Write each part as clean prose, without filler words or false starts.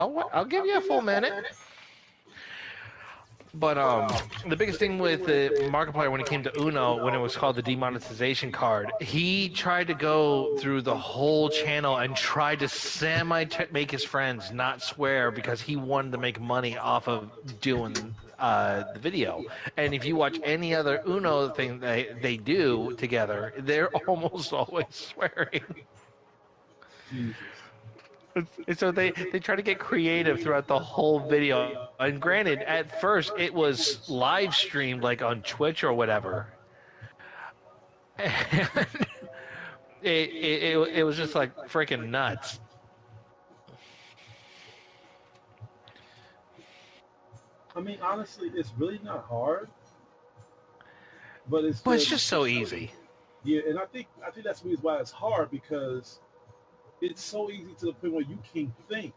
I'll give you a full minute. But the biggest thing with the Markiplier when it came to Uno, when it was called the demonetization card, he tried to go through the whole channel and tried to make his friends not swear because he wanted to make money off of doing the video. And if you watch any other Uno thing they do together, they're almost always swearing. Jesus. And so they try to get creative throughout the whole video. And granted, at first it was live streamed like on Twitch or whatever. And it was just like freaking nuts. I mean, honestly, it's really not hard, but it's But it's just just so easy. yeah. And I think that's the reason why it's hard because it's so easy to the point where you can't think.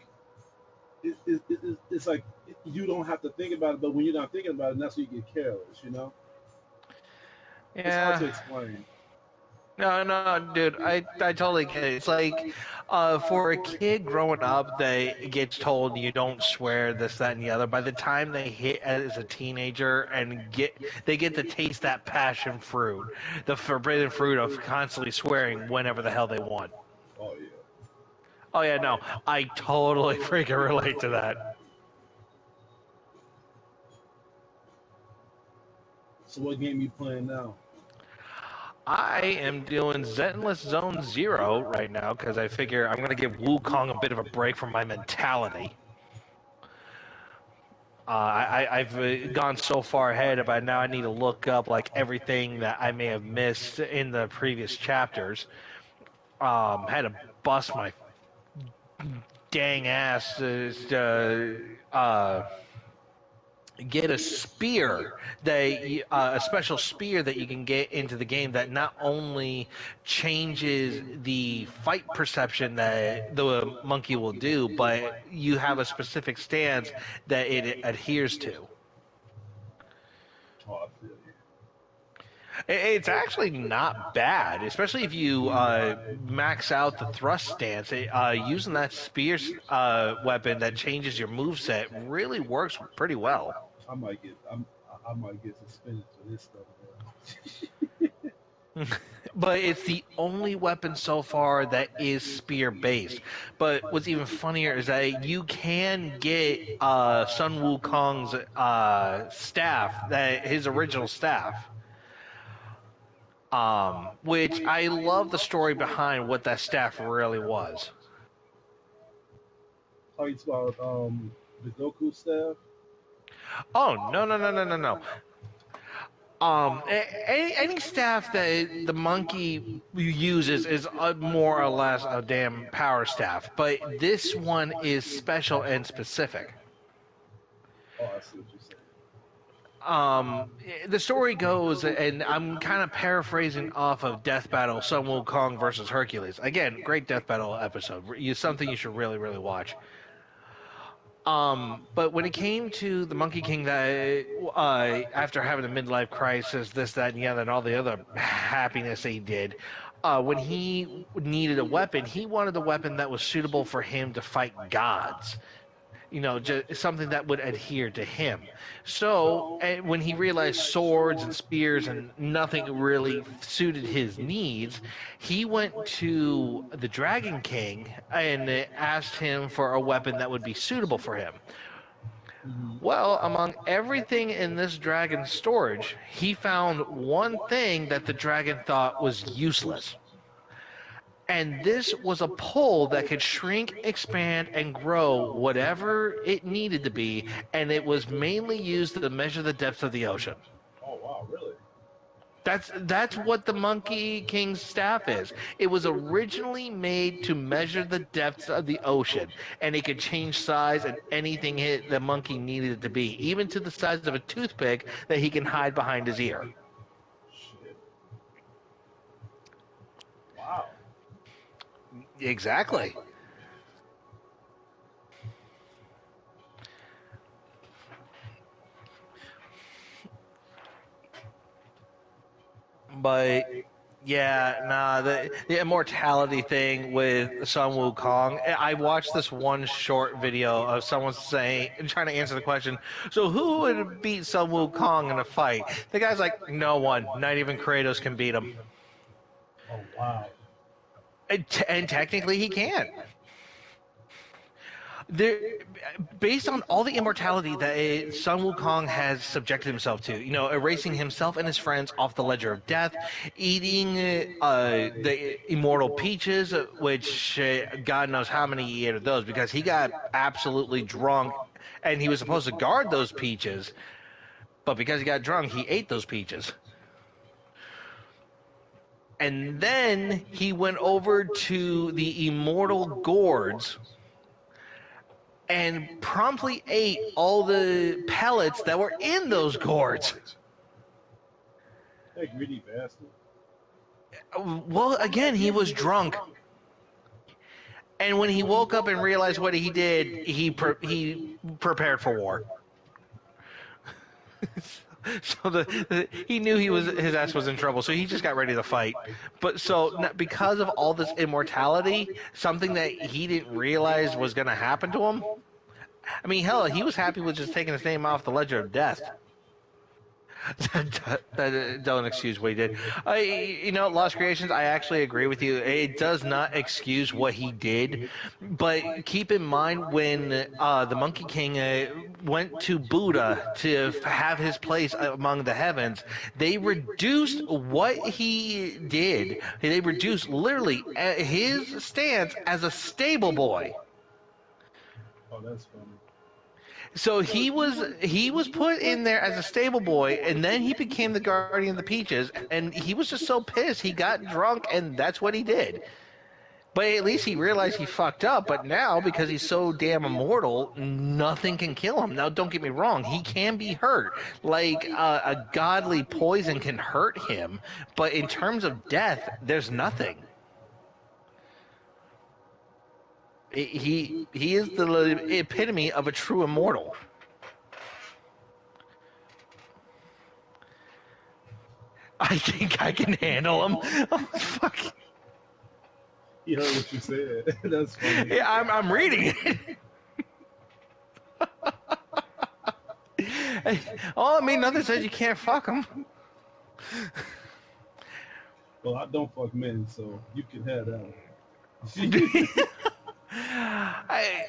It's like you don't have to think about it, but when you're not thinking about it, that's when you get careless. It's hard to Yeah. explain. No, no, dude, I totally get it. It's like, for a kid growing up, they gets told you don't swear this, that, and the other. By the time they hit as a teenager and they get to taste that passion fruit, the forbidden fruit of constantly swearing whenever the hell they want. Oh yeah. Oh yeah, no, I totally freaking relate to that. So what game you playing now? I am doing Zenless Zone Zero right now because I figure I'm gonna give Wukong a bit of a break from my mentality. I've gone so far ahead about now I need to look up like everything that I may have missed in the previous chapters. Had to bust my dang ass get a spear a special spear that you can get into the game that not only changes the fight perception that the monkey will do, but you have a specific stance that it adheres to. Oh, I feel you. It's actually not bad, especially if you max out the thrust stance. Using that spear weapon that changes your move set really works pretty well. I might get suspended for this stuff. But it's the only weapon so far that is spear based. But what's even funnier is that you can get Sun Wukong's staff, that his original staff. Which I love the story behind what that staff really was. Talks about the Goku staff. Oh no no no no no no! Any staff that the monkey uses is more or less a damn power staff, but this one is special and specific. Oh, I see what you're saying. Um, the story goes, and I'm kind of paraphrasing off of Death Battle, Sun Wukong versus Hercules. Again, great Death Battle episode. Something you should really, really watch. But when it came to the Monkey King, that after having a midlife crisis, this, that, and the other, and all the other happiness he did, when he needed a weapon, he wanted a weapon that was suitable for him to fight gods. Just something that would adhere to him. So when he realized swords and spears and nothing really suited his needs, he went to the Dragon King and asked him for a weapon that would be suitable for him. Hmm. Well, among everything in this dragon's storage, he found one thing that the dragon thought was useless. And this was a pole that could shrink, expand, and grow whatever it needed to be, and it was mainly used to measure the depths of the ocean. Oh wow, really? That's what the Monkey King's staff is. It was originally made to measure the depths of the ocean, and it could change size and anything the monkey needed it to be, even to the size of a toothpick that he can hide behind his ear. Shit. Wow. Exactly. But Yeah, nah, the immortality thing with Sun Wukong. I watched this one short video of someone saying, trying to answer the question, so who would beat Sun Wukong in a fight? The guy's like, no one, not even Kratos can beat him. Oh wow. And technically he can. There, based on all the immortality that Sun Wukong has subjected himself to, erasing himself and his friends off the ledger of death, eating the immortal peaches, which God knows how many he ate of those because he got absolutely drunk and he was supposed to guard those peaches, but because he got drunk, he ate those peaches. And then he went over to the immortal gourds and promptly ate all the pellets that were in those gourds. That greedy bastard. Well, again, he was drunk. And when he woke up and realized what he did, he prepared for war. So he knew his ass was in trouble, so he just got ready to fight. But so because of all this immortality, something that he didn't realize was going to happen to him. I mean, hell, he was happy with just taking his name off the ledger of death. Don't excuse what he did. Lost Creations, I actually agree with you. It does not excuse what he did, but keep in mind when the Monkey King went to Buddha to have his place among the heavens, they reduced what he did. They reduced literally his stance as a stable boy. Oh, that's funny. So he was put in there as a stable boy, and then he became the guardian of the peaches, and he was just so pissed he got drunk, and that's what he did. But at least he realized he fucked up. But now, because he's so damn immortal, nothing can kill him. Now, don't get me wrong; he can be hurt. Like a godly poison can hurt him, but in terms of death, there's nothing. He is the epitome of a true immortal. I think I can handle him. Oh, fuck. He heard what you said. That's funny. Yeah, I'm reading it. Oh, I mean, nothing says you can't fuck him. Well, I don't fuck men, so you can have that one. I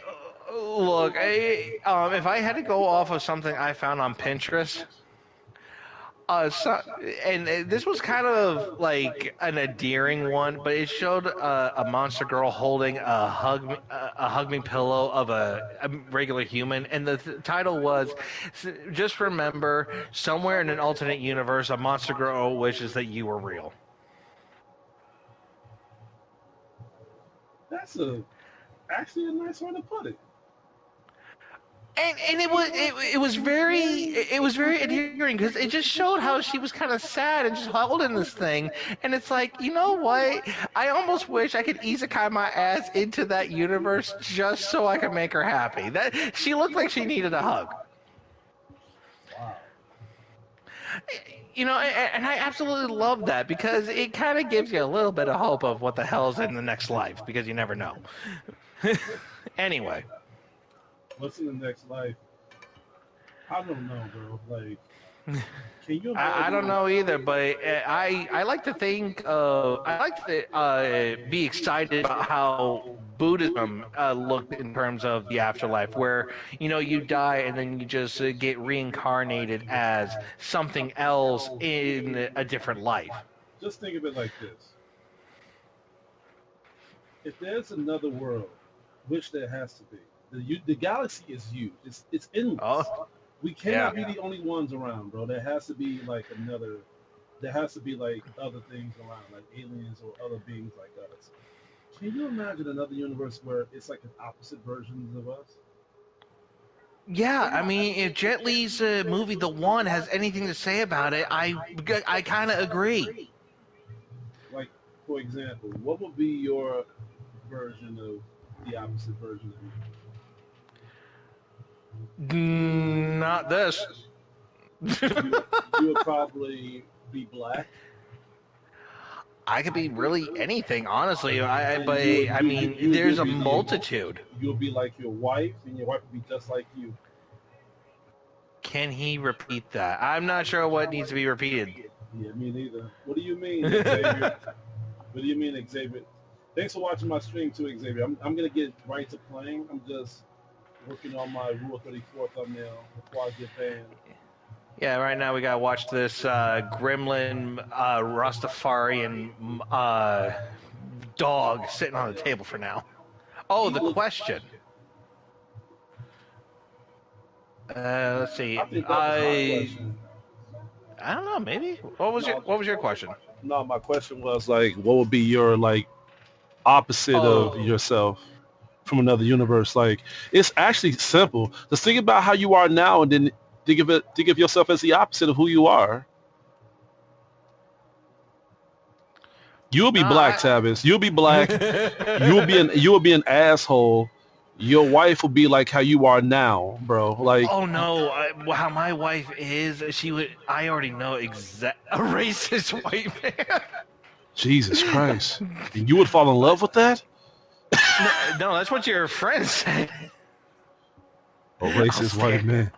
look. If I had to go off of something I found on Pinterest, and this was kind of like an endearing one, but it showed a monster girl holding a hug me pillow of a regular human, and the title was, "Just remember, somewhere in an alternate universe, a monster girl wishes that you were real." That's actually a nice way to put it. And it was very endearing because it just showed how she was kind of sad and just holding this thing, and it's like, you know what? I almost wish I could isekai my ass into that universe just so I could make her happy. That she looked like she needed a hug. Wow. And I absolutely love that because it kind of gives you a little bit of hope of what the hell's in the next life because you never know. Anyway. What's in the next life? I don't know, bro. Like, can you I don't imagine? know either, but I like to think I like to be excited about how Buddhism looked in terms of the afterlife, where you die and then you just get reincarnated as something else in a different life. Just think of it like this: if there's another world, which there has to be, the galaxy is huge. It's endless. Oh, We yeah. cannot be the only ones around, bro. There has to be like another. There has to be like other things around, like aliens or other beings like us. Can you imagine another universe where it's like an opposite versions of us? Yeah, I mean, if Jet Li's movie The One has anything to say about it, I kind of agree. Like, for example, what would be your version of the opposite version of you? Not this. You would probably be black. I could be really anything, honestly. But And I mean, there's you'll a be multitude. you'll be like your wife, and your wife will be just like you. Can he repeat that? I'm not sure what needs to be repeated. Yeah, me neither. What do you mean, Xavier? What do you mean, Xavier? Thanks for watching my stream too, Xavier. I'm gonna get right to playing. I'm just working on my Rule 34 thumbnail before I get banned. Yeah, right now we gotta watch this gremlin Rastafarian dog sitting on the table for now. Oh, the question. Let's see. I think that was my question. I don't know. Maybe. What was your question? No, my question was like, what would be your like opposite of Oh, yourself from another universe? Like, it's actually simple. Just think about how you are now, and then think of yourself as the opposite of who you are. You'll be no, black, Tavis. You'll be black. You'll be an asshole. Your wife will be like how you are now, bro. Like, Oh no! How my wife is, she would. I already know a racist white Jesus man. Christ. And you would fall in love with that? No, no, that's what your friend said. A I'll racist white stand. man.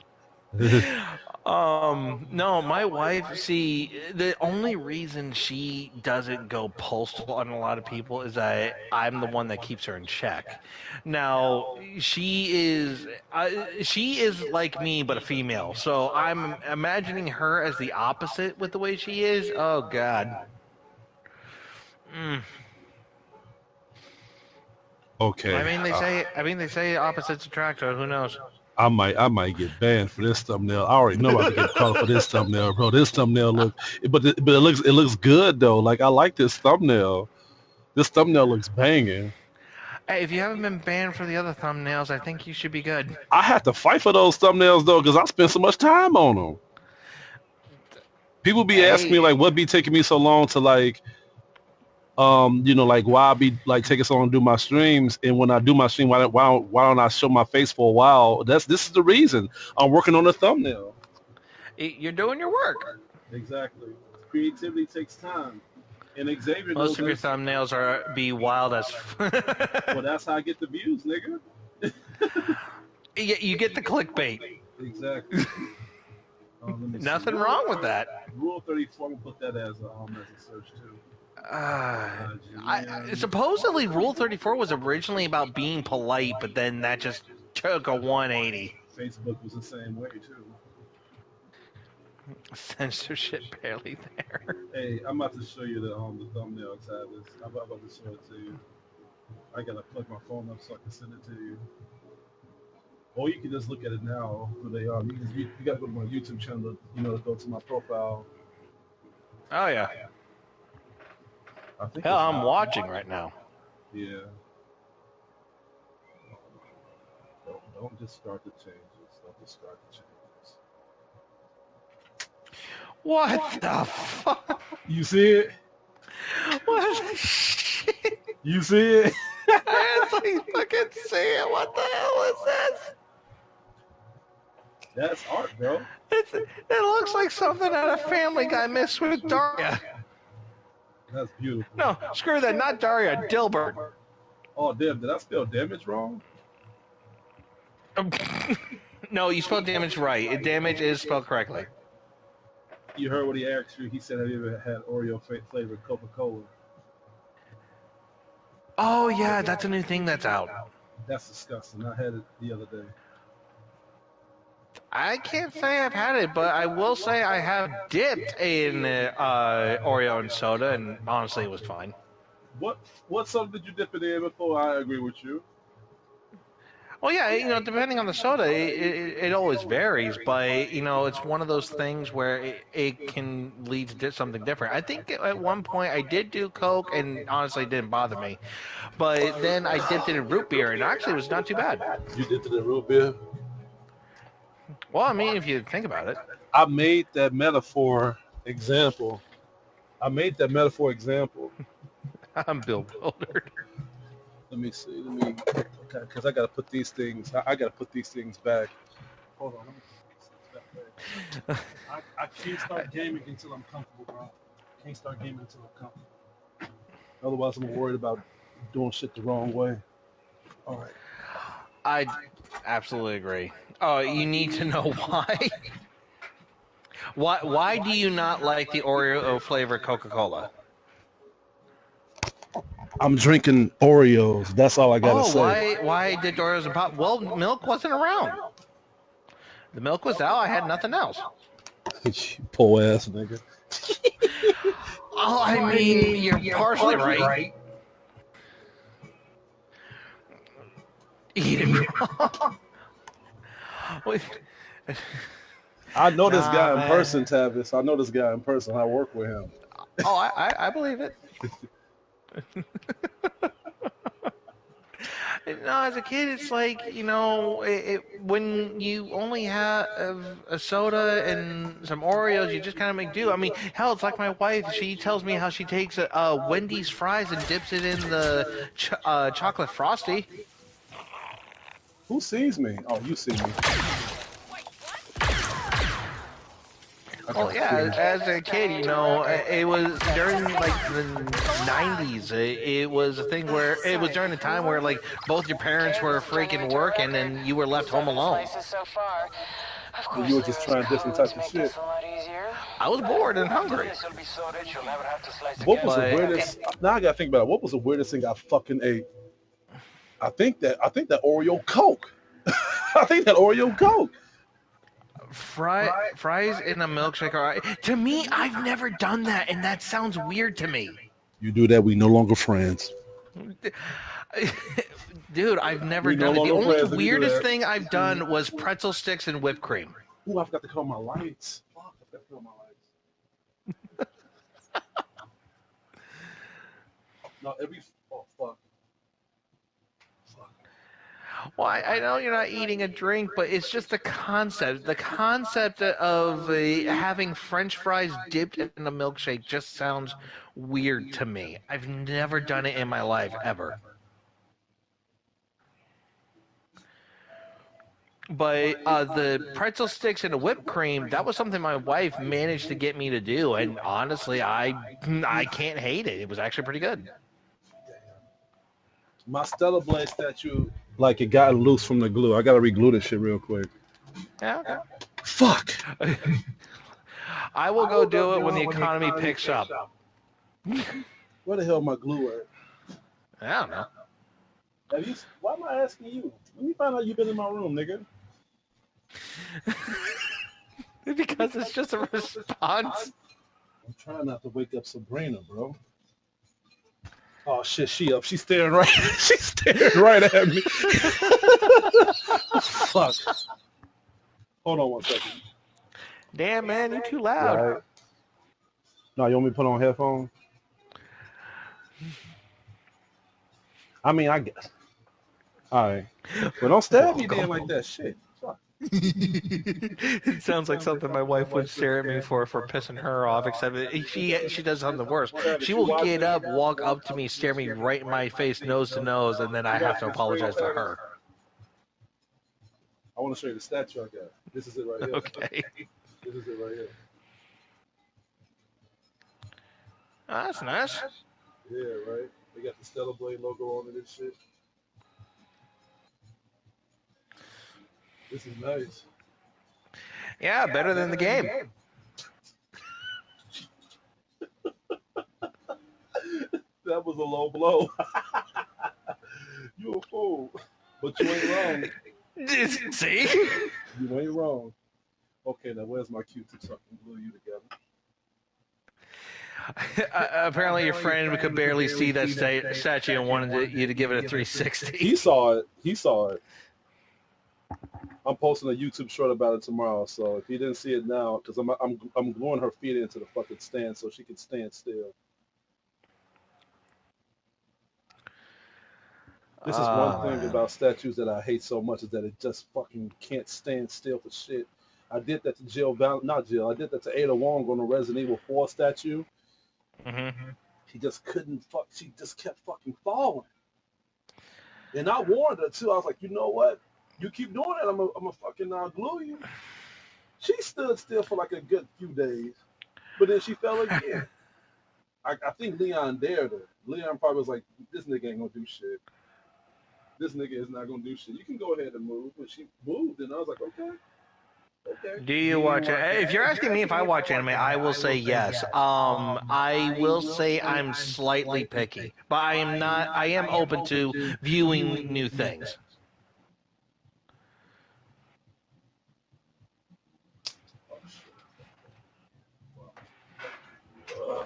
No, my wife. See, the only reason she doesn't go postal on a lot of people is that I'm the one that keeps her in check. Now, she is like me, but a female. So I'm imagining her as the opposite with the way she is. Oh God. Mm. Okay. I mean they say opposites attract, so who knows? I might get banned for this thumbnail. I already know I could get caught for this thumbnail, bro. This thumbnail but it looks good though. Like I like this thumbnail. This thumbnail looks banging. Hey, if you haven't been banned for the other thumbnails, I think you should be good. I have to fight for those thumbnails though, because I spent so much time on them. People be asking me Hey, like, what be taking me so long to like, like why I be like taking so long to do my streams, and when I do my stream, why don't I show my face for a while? This is the reason I'm working on a thumbnail. you're doing your work. Exactly. Creativity takes time, and Xavier knows Most of your this. thumbnails are be wild as. Well, that's how I get the views, nigga. You get the clickbait. Exactly. Let me see. Nothing wrong with that. Rule 34. I'm gonna put that as a search too. Supposedly Rule 34 was originally about being polite, but then that just took a 180. Facebook was the same way too. Censorship barely there. Hey, I'm about to show you the thumbnail, Travis. I'm about to show it to you. I gotta plug my phone up so I can send it to you. Or you can just look at it now. Who they are. You gotta go to my YouTube channel. To go to my profile. Oh yeah. I think Hell, it's I'm watching right now. Yeah. Don't discard the changes. Don't discard the changes. What the fuck? You see it? What the shit? You see it? I actually fucking see it. What the hell is this? That's art, bro. It looks like something out of Family Guy mixed with Daria. That's beautiful. No, screw that. Not Daria. Dilbert. Oh, damn. Did I spell damage wrong? No, you spelled damage right. Damage is spelled correctly. You heard what he asked you. He said, have you ever had Oreo flavored Coca-Cola? Oh yeah, that's a new thing that's out. That's disgusting. I had it the other day. I can't say I've had it, but I will say I have dipped in Oreo and soda, and honestly, it was fine. What soda did you dip it in before? I agree with you. Well, yeah, depending on the soda, it always varies, but it's one of those things where it can lead to something different. I think at one point I did do Coke, and honestly, it didn't bother me. But then I dipped it in root beer, and actually, it was not too bad. You dipped it in root beer? Well, I mean, if you think about it. I made that metaphor example. I'm Bill Wilder. Let me see. Because I gotta put these things. I gotta put these things back. Hold on. Let me put these things back. I can't start gaming until I'm comfortable, bro. Can't start gaming until I'm comfortable. Otherwise, I'm worried about doing shit the wrong way. All right. I absolutely agree. Oh, you need to know why. Why do you not like the Oreo flavored Coca-Cola? I'm drinking Oreos. That's all I gotta Oh, say. why did Oreos and Pop? Well, milk wasn't around. The milk was out. I had nothing else. You poor ass nigga. Oh, I mean, you're partially right. Eat it raw. Wait, I know this nah, guy in man. person, Tavis. I know this guy in person. I work with him. Oh, I believe it. No, as a kid, it's like, when you only have a soda and some Oreos, you just kind of make do. I mean, hell, it's like my wife. She tells me how she takes Wendy's fries and dips it in the chocolate frosty. Who sees me? Oh, you see me. I Well, got yeah, you. as a kid, it was during like the 90s. It was a thing where it was during a time where like both your parents were freaking working and you were left home alone. And you were just trying different types of shit. I was bored and hungry. What was the But weirdest? Now I gotta think about it. What was the weirdest thing I fucking ate? I think that Oreo Coke. I think that Oreo Coke. fries in a milkshake are to me. I've never done that, and that sounds weird to me. You do that, we no longer friends. Dude, I've never We no done it. The longer only friends if you do weirdest that. thing I've done was pretzel sticks and whipped cream. Ooh, I forgot to cut on my lights. Fuck, I forgot to cut on my lights. No, oh fuck. Fuck. Well, I know you're not eating a drink, but it's just the concept. The concept of having French fries dipped in a milkshake just sounds weird to me. I've never done it in my life ever. But the pretzel sticks and the whipped cream, that was something my wife managed to get me to do, and honestly, I can't hate it. It was actually pretty good. My Stella Blade statue, like it got loose from the glue. I gotta re-glue this shit real quick. Yeah, okay. Fuck. I will go do it when the economy picks up. Where the hell my glue at? I don't know. Why am I asking you? Let me find out you've been in my room, nigga. Because it's just a response. I'm trying not to wake up Sabrina, bro. Oh shit, she up. She's staring right. She's staring right at me. Fuck. Hold on one second. Damn, man, you too loud. Right. No, you want me to put on headphones? I mean, I guess. All right. But don't stab me then like that. Shit. Fuck. It sounds like something my wife would stare at me for pissing her off. Except she does something worse. She will get up, walk up to me, stare me right in my face, nose to nose, and then I have to apologize to her. I want to show you the statue I got. This is it right here. Okay. This is it right here. Oh, that's nice. Yeah, right. They got the Stella Blade logo on it and shit. This is nice. Yeah, better than the game. That was a low blow. You a fool. But you ain't wrong. See? You ain't wrong. Okay, now where's my Q-tip so I can glue you together? Apparently, your friend could barely see that statue and wanted you to give it a 360. He saw it. He saw it. I'm posting a YouTube short about it tomorrow. So if he didn't see it now, because I'm gluing her feet into the fucking stand so she can stand still. This is one thing Man. about statues that I hate so much is that it just fucking can't stand still for shit. I did that to not Jill. I did that to Ada Wong on the Resident Evil 4 statue. Mm-hmm. She just couldn't fuck. She just kept fucking falling. And I warned her too. I was like, you know what? You keep doing it, I'm a fucking glue you. She stood still for like a good few days, but then she fell again. I think Leon dared her. Leon probably was like, this nigga ain't gonna do shit. This nigga is not gonna do shit. You can go ahead and move. When she moved, and I was like, okay, okay. Do you watch it? If you're asking me if I watch anime, I will say yes. I will say I'm slightly picky, but I am not. I am open to viewing new things. Oh shit. Wow.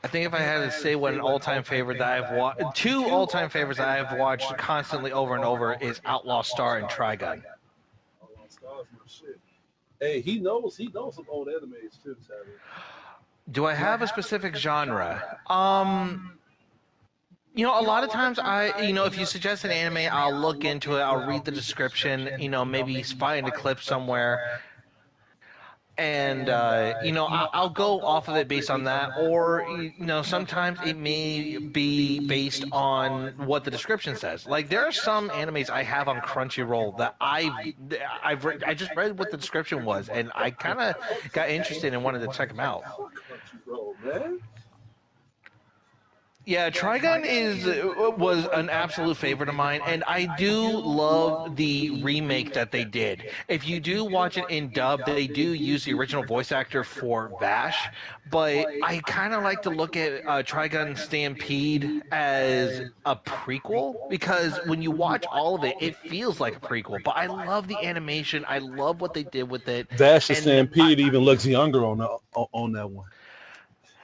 I think if I had to say what an all-time favorite that I've watched, two all-time favorites that I've watched constantly over and over is Outlaw Star and Trigun. Oh, Lost Stars, my shit. Hey, he knows some old animes too, Savage. Do I have a specific genre? A lot of times if you suggest an anime, I'll look into it, I'll read the description, maybe find a clip somewhere, and I'll go off of it based on that, or sometimes it may be based on what the description says. Like there are some animes I have on Crunchyroll that I just read what the description was, and I kind of got interested and wanted to check them out. Fuck Crunchyroll, man. Yeah, Trigun was an absolute favorite of mine, and I do love the remake that they did. If you do watch it in dub, they do use the original voice actor for Vash, but I kind of like to look at Trigun Stampede as a prequel because when you watch all of it, it feels like a prequel. But I love the animation, I love what they did with it, Dash the and Stampede even looks younger on that one.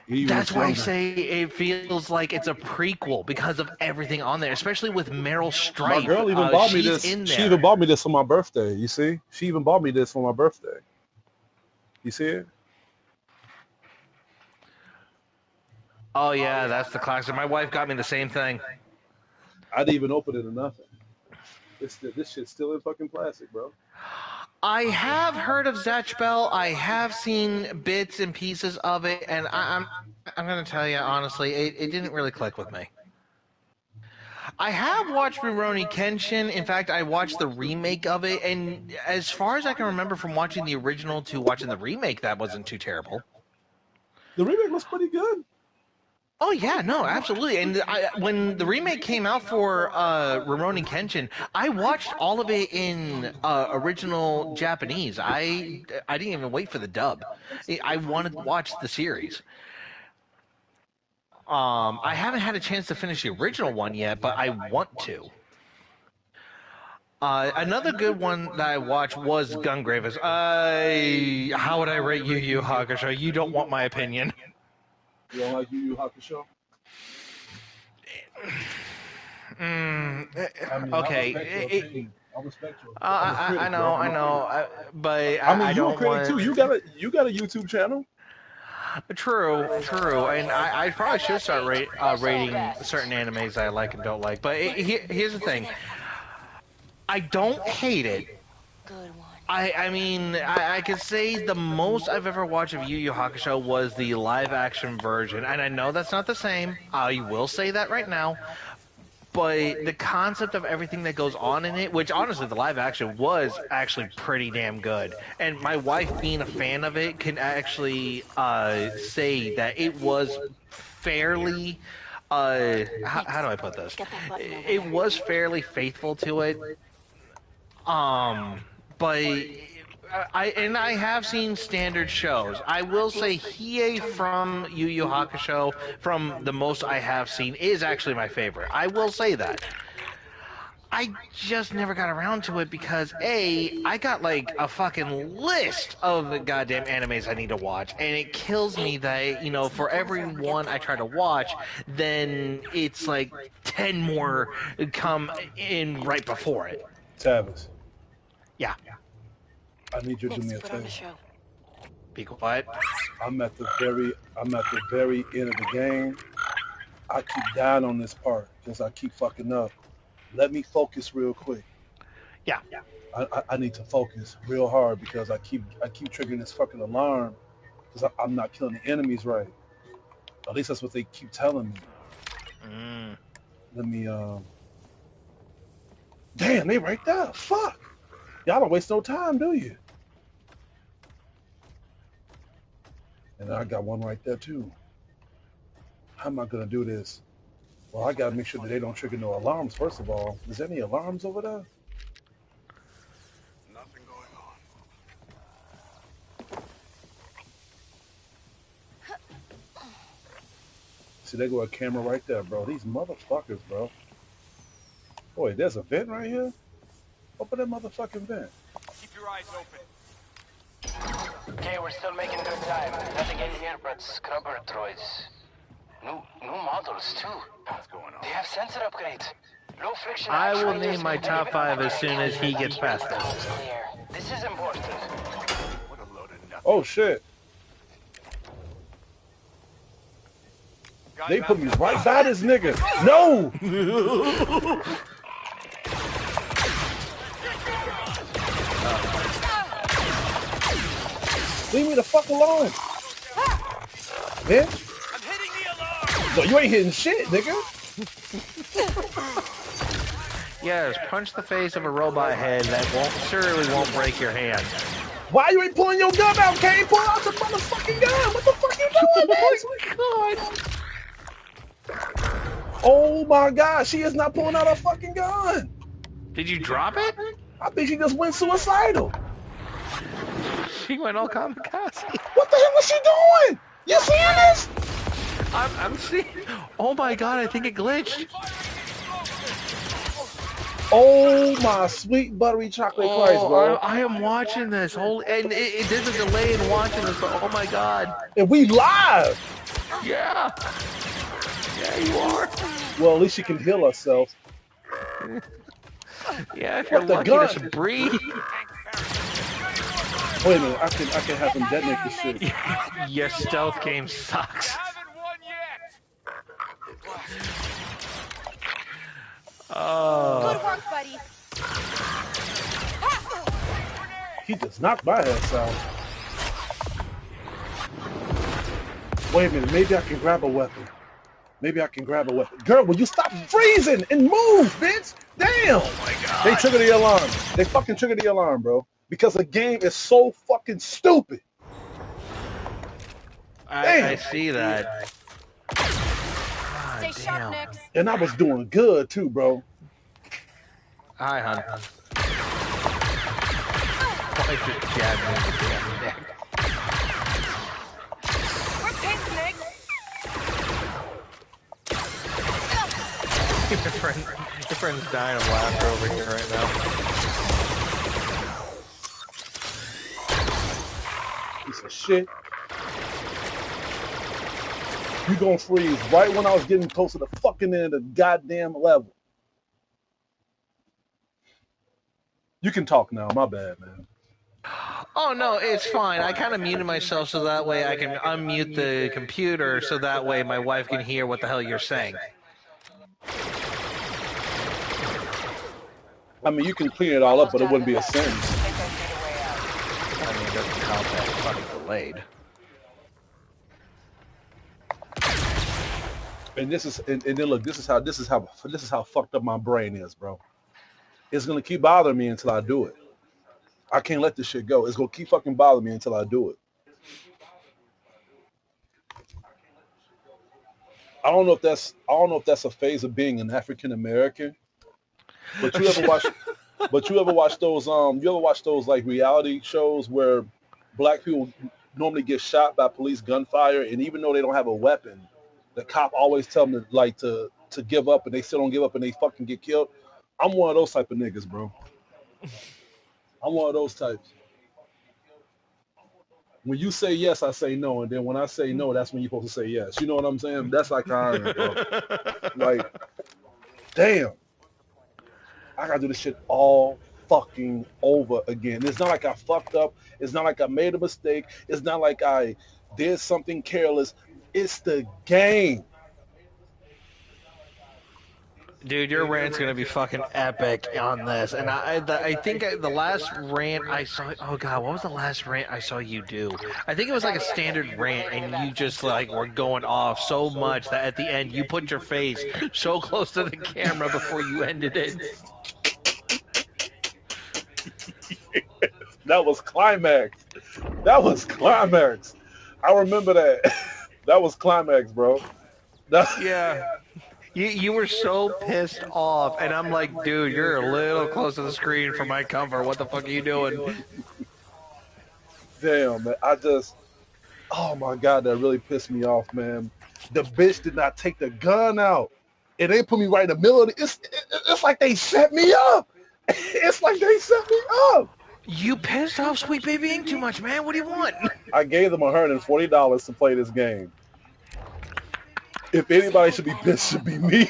He even that's looks why I younger. say it feels like it's a prequel because of everything on there, especially with Meryl My Streep. girl even bought me She's this. in She even there. bought me this for my birthday. You see? She even bought me this for my birthday. You see it? Oh yeah, that's the classic. My wife got me the same thing. I didn't even open it or nothing. This shit's still in fucking plastic, bro. I have heard of Zatch Bell. I have seen bits and pieces of it, and I'm gonna tell you honestly, it didn't really click with me. I have watched Rurouni Kenshin. In fact, I watched the remake of it, and as far as I can remember from watching the original to watching the remake, that wasn't too terrible. The remake was pretty good. Oh yeah, no, absolutely. And when the remake came out for Rurouni Kenshin, I watched all of it in original Japanese. I didn't even wait for the dub. I wanted to watch the series. I haven't had a chance to finish the original one yet, but I want to. Another good one that I watched was Gungravers. How would I rate Yu Yu Hakusho? You don't want my opinion. You don't like Yu Yu Hakusho? Mm, I mean, I okay, respect your opinion. I respect your opinion. I'm a I critic, know, bro. I'm I a know, critic. but I mean, I you a don't critic too. want. You got a YouTube channel. True, true, and I probably should start rating certain animes I like and don't like. But here's the thing: I don't hate it. I mean, I could say the most I've ever watched of Yu Yu Hakusho was the live action version, and I know that's not the same. I will say that right now. But the concept of everything that goes on in it, which honestly the live action was actually pretty damn good, and my wife being a fan of it can actually say that it was fairly how do I put this? It was fairly faithful to it. But I have seen standard shows. I will say Hiei from Yu Yu Hakusho, from the most I have seen, is actually my favorite. I will say that. I just never got around to it because I got like a fucking list of the goddamn animes I need to watch, and it kills me that for every one I try to watch, then it's like 10 more come in right before it. Tavis, Yeah, I need you to do me a favor. be quiet. I'm at the very end of the game. I keep dying on this part because I keep fucking up. Let me focus real quick. Yeah. I need to focus real hard because I keep triggering this fucking alarm because I'm not killing the enemies right. At least that's what they keep telling me. Mm. Let me Damn, they right there. Fuck. Y'all don't waste no time, do you? And I got one right there too. How am I gonna do this? Well, I gotta make sure that they don't trigger no alarms. First of all, is there any alarms over there? Nothing going on. See, they go a camera right there, bro. These motherfuckers, bro. Boy, there's a vent right here. Open that motherfucking vent. Keep your eyes open. Okay, we're still making good time. Nothing in here but scrubber droids. New models too. What's going on? They have sensor upgrades. Low friction. I will actuators, name my and top even 5 as soon as he gets past it. clear. This is important. What a load of nothing. Oh shit! They put me right by this nigga. No! Leave me the fuck alone, bitch. I'm hitting the alarm. No, you ain't hitting shit, nigga. Yes, punch the face of a robot head that surely won't break your hand. Why you ain't pulling your gun out, Kane? Pull out the motherfucking gun. What the fuck you doing, bitch? Oh my god, she is not pulling out her fucking gun. Did you drop it? I think she just went suicidal. She went all kamikaze. What the hell was she doing? You seeing this? I'm seeing. Oh my god, I think it glitched. Oh my sweet buttery chocolate Christ, bro. I am watching this whole, and there's a delay in watching this. But oh my god. And we live. Yeah. Yeah, you are. Well, at least she can heal herself. Yeah, if you're What the lucky gun? to breathe. Wait a minute, I can have him detonate this shit. Your stealth game sucks. Haven't won yet. Oh. Good work, buddy. He just knocked my ass out. Wait a minute, maybe I can grab a weapon. Maybe I can grab a weapon. Girl, will you stop freezing and move, bitch? Damn! Oh my god. They trigger the alarm. They fucking trigger the alarm, bro. Because the game is so fucking stupid. I see that. God, Stay sharp, damn. Nix. And I was doing good too, bro. Hi, hon. Why just jab me in the damn neck? We're pink, Nix. Your friend's dying of laughter over here right now. Piece of shit. You gonna freeze right when I was getting close to the fucking end of the goddamn level. You can talk now. My bad, man. Oh no, it's fine. I kind of muted myself so that way I can unmute the computer so that way my wife can hear what the hell you're saying. I mean, you can clean it all up, but it wouldn't be a sentence. I mean, it doesn't count that it's fucking delayed. And this is, and then look, this is how fucked up my brain is, bro. It's gonna keep bothering me until I do it. I can't let this shit go. It's gonna keep fucking bothering me until I do it. I don't know if that's a phase of being an African American. But you ever watch those like reality shows where black people normally get shot by police gunfire, and even though they don't have a weapon, the cop always tell them to give up, and they still don't give up, and they fucking get killed. I'm one of those type of niggas, bro. I'm one of those types. When you say yes, I say no, and then when I say no, that's when you're supposed to say yes. You know what I'm saying? That's like how I am, bro. Like, damn. I gotta do this shit all fucking over again. It's not like I fucked up. It's not like I made a mistake. It's not like I did something careless. It's the game. Dude, your rant's gonna be fucking epic on this, and I think the last rant I saw. Oh god, what was the last rant I saw you do? I think it was like a standard rant, and you just like were going off so much that at the end you put your face so close to the camera before you ended it. That was climax. That was climax. I remember that. That was climax, bro. Yeah. You were so pissed off, and I'm like, dude, you're a little close to the screen for my comfort. What the fuck are you doing? Damn, man. Oh my God, that really pissed me off, man. The bitch did not take the gun out. And they put me right in the middle of it. It's like they set me up. It's like they set me up. You pissed off Sweet Baby Ink too much, man. What do you want? I gave them $140 to play this game. If anybody should be pissed, it should be me.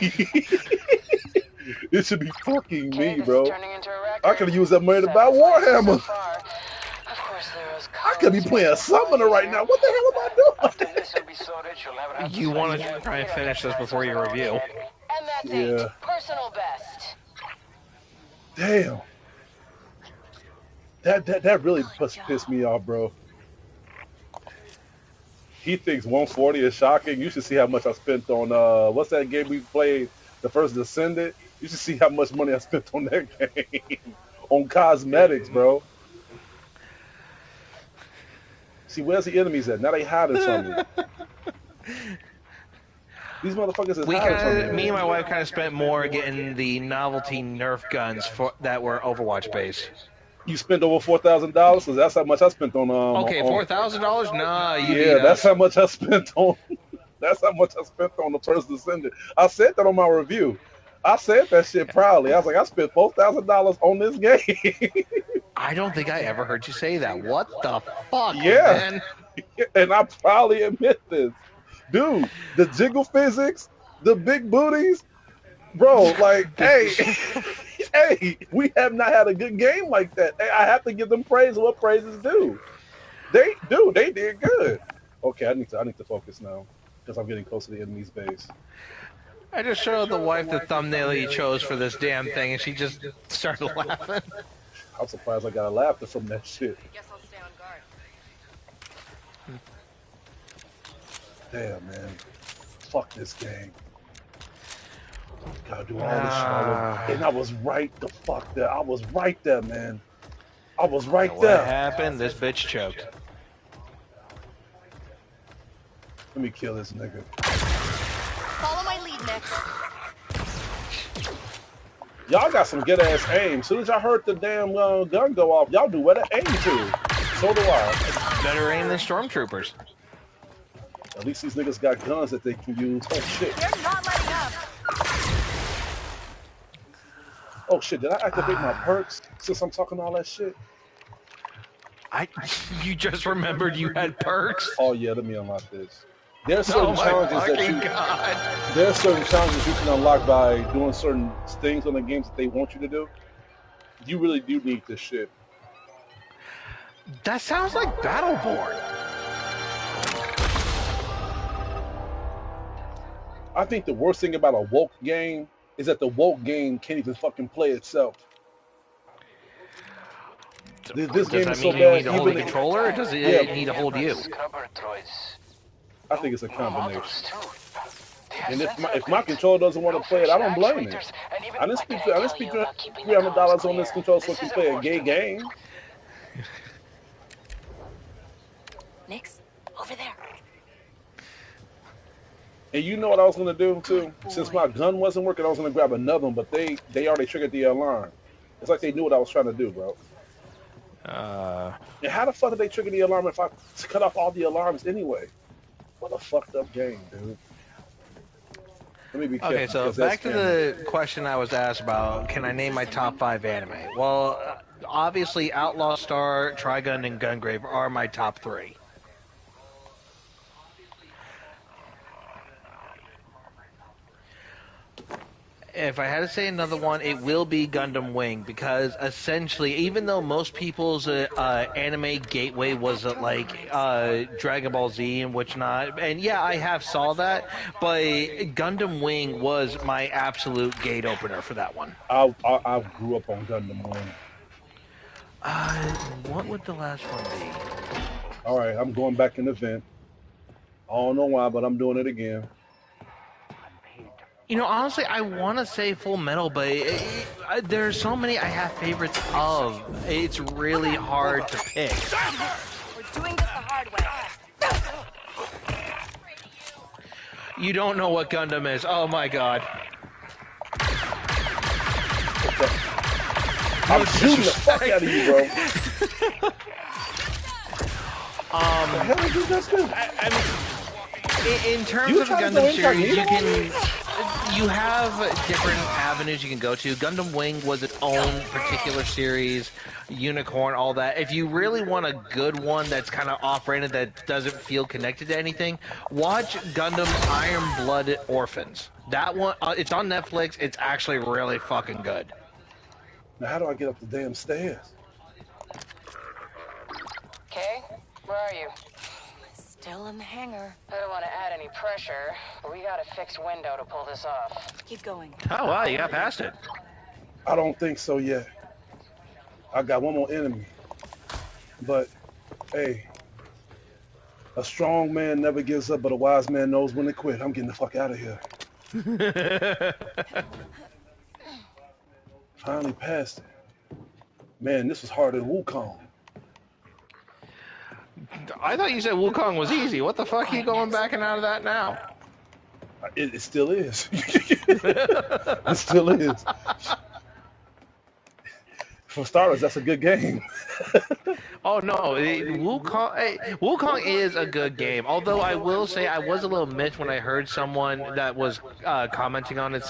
It should be fucking me, bro. I could have used that money to buy Warhammer. I could be playing Summoner right now. What the hell am I doing? You want to try and finish this before your review? And that's Yeah. 8. Personal best. Damn. That really pissed me off, bro. He thinks 140 is shocking. You should see how much I spent on what's that game we played? The first Descendant. You should see how much money I spent on that game. On cosmetics, bro. See, where's the enemies at? Now they hiding from me. These motherfuckers is hiding from me. Me and my wife kind of spent more getting the novelty Nerf guns that were Overwatch based. You spent over $4,000 because that's how much I spent on. Okay, $4,000? Nah, you Yeah, that's how much I spent on. That's how much I spent on the first Descendant. I said that on my review. I said that shit proudly. I was like, I spent $4,000 on this game. I don't think I ever heard you say that. What the fuck, Yeah. man? And I proudly admit this. Dude, the jiggle physics, the big booties, bro, like, hey, hey, we have not had a good game like that. Hey, I have to give them praise what praise is due. They did good. Okay, I need to focus now because I'm getting close to the enemy's base. I just showed the wife the thumbnail you chose for this damn thing, and she just started laughing. I'm surprised I got a laughter from that shit. Guess I'll stay on guard. Damn, man. Fuck this game. Gotta do all this shit all over. And I was right the fuck there. I was right there, man. I was right What there. happened? This bitch choked. Let me kill this nigga. Follow my lead, next. Y'all got some good ass aim. As soon as y'all heard the damn gun go off, y'all do where to aim to. So do I. Better aim than stormtroopers. At least these niggas got guns that they can use. Oh shit. You're not letting up. Oh shit, did I activate my perks since I'm talking all that shit? You just remembered you had perks? Oh yeah, let me unlock this. There's certain challenges God. There's certain challenges you can unlock by doing certain things on the games that they want you to do. You really do need this shit. That sounds like Battleborn. I think the worst thing about a woke game is that the woke game can't even fucking play itself. This game is so bad. Does that mean you need to hold the controller, or does it need to hold you? I think it's a combination. And if my controller doesn't want to play it, I don't blame it. I didn't spend $300 on this controller so I can play a gay game. Nix, over there. And you know what I was gonna do too? Since my gun wasn't working, I was gonna grab another one, but they already triggered the alarm. It's like they knew what I was trying to do, bro. And how the fuck did they trigger the alarm if I cut off all the alarms anyway? What a fucked up game, dude. Let me be careful. Okay, so back to the question I was asked about, can I name my top 5 anime? Well, obviously Outlaw Star, Trigun, and Gungrave are my top 3. If I had to say another one, it will be Gundam Wing, because essentially, even though most people's anime gateway was like Dragon Ball Z and which not, and yeah, I have saw that, but Gundam Wing was my absolute gate opener for that one. I grew up on Gundam Wing. What would the last one be? All right, I'm going back in the vent. I don't know why, but I'm doing it again. You know, honestly, I want to say Full Metal, but there's so many I have favorites of. It's really hard to pick. We're doing this the hard way. You don't know what Gundam is. Oh my god. I'm shooting the fuck out of you, bro. The hell did you just do? I mean, in terms You of the trying to Gundam go series, incognito? you have different avenues you can go to. Gundam Wing was its own particular series, Unicorn, all that. If you really want a good one that's kind of off-branded, that doesn't feel connected to anything, watch Gundam Iron Blood Orphans. That one, it's on Netflix. It's actually really fucking good. Now, how do I get up the damn stairs? Kay, where are you? Still in the hangar. I don't want to add any pressure, but we got a fixed window to pull this off. Keep going. Oh wow, you got past it. I don't think so yet. I got one more enemy. But, hey, a strong man never gives up, but a wise man knows when to quit. I'm getting the fuck out of here. Finally passed it. Man, this was harder than Wukong. I thought you said Wukong was easy. What the fuck are you going back and out of that now? It still is. It still is. For starters, that's a good game. Oh no, Wukong is a good game. Although I will say I was a little miffed when I heard someone that was commenting on it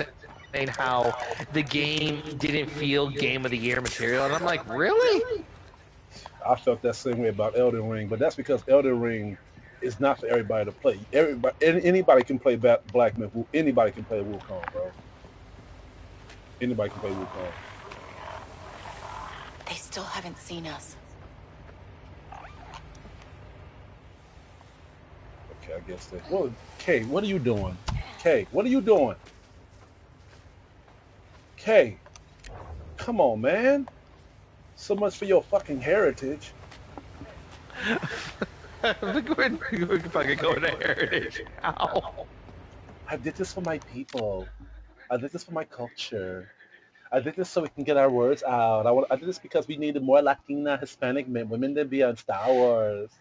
saying how the game didn't feel Game of the Year material, and I'm like, really? I felt that same way about Elden Ring, but that's because Elden Ring is not for everybody to play. Anybody can play Black Myth. Anybody can play Wukong, bro. Anybody can play Wukong. They still haven't seen us. Okay, I guess that. Well, Kay, what are you doing? Kay, what are you doing? Kay, come on, man. So much for your fucking heritage. We're fucking going to Heritage. Ow. I did this for my people. I did this for my culture. I did this so we can get our words out. I did this because we needed more Latina, Hispanic men, women to be on Star Wars.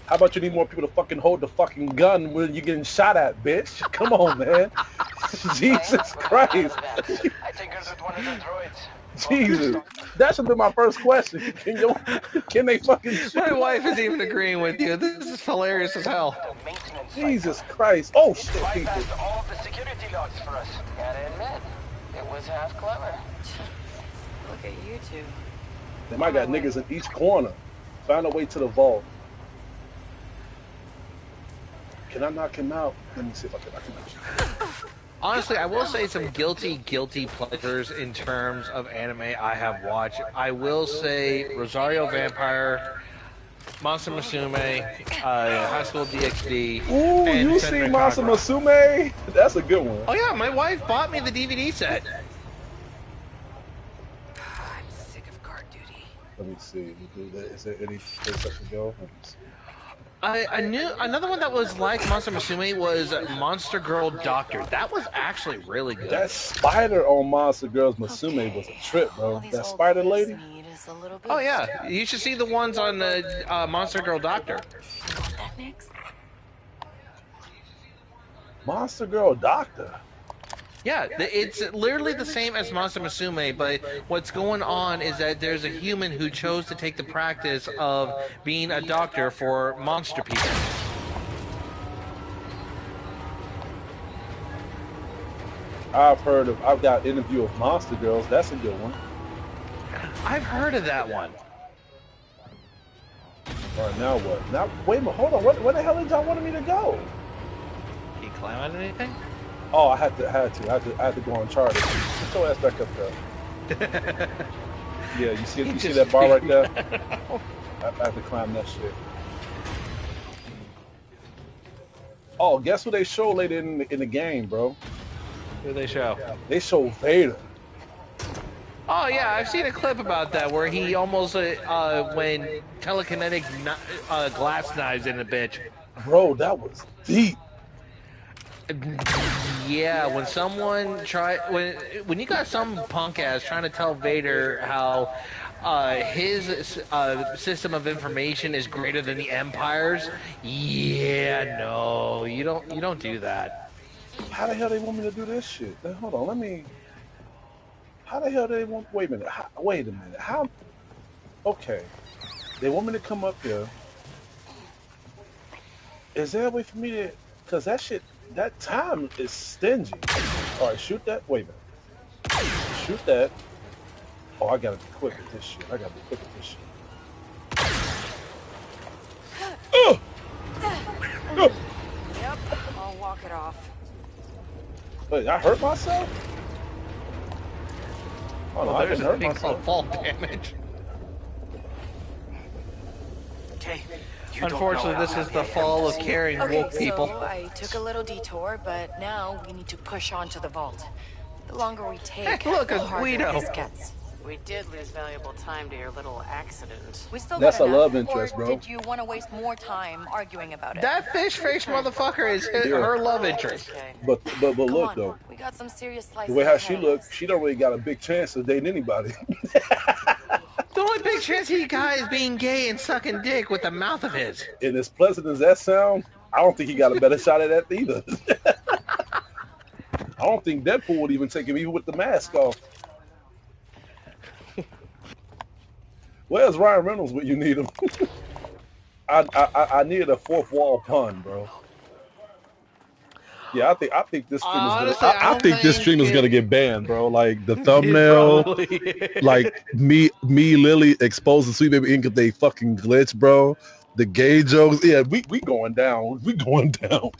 How about you need more people to fucking hold the fucking gun when you're getting shot at, bitch? Come on, man. Jesus Christ. I think there's one of the droids. Jesus. That should be my first question. Can they fucking shoot? My wife is even agreeing with you. This is hilarious as hell. The maintenance Jesus Christ. Oh, shit, people. bypassed all of the security logs for us. Gotta admit, it was half clever. Look at you two. They might got niggas in each corner. Find a way to the vault. Can I knock him out? Let me see if I can knock him out. Honestly, I will say some guilty pleasures in terms of anime I have watched. I will say Rosario Vampire, Monster Musume, High School DxD. Ooh, and you Senran see Masa Kagura. Musume? That's a good one. Oh yeah, my wife bought me the DVD set. I'm sick of guard duty. Let me see. Is there any place I can go? Let me see. I knew another one that was like Monster Musume was Monster Girl Doctor. That was actually really good. That spider on Monster Girls Musume was a trip, All bro. these That old spider boys lady? need is a little bit Oh yeah, you should see the ones on Monster Girl Doctor. You want that next? Monster Girl Doctor. Yeah, it's literally the same as Monster Musume, but what's going on is that there's a human who chose to take the practice of being a doctor for monster people. I've got Interview with Monster Girls. That's a good one. I've heard of that one. All right, now what? Now, wait a minute, hold on. Where the hell did y'all want me to go? Can you climb on anything? Oh, I had to go on charter. Put your ass back up there. Yeah, you see that bar right there? I have to climb that shit. Oh, guess who they show later in the game, bro? Who do they show? They show Vader. Oh yeah, I've seen a clip about that where he almost when telekinetic glass knives in a bitch. Bro, that was deep. Yeah, when you got some punk ass trying to tell Vader how his system of information is greater than the Empire's, yeah, no, you don't do that. How the hell they want me to do this shit? Now, hold on, let me. How the hell they want? Wait a minute. Wait a minute. How? Okay, they want me to come up here. Is there a way for me to? Cause that shit, that time is stingy. All right, shoot that. Wait a minute. Shoot that. Oh, I gotta be quick at this shit. I gotta be quick at this shit. Ugh! Ugh! Yep, I'll walk it off. Wait, I hurt myself? Oh no, Well, I there's didn't a hurt thing myself. called fall damage. Okay. Unfortunately, this is the fall of carrying Okay, wolf people. so I took a little detour, but now we need to push on to the vault. The longer we take, Hey, look, the a harder Guido. this gets. We did lose valuable time to your little accident. We still That's got a enough, love interest, or bro. did you want to waste more time arguing about it? That fish face motherfucker is Yeah. her love interest. Okay. But Come look on, though, we got some serious the slicing way how ahead she of look, us. she don't really got a big chance of dating anybody. The only big chance he got is being gay and sucking dick with the mouth of his. And as pleasant as that sound, I don't think he got a better shot at that either. I don't think Deadpool would even take him even with the mask off. Where's Ryan Reynolds when you need him? I needed a fourth wall pun, bro. Yeah, I think this stream is gonna. Honestly, I don't think this think stream is gonna it- get banned, bro. Like the It thumbnail, probably is. like me, Lily exposing Sweet Baby Ink if they fucking glitch, bro. The gay jokes, yeah, we going down. We going down.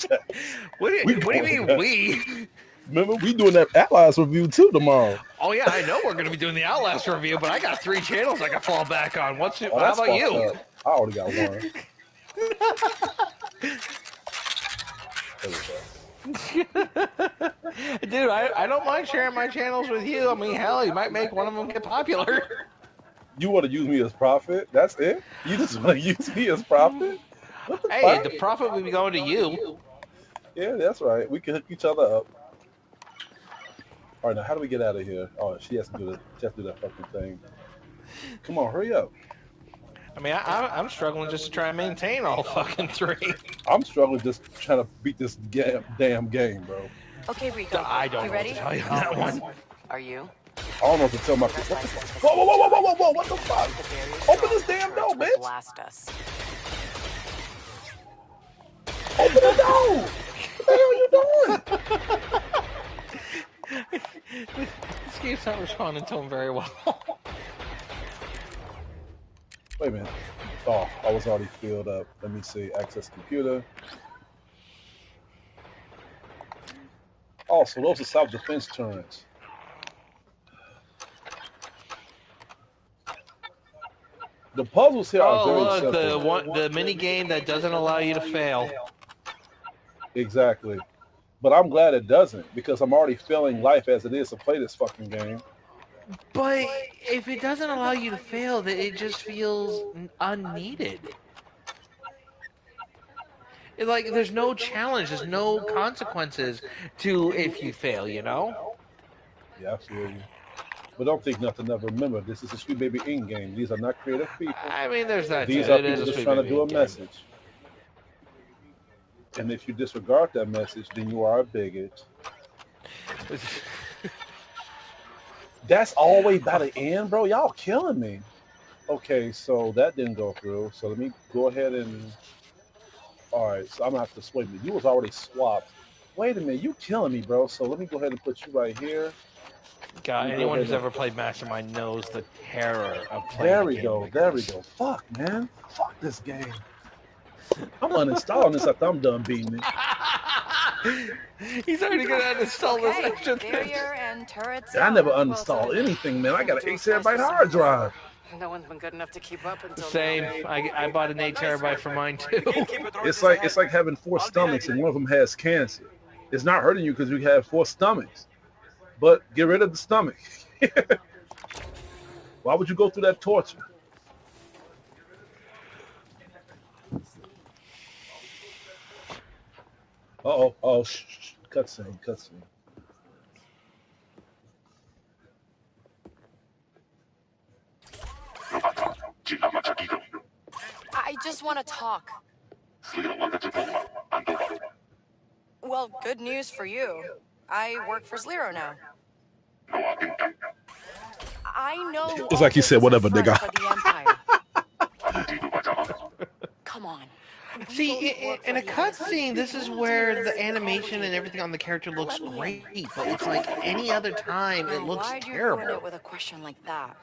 What do We you going mean down. we? Remember, we doing that Outlaws review too tomorrow. Oh yeah, I know we're gonna be doing the Outlast review, but I got 3 channels I can fall back on. Oh, How that's about fucked you? up. I already got one. There we go. Dude, I don't mind sharing my channels with you. I mean, hell, you might make one of them get popular. You want to use me as profit? That's it? You just want to use me as profit? What the Hey, fuck? the profit would be going to you. Yeah, that's right. We can hook each other up. All right, now how do we get out of here? Oh, she has to do that fucking thing. Come on, hurry up. I mean, I'm struggling just to try and maintain all fucking 3. I'm struggling just trying to beat this damn game, bro. Okay, Rico, I don't you know ready? what to tell you on that one. Are you? I don't know what to tell my. What the fuck? Whoa, whoa, whoa, whoa, whoa, whoa, whoa! What the fuck? The barrier's Open this strong, damn or door, it will bitch! blast us. Open the door! What the hell are you doing? This game's not responding to him very well. Wait a minute. Oh, I was already filled up. Let me see. Access computer. Oh, so those are self-defense turns. The puzzles here are Oh, very look, simple. the mini game that doesn't allow you to fail. Exactly. But I'm glad it doesn't, because I'm already feeling life as it is to play this fucking game. But if it doesn't allow you to fail, then it just feels unneeded. Like, there's no challenge, there's no consequences to if you fail, you know? Yeah, I feel you. But don't think nothing of it. Remember, this is a Sweet Baby Inc. game. These are not creative people. I mean, there's that These too. are It is people a just Sweet trying to Baby do a game. message. And if you disregard that message, then you are a bigot. That's all the way by the end, bro. Y'all killing me. Okay, so that didn't go through. So let me go ahead and. All right, so I'm gonna have to swing me. You was already swapped. Wait a minute, you killing me, bro. So let me go ahead and put you right here. God, Let me go anyone ahead who's and- ever played Mastermind knows the terror of playing There a we game go. like There this. we go. Fuck, man. Fuck this game. I'm uninstalling this after I'm done beating it. He's already gonna uninstall this Okay, extra thing. barrier and turrets. I never up. uninstall anything, man. I got an Dual 8 size terabyte hard drive. No one's been good enough to keep up until Same. now. I bought an 8 terabyte for mine too. It's like having 4 stomachs and one of them has cancer. It's not hurting you because you have 4 stomachs, but get rid of the stomach. Why would you go through that torture? Uh-oh. Oh, shh. Cutscene, cutscene. I just want to talk. Well, good news for you. I work for Zlero now. I know It's all like he this said, is a whatever, front nigga. for the Empire. Come on. We See, both work in for a the ISB. cutscene, this is We need to where make this the animation and complicated. everything on the character looks Let me in. great, but it's like any other time, it Now, looks why'd you ruin terrible. it with a question like that?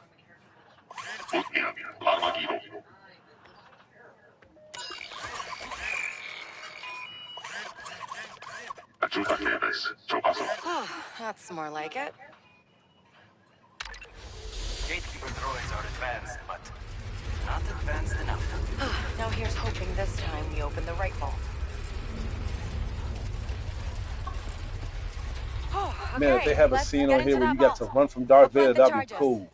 That's more like it. Gatekeeper droids are advanced, but not advanced enough. Now here's hoping this time we open the right vault. Man, if they Okay, have a let's scene get on here into where that you got vault. to run from I'll Darth Vader, prep the that'd be charges. cool.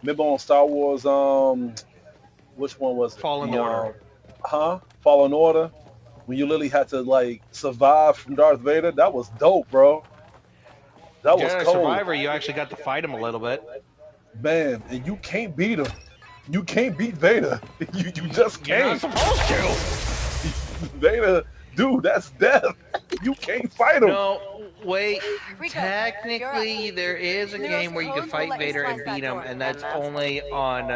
Remember on Star Wars, which one was it? Fallen Order. Fallen Order. When you literally had to like survive from Darth Vader, that was dope, bro. That was Jedi cold, Survivor, you actually got to fight him a little bit. man. And you can't beat him. You can't beat Vader. You just You're not can't. supposed to. Vader, dude, that's death. You can't fight him. No, wait. Rico, you're up. Technically, there is a Nero's game where you can codes will fight let you Vader slice and that beat him, door. and And that's that's only on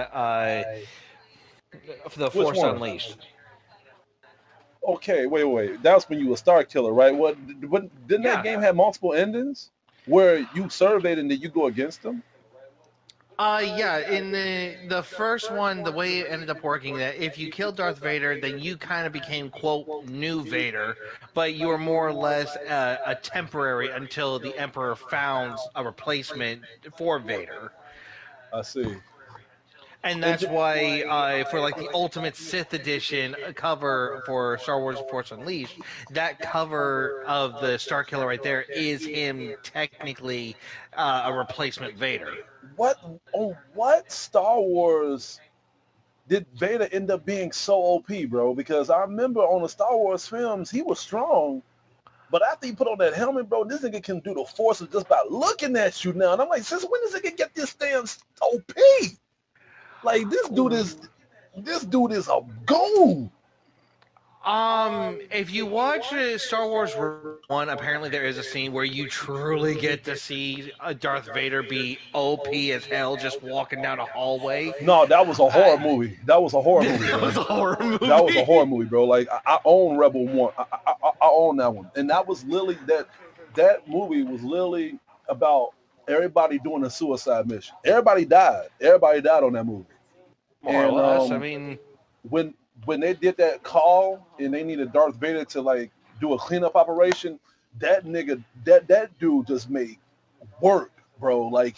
the Which Force one? Unleashed. Okay, wait. That's when you were Star Killer, right? Didn't that Yeah. game have multiple endings where you serve Vader and then you go against him? Yeah, in the first one, the way it ended up working, that if you killed Darth Vader, then you kind of became, quote, new Vader, but you were more or less a temporary until the Emperor found a replacement for Vader. I see. And And that's why, for like the Ultimate Sith Edition cover for Star Wars Force Unleashed, that cover of the Star Killer right there is him technically a replacement Vader. what on what Star Wars did Vader end up being so OP, bro? Because I remember on the Star Wars films he was strong, but after he put on that helmet, bro, this nigga can do the Force just by looking at you now. And I'm like, since when does nigga get this damn OP? Like this dude is a goon. If you watch Star Wars Rogue One, apparently there is a scene where you truly get to see Darth Vader be OP as hell, just walking down a hallway. No, that was a horror movie. That was a horror movie, That bro. was a horror movie. That was a horror movie, bro. Like I own Rebel One. I own that one, and that was literally that movie was literally about everybody doing a suicide mission. Everybody died. Everybody died on that movie. More or And less. I mean, when they did that call and they needed Darth Vader to like do a cleanup operation, that nigga that dude just made work, bro. Like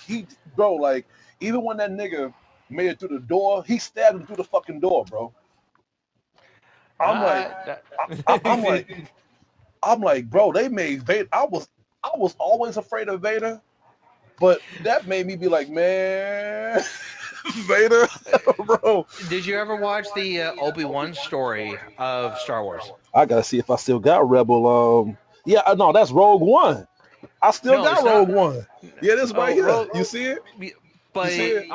even when that nigga made it through the door, he stabbed him through the fucking door, bro. I'm like, that- I'm like, bro, they made Vader. I was always afraid of Vader, but that made me be like, man, Vader, bro. Did you ever watch the Obi-Wan story of Star Wars? I gotta see if I still got Rebel. Yeah, no, that's Rogue One. I still No, got it's Rogue not. One. Yeah, this right Oh, here. You see it? You but see it?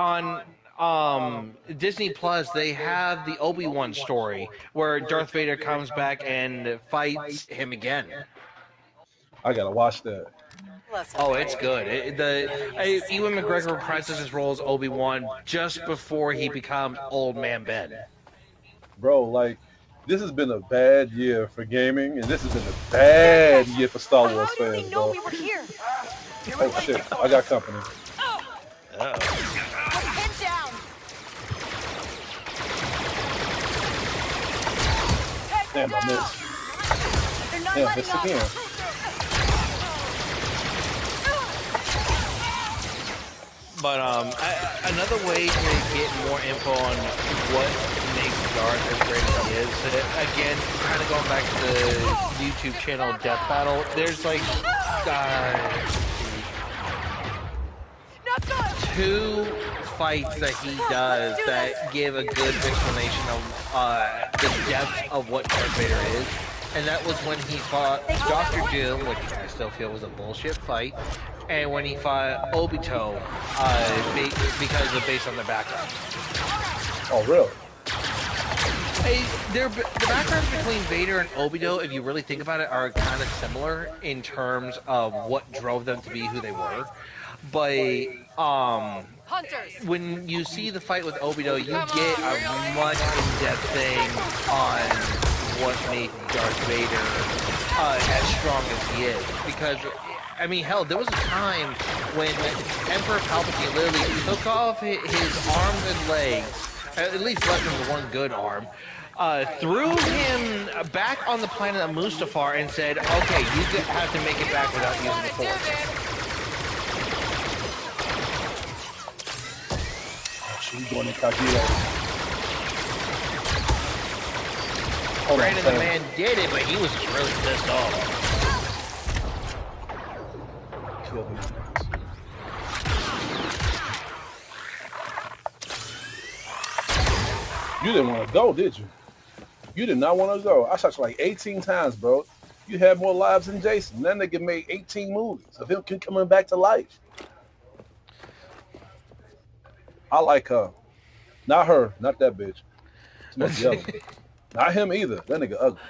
on Disney Plus, they have the Obi-Wan story where Darth Vader comes back and fights him again. I gotta watch that. Listen, Oh, it's good. Ewan McGregor reprises his role as Obi-Wan just before he becomes Old Man Ben. Bro, like, this has been a bad year for gaming, and this has been a bad year for Star Wars How did fans, they know bro. we were here? Oh shit, I got company. Uh-oh. Pinned down. Damn, I missed. They're not Damn, letting missed up. again. But another way to get more info on what makes Darth as great as he is, again, kind of going back to the YouTube channel Death Battle, there's like Not good. 2 fights that he does that give a good explanation of the depth of what Darth Vader is. And that was when he fought Dr. Doom, which I still still feel was a bullshit fight, and when he fought Obito, because of based on their background. Oh, really? The backgrounds between Vader and Obito, if you really think about it, are kind of similar in terms of what drove them to be who they were. But when you see the fight with Obito, you get a much in-depth thing on what made Darth Vader as strong as he is. Because, I mean, hell, there was a time when Emperor Palpatine literally took off his arms and legs, at least left him with one good arm, threw him back on the planet of Mustafar and said, okay, you have to make it back without using the Force. She's going to calculate. Granted, the man did it, but he was just really pissed off. Kill him. You didn't want to go, did you? You did not want to go. I shot you like 18 times, bro. You had more lives than Jason. That nigga made 18 movies of him coming back to life. I like her. Not her. Not that bitch. Not him either. That nigga ugly.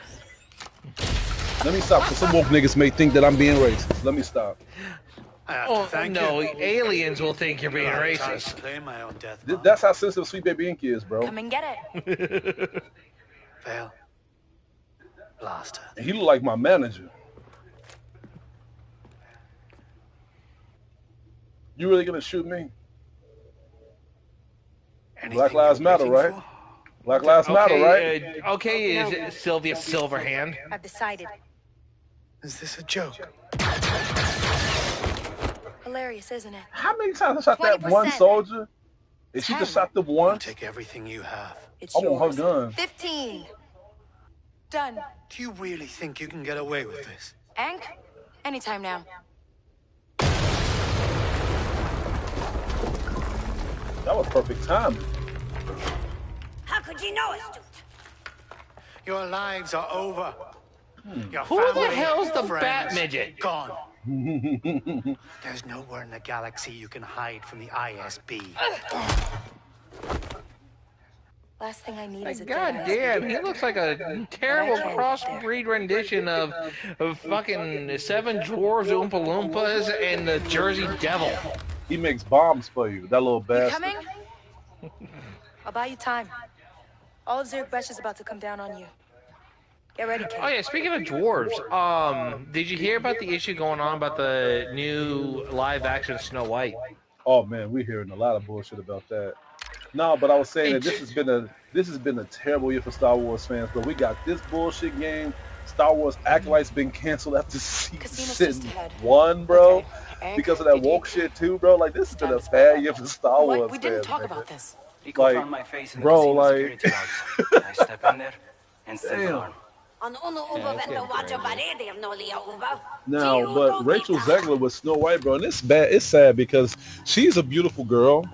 Let me stop, because some woke niggas may think that I'm being racist. Let me stop. Oh, no, aliens will think you're being racist. That's how sensitive Sweet Baby Ink is, bro. Come and get it. Fail. Blaster. And he look like my manager. You really gonna shoot me? Anything Black Lives you're Matter, waiting right? for? Black Lives Matter, right? Okay, is it Sylvia Silverhand? I've decided. Is this a joke? Hilarious, isn't it? How many times I shot that 20%. one soldier? If she just shot the I'll one, take everything you have. It's I want yours. her gun. 15. Done. Do you really think you can get away with this? Ank? Anytime now. That was perfect timing. How could you know, astute? Your lives are over. Your Who the family, hell's the friends, bat midget? Gone. There's nowhere in the galaxy you can hide from the ISB. Last thing I need is a God dead damn, ass. he looks like a terrible crossbreed rendition of fucking Seven Dwarves, Oompa Loompas, and the Jersey Devil. He makes bombs for you, that little You bastard. coming? I'll buy you time. All of Zerg is about to come down on you. Get ready, Kate. Oh yeah, speaking of dwarves, did you hear about the issue going on about the new live-action Snow White? Oh man, we're hearing a lot of bullshit about that. No, but I was saying that this has been a terrible year for Star Wars fans, bro. We got this bullshit game. Star Wars Acolyte's been canceled after season 1, bro. Okay. Because of that woke shit too, bro. Like this has been a bad year for Star Wars We didn't fans, talk nigga. about this. Rico Like, found my face in the bro, casino like- security logs. I step in there and set the Damn. alarm. Now, but Rachel Zegler with Snow White, bro, and it's bad. It's sad because she's a beautiful girl,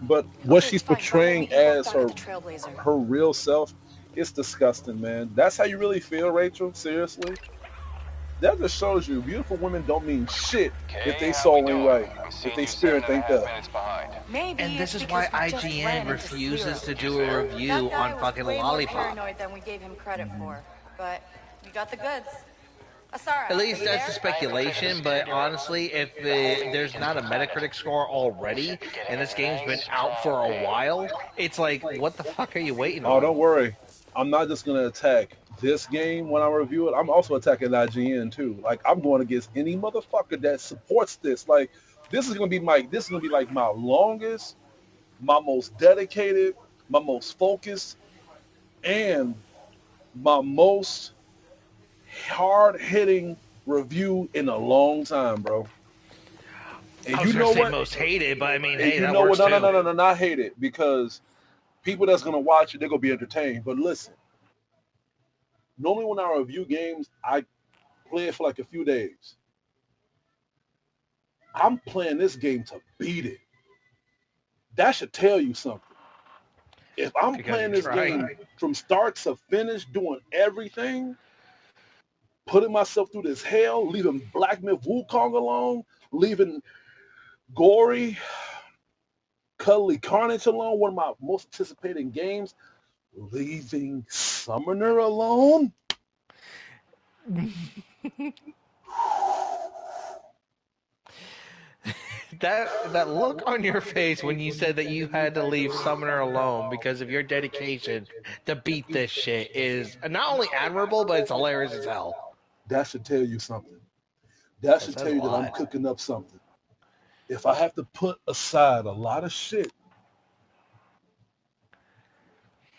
but what she's Fine, portraying but when we as walk down her the Trailblazer. her real self, it's disgusting, man. That's how you really feel, Rachel? Seriously? That just shows you beautiful women don't mean shit if they soul ain't right, if they spirit ain't up. Maybe And this it's is why because we just ran IGN into refuses to Zero. do a review That guy on was fucking way more Lollipop. paranoid than we gave him credit for. But you got the goods. Asara, At least you that's there? the speculation, but honestly, if there's not a Metacritic score already, and this game's been out for a while, it's like, what the fuck are you waiting Oh, on? don't worry. I'm not just gonna attack this game when I review it. I'm also attacking IGN too. Like I'm going against any motherfucker that supports this. Like this is gonna be like my longest, my most dedicated, my most focused, and my most hard hitting review in a long time, bro. And I was you gonna know say what? most hated, but I mean, And hey, you that know works what? too. No, not hate it because people that's gonna watch it, they're gonna be entertained. But listen, normally when I review games, I play it for like a few days. I'm playing this game to beat it. That should tell you something. If I'm Because playing you this tried. game from start to finish, doing everything, putting myself through this hell, leaving Black Myth Wukong alone, leaving Gory, Cuddly Carnage alone, one of my most anticipated games, leaving Summoner alone. That look on your face when you said that you had to leave Summoner alone because of your dedication to beat this shit is not only admirable, but it's hilarious as hell. That should tell you something. That should says tell a you that I'm lot. cooking up something. If I have to put aside a lot of shit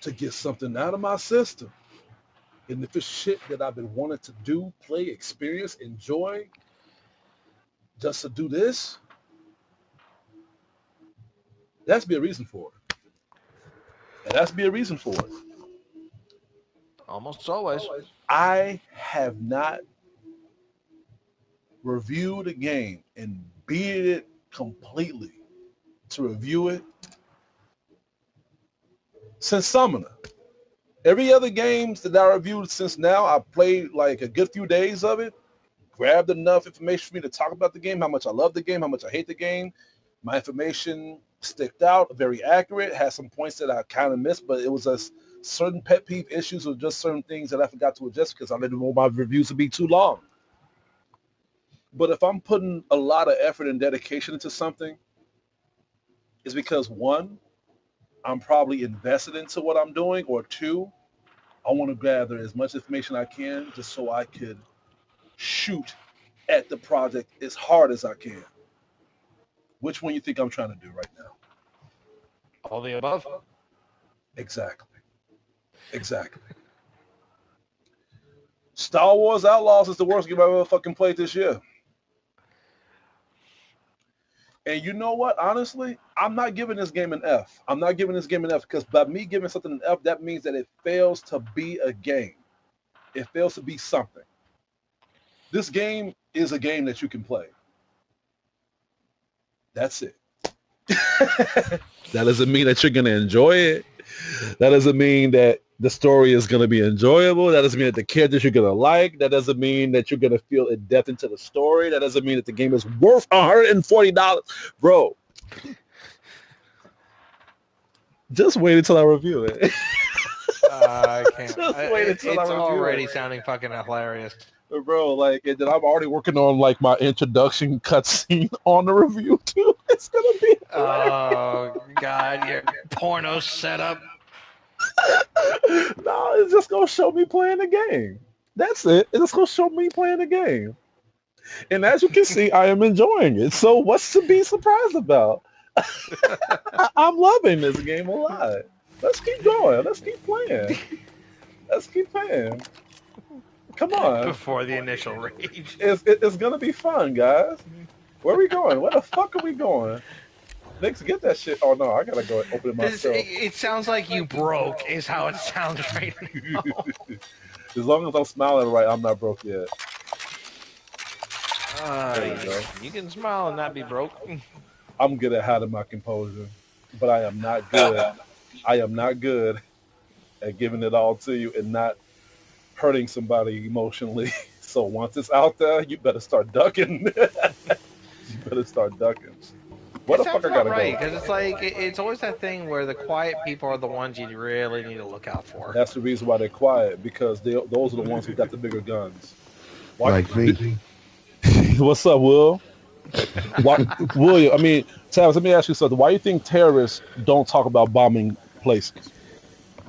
to get something out of my system, and if it's shit that I've been wanting to do, play, experience, enjoy, just to do this, that's be a reason for it. And that's be a reason for it. Almost always. I have not reviewed a game and beat it completely to review it since Summoner. Every other games that I reviewed since now, I played like a good few days of it, grabbed enough information for me to talk about the game, how much I love the game, how much I hate the game. My information sticked out, very accurate, had some points that I kind of missed, but it was just certain pet peeve issues or just certain things that I forgot to adjust because I didn't want my reviews to be too long. But if I'm putting a lot of effort and dedication into something, it's because one, I'm probably invested into what I'm doing, or two, I want to gather as much information I can just so I could shoot at the project as hard as I can. Which one you think I'm trying to do right now? All the above. Exactly. Exactly. Star Wars Outlaws is the worst game I've ever fucking played this year. And you know what? Honestly, I'm not giving this game an F. I'm not giving this game an F because by me giving something an F, that means that it fails to be a game. It fails to be something. This game is a game that you can play. That's it. That doesn't mean that you're going to enjoy it. That doesn't mean that the story is going to be enjoyable. That doesn't mean that the characters you're going to like. That doesn't mean that you're going to feel in depth into the story. That doesn't mean that the game is worth $140. Bro, just wait until I review it. I can't. Just wait until I It's review already it. sounding fucking hilarious. Bro, like, and then I'm already working on like my introduction cutscene on the review too. It's gonna be hilarious. Oh God, your porno setup. No, it's just gonna show me playing the game. That's it. It's just gonna show me playing the game. And as you can see, I am enjoying it. So what's to be surprised about? I'm loving this game a lot. Let's keep going. Let's keep playing. Let's keep playing. Come on. Before the initial rage. It's gonna be fun, guys. Where are we going? Where the fuck are we going? Niggas, get that shit. Oh no, I gotta go open it myself. It sounds like you broke, is how it sounds right now. As long as I'm smiling right, I'm not broke yet. There you go. You can smile and not be broke. I'm good at hiding my composure, but I am not good. I am not good at giving it all to you and not hurting somebody emotionally. So once it's out there, you better start ducking. You better start ducking. What the fuck I gotta right, go? because it's like it's always that thing where the quiet people are the ones you really need to look out for. That's the reason why they're quiet, because those are the ones who got the bigger guns. Why, Like me. What's up, Will? William, I mean, Travis, let me ask you something. Why do you think terrorists don't talk about bombing places?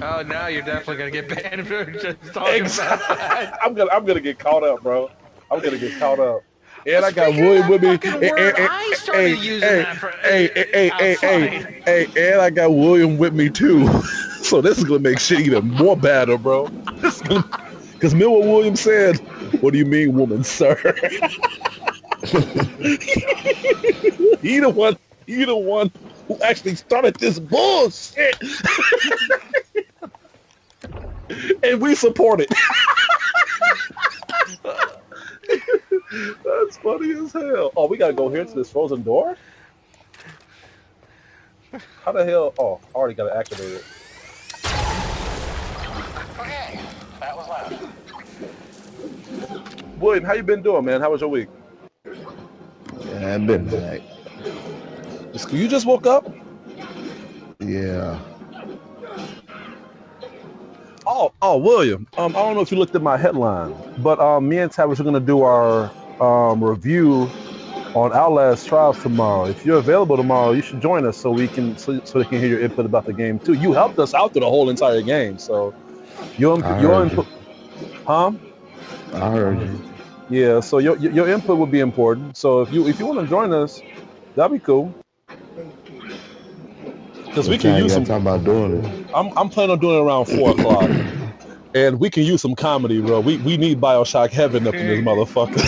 Oh, now you're definitely gonna get banned for just talking about that. I'm gonna get caught up, bro. I'm gonna get caught up. And I got William with me. I started using that for And I got William with me too. So this is gonna make shit even more badder, bro. Because remember what William said? What do you mean, woman, sir? He the one who actually started this bullshit. And we support it. That's funny as hell. Oh, we gotta go here to this frozen door? How the hell? Oh, I already got it activated. Okay, that was loud. William, how you been doing, man? How was your week? Yeah, I've been back. You just woke up? Yeah. Oh, William. I don't know if you looked at my headline, but me and Tavis are gonna do our review on Outlaws Trials tomorrow. If you're available tomorrow, you should join us so they can hear your input about the game too. You helped us out through the whole entire game, so your input, huh? I heard you. Yeah, so your input would be important. So if you want to join us, that'd be cool. Because we can use some. Talking about doing it. I'm planning on doing it around 4 o'clock, and we can use some comedy, bro. We need BioShock Heaven up in this motherfucker.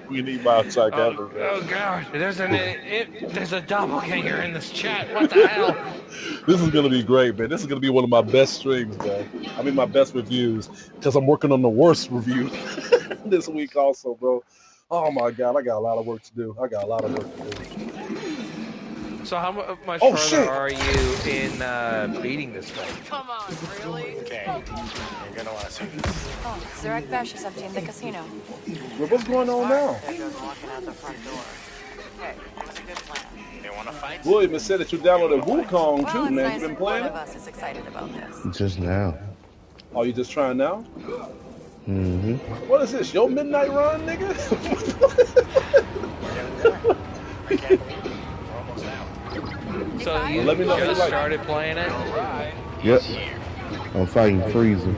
We need BioShock Heaven. Oh god, there's a doppelganger in this chat. What the hell? This is gonna be great, man. This is gonna be one of my best streams, bro. I mean, my best reviews, because I'm working on the worst review this week also, bro. Oh my god, I got a lot of work to do. So how much further are you in beating this thing? Come on, really? Okay, you're gonna want to see this. Oh, Zurich Bash is empty in the casino. Well, what's going on now? There goes walking out the front door. Hey, what's a good plan? They want to fight? William has said that you downloaded Wukong Well, too, it's man. nice You been that playing one it? of us is excited about this. Just now. Oh, you just trying now? Mm-hmm. What is this? Your midnight run, nigga? I can't believe it. We're almost out. So you Let me know if you just like it. started playing it? Yep. I'm fighting Freezer.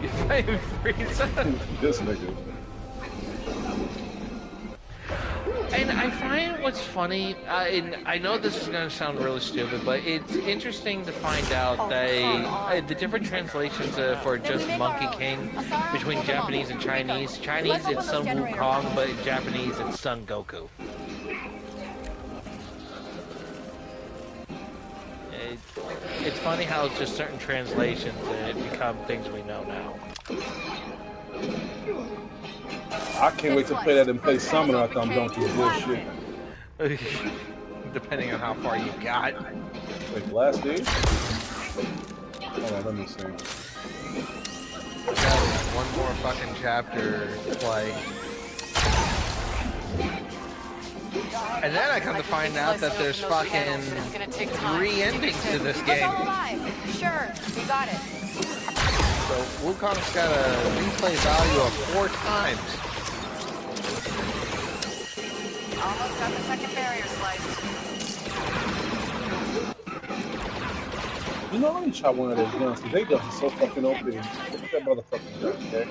You fighting Frieza? This nigga. And I find what's funny, and I know this is going to sound really stupid, but it's interesting to find out that the different translations for just Monkey King between Japanese and Chinese. Chinese, it's Sun Wukong, but in Japanese, it's Sun Goku. It's funny how it's just certain translations that become things we know now. I can't wait to play that and play Summoner after I'm done with this bullshit. Depending on how far you got. Like last day? Hold on, let me see. One more fucking chapter to play. And then I come to find out that there's fucking 3 endings to this game. Sure, we got it. So Wukong's got a replay value of 4 times. Almost got the second barrier sliced. You know, let me try one of those guns. They guns are so fucking OP. Look at that motherfucking gun, okay?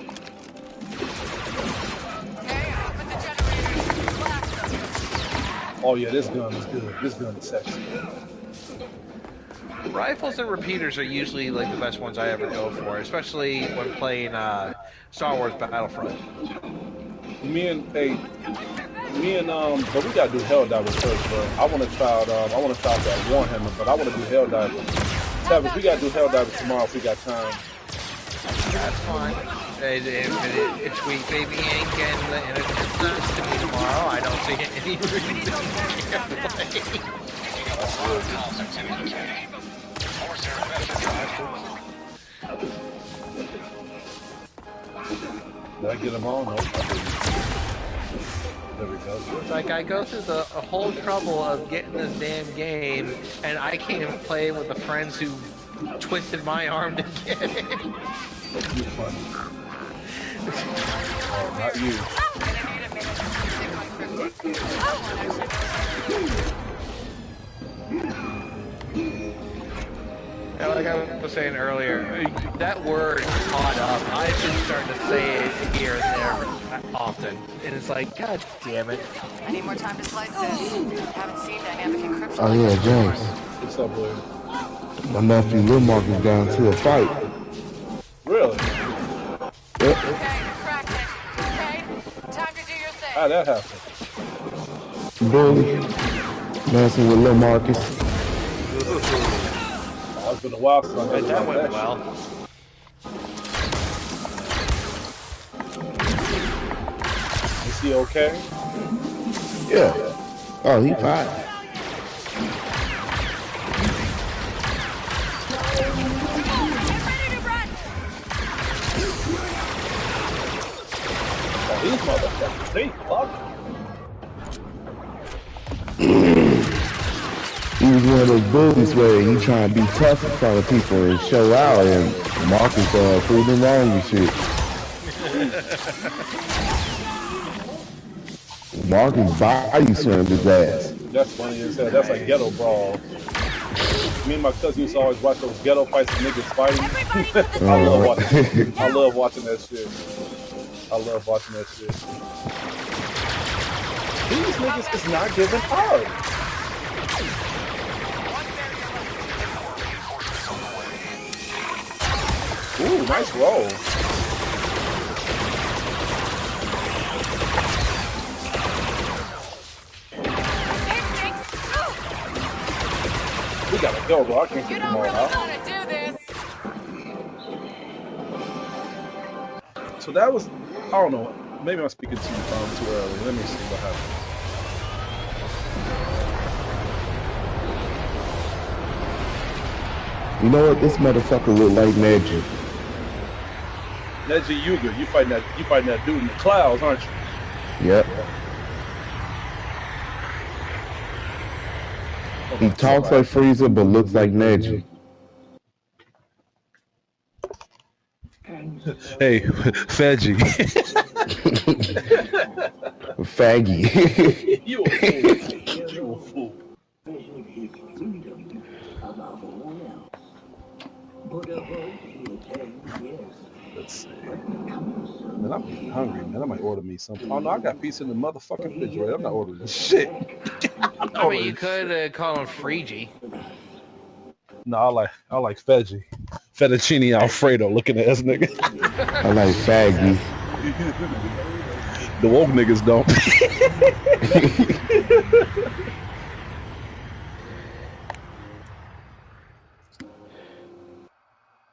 Hey, open the generators. Blast them. Oh yeah, this gun is good. This gun is sexy. Rifles and repeaters are usually like the best ones I ever go for, especially when playing Star Wars Battlefront. But we gotta do Helldivers first, bro. I wanna try out that Warhammer, but I wanna do Helldivers. Tavis, we gotta do Helldivers tomorrow if we got time. That's fine. It's sweet baby ink and if it's nice to me tomorrow, I don't see any reason to Did I get them all? No. There we go. It's like I go through the whole trouble of getting this damn game, and I can't even play with the friends who twisted my arm to get it. You're funny. Oh, not you. And like I was saying earlier, that word caught up. I've been starting to say it here and there often. And it's like, God damn it. I need more time to slice this. Haven't seen dynamic encryption. Oh yeah, James. What's up, William? My nephew Lil Marcus got into a fight. Really? Yep. Okay, crack it. Okay, time to do your thing. How'd that happen? Bully. Messing with Lil Marcus. Oh, it's been a while since I But heard that about went well. Is he okay? Yeah. Oh, he fine. Motherfucker, they fuck. He was one of those bullies where he trying to be tough in front of people and show out, and Marcus proved him wrong and shit. Marcus body slammed his ass. That's funny as hell. That's like ghetto brawl. Me and my cousin used to always watch those ghetto fights with niggas fighting. I love watching that shit. I love watching that shit. These niggas is not giving hard. Ooh, nice roll. We gotta go, bro. I can't keep them all out. So that was, I don't know. Maybe I'm speaking too early. Let me see what happens. You know what? This motherfucker look like Neji. Neji Yuga, you fighting that dude in the clouds, aren't you? Yep. He talks like Frieza, but looks like Neji. Hey, Faggy. Faggy. You a fool. You a fool. Let's see. Man, I'm getting hungry, man. I might order me something. Oh no, I got pizza in the motherfucking refrigerator. I'm not ordering shit. I mean, you could call him Freegy. No, I like Faggy. Fettuccine Alfredo looking ass nigga. I like Faggy. The woke niggas don't.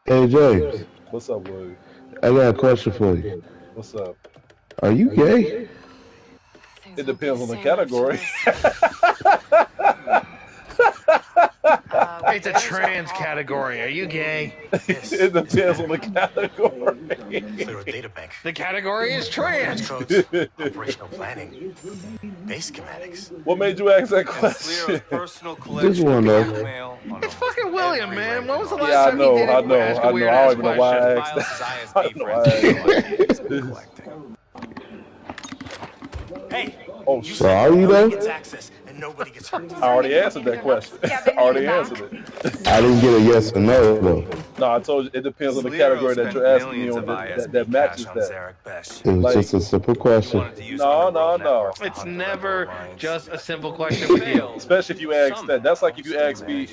Hey James. What's up, Willie? I got a question for you. What's up? Are you gay? It depends on the category. It's a trans category. Are you gay? It depends on the category. The category is trans. Operational planning. Base schematics. What made you ask that question? This one though. It's fucking William, man. When was the last Yeah, time he did I know. I don't even know why I asked that. I don't know why I asked that. Hey, oh, so are you though? gets access and nobody gets hurt. I already answered that question. I already answered it. I didn't get a yes or no though. No, I told you it depends on the category that you're asking me on that matches that. It was just a simple question. No. It's never just a simple question with you. Especially if you ask that. That's like if you ask me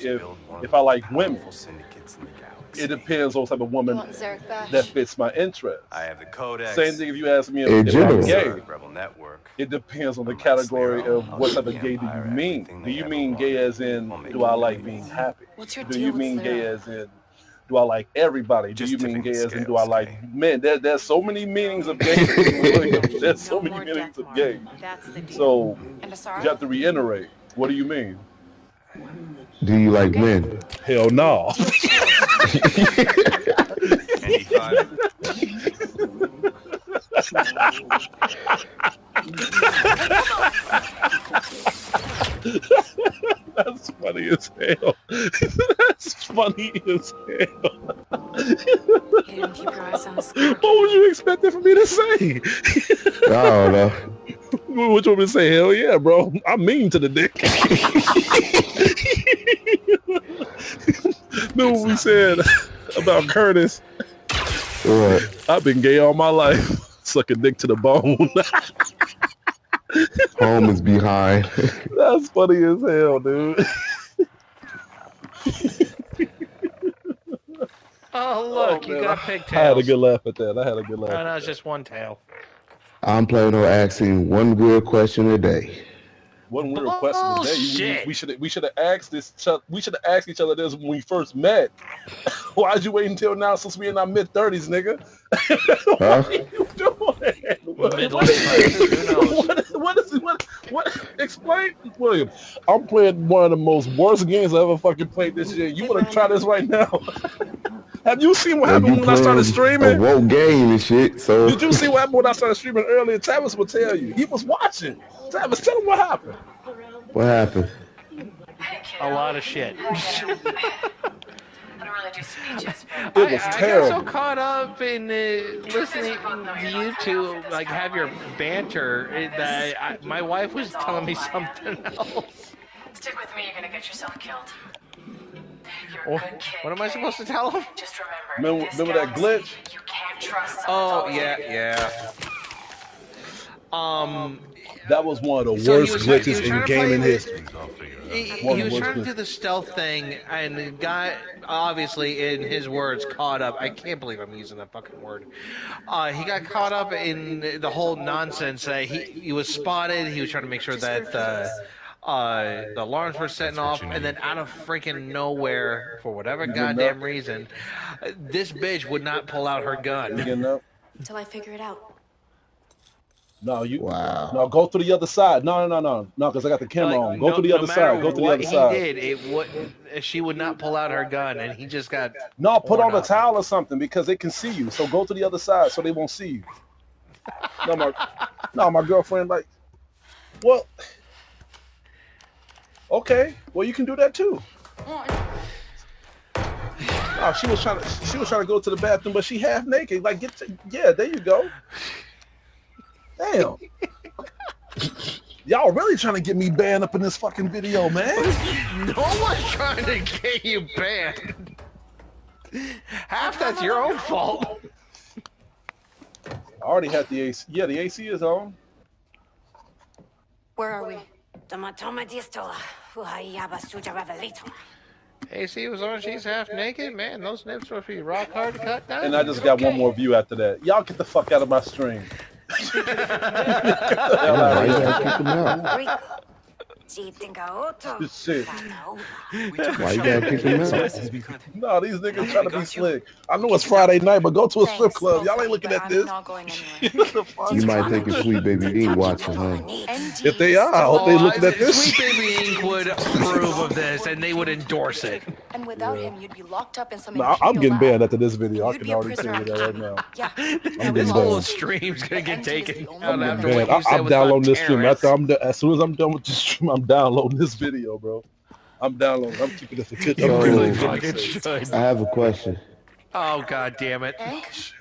if I like women. It depends on what type of woman that fits my interest. I have the codex. Same thing if you ask me if I'm gay. Rebel network. It depends on the category of what type of gay do you mean. Do you mean gay as in, do I like being happy? Do you mean gay as in, do I like everybody? Do you mean gay as in, do I like men? There's so many meanings of gay. There's so many meanings of gay. So you have to reiterate. What do you mean? Do you like men? Hell no. That's funny as hell. That's funny as hell. What was you expecting for me to say? I don't know. What you want me to say? Hell yeah, bro. I'm mean to the dick. Know what we said about Curtis? What? I've been gay all my life. Suck a dick to the bone. Home is behind. That's funny as hell, dude. Oh, look, you got pigtails. I had a good laugh at that. No, it's just one tail. I'm planning on asking one real question a day. One real question today. We should have asked this. We should have asked each other this when we first met. Why'd you wait until now? Since we in our mid-30s, nigga. Huh? What are you doing? What? Explain, William. I'm playing one of the most worst games I ever fucking played this year. You want to try this right now? Have you seen what And happened you when I started playing a streaming? woke game and shit. So Did you see what happened when I started streaming earlier? Travis will tell you. He was watching. Travis, tell him what happened. what happened? Hey, kiddo. A lot of shit. I don't really do speeches, but It was I got so terrible. caught up in listening to you two like have your banter that my wife was telling me something else. stick with me, you're gonna get yourself killed. You're a What, good kid. what am I supposed to tell him? Just remember, Remember that glitch? you can't trust Oh yeah. That was one of the So worst glitches in trying to gaming play. history. He was trying to do the stealth thing, and the guy, obviously, in his words, caught up. I can't believe I'm using that fucking word. He got caught up in the whole nonsense. He was spotted. He was trying to make sure that the alarms were setting off, and then out of freaking nowhere, for whatever goddamn reason, this bitch would not pull out her gun. Getting up? Until I figure it out. No, Wow. no, go to the other side. No, because I got the camera on. Go to the other side. Go to the other side. He did, she would not pull out her gun, and he just got. No, put on a towel or something because they can see you. So go to the other side so they won't see you. My girlfriend like, well, okay, well you can do that too. Oh, she was trying to go to the bathroom, but she half naked. Like, yeah, there you go. Damn. Y'all really trying to get me banned up in this fucking video, man. No one's trying to get you banned. Half that's your own fault. I already had the AC. Yeah, the AC is on. Where are we? AC was on. She's half naked. Man, those nips supposed to be rock hard to cut down. And I just got one more view after that. Y'all get the fuck out of my stream. Why you gotta kick him out? Shit. Why you gotta kick him out? No, these niggas trying to be slick. I know it's Friday night, but go to a strip club. Y'all ain't looking at this. You might think it's Sweet Baby D watching, huh? If they are, I hope they looking at this. Sweet Baby Inc. would approve of this, and they would endorse it. And without him, you'd be locked up in some. No, I'm getting lab. banned after this video. I You'd can be a already tell you that right now. Yeah. I'm This getting whole banned. stream's gonna get taken I'm down getting after banned. what you said I'm was about downloading this stream. terrorists. As soon as I'm done with this stream, I'm downloading this video, bro. I'm downloading. I'm keeping it for good. So, Really fucking should. I have a question. Oh god damn it. It's,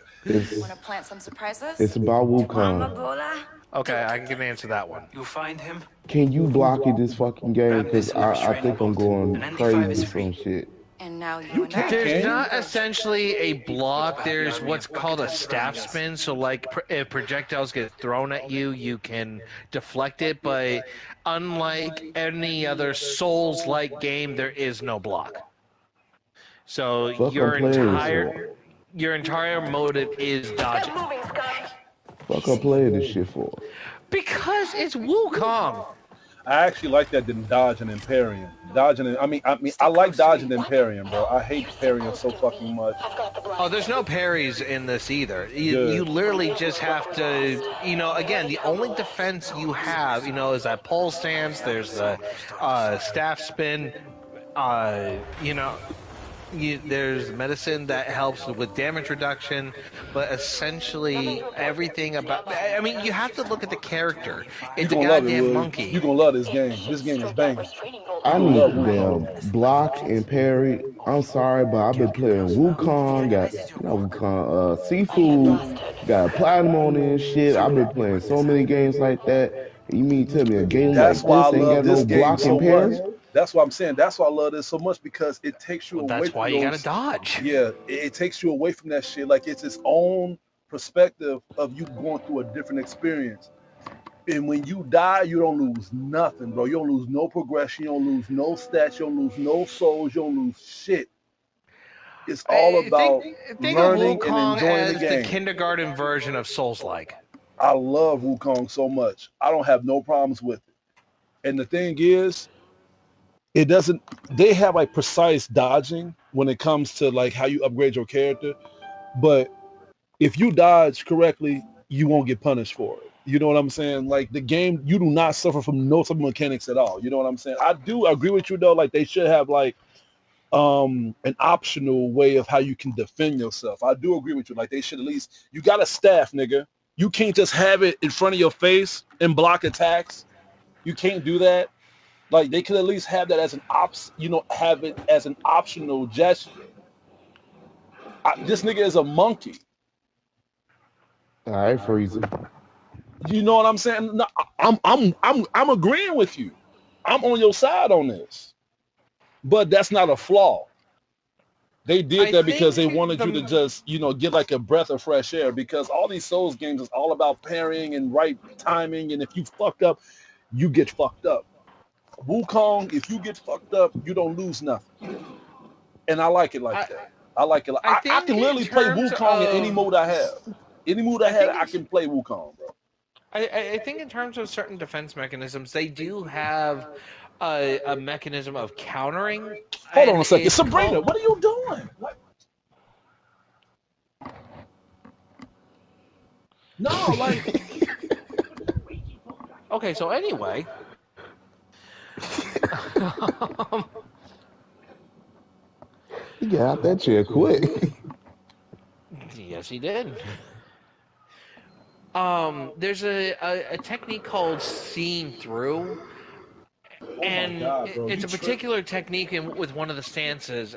Want to plant some surprises? it's about Wukong. Okay, I can answer that one. You find him? Can you block it this fucking game? Because I think I'm going crazy from shit. And now you and I. There's not essentially a block. There's what's called a staff spin. So, like, if projectiles get thrown at you, you can deflect it. But unlike any other Souls-like game, there is no block. So Fuck, your entire motive is dodging. Fuck, I'm playing this shit for. Because it's Wukong. I actually like that than dodging and parrying. I like dodging and parrying, bro. I hate parrying so fucking much. Oh, there's no parries in this either. You literally just have to, again, the only defense you have, is that pole stance, there's the staff spin, there's medicine that helps with damage reduction, but essentially everything about... I mean, you have to look at the character. It's a goddamn monkey. You're going to love this game. This game is banging. I need to damn block and parry. I'm sorry, but I've been playing Wukong, Seafood, got Platinum on this shit. I've been playing so many games like that. You mean tell me a game like this ain't got no block and parry? That's why I'm saying. That's why I love this so much, because it takes you away from That's why you gotta dodge. Yeah, it takes you away from that shit. Like, it's its own perspective of you going through a different experience. And when you die, you don't lose nothing, bro. You don't lose no progression. You don't lose no stats. You don't lose no souls. You don't lose shit. It's all about learning and enjoying the game. The kindergarten version of Souls-like. I love Wukong so much. I don't have no problems with it. And the thing is, they have like precise dodging when it comes to like how you upgrade your character, but if you dodge correctly, you won't get punished for it. You know what I'm saying? Like, the game, you do not suffer from no type of mechanics at all. You know what I'm saying? I do agree with you though. Like, they should have like an optional way of how you can defend yourself. I do agree with you. Like they should at least you got a staff, nigga. You can't just have it in front of your face and block attacks. You can't do that. Like they could at least have that as an have it as an optional gesture. This nigga is a monkey. All right, Freezer. You know what I'm saying? No, I'm agreeing with you. I'm on your side on this. But that's not a flaw. They did that because they wanted you to just, get like a breath of fresh air because all these Souls games is all about parrying and right timing, and if you fuck up, you get fucked up. Wukong, if you get fucked up, you don't lose nothing. And I like it like that. I like it. I can literally play Wukong in any mode I have. Any mode I have, I can play Wukong, bro. I think in terms of certain defense mechanisms, they do have a mechanism of countering. Hold on a second. Sabrina, what are you doing? What? No, like... Okay, so anyway... He got out that chair quick. Yes, he did. There's a technique called seeing through, and it's a particular technique with one of the stances,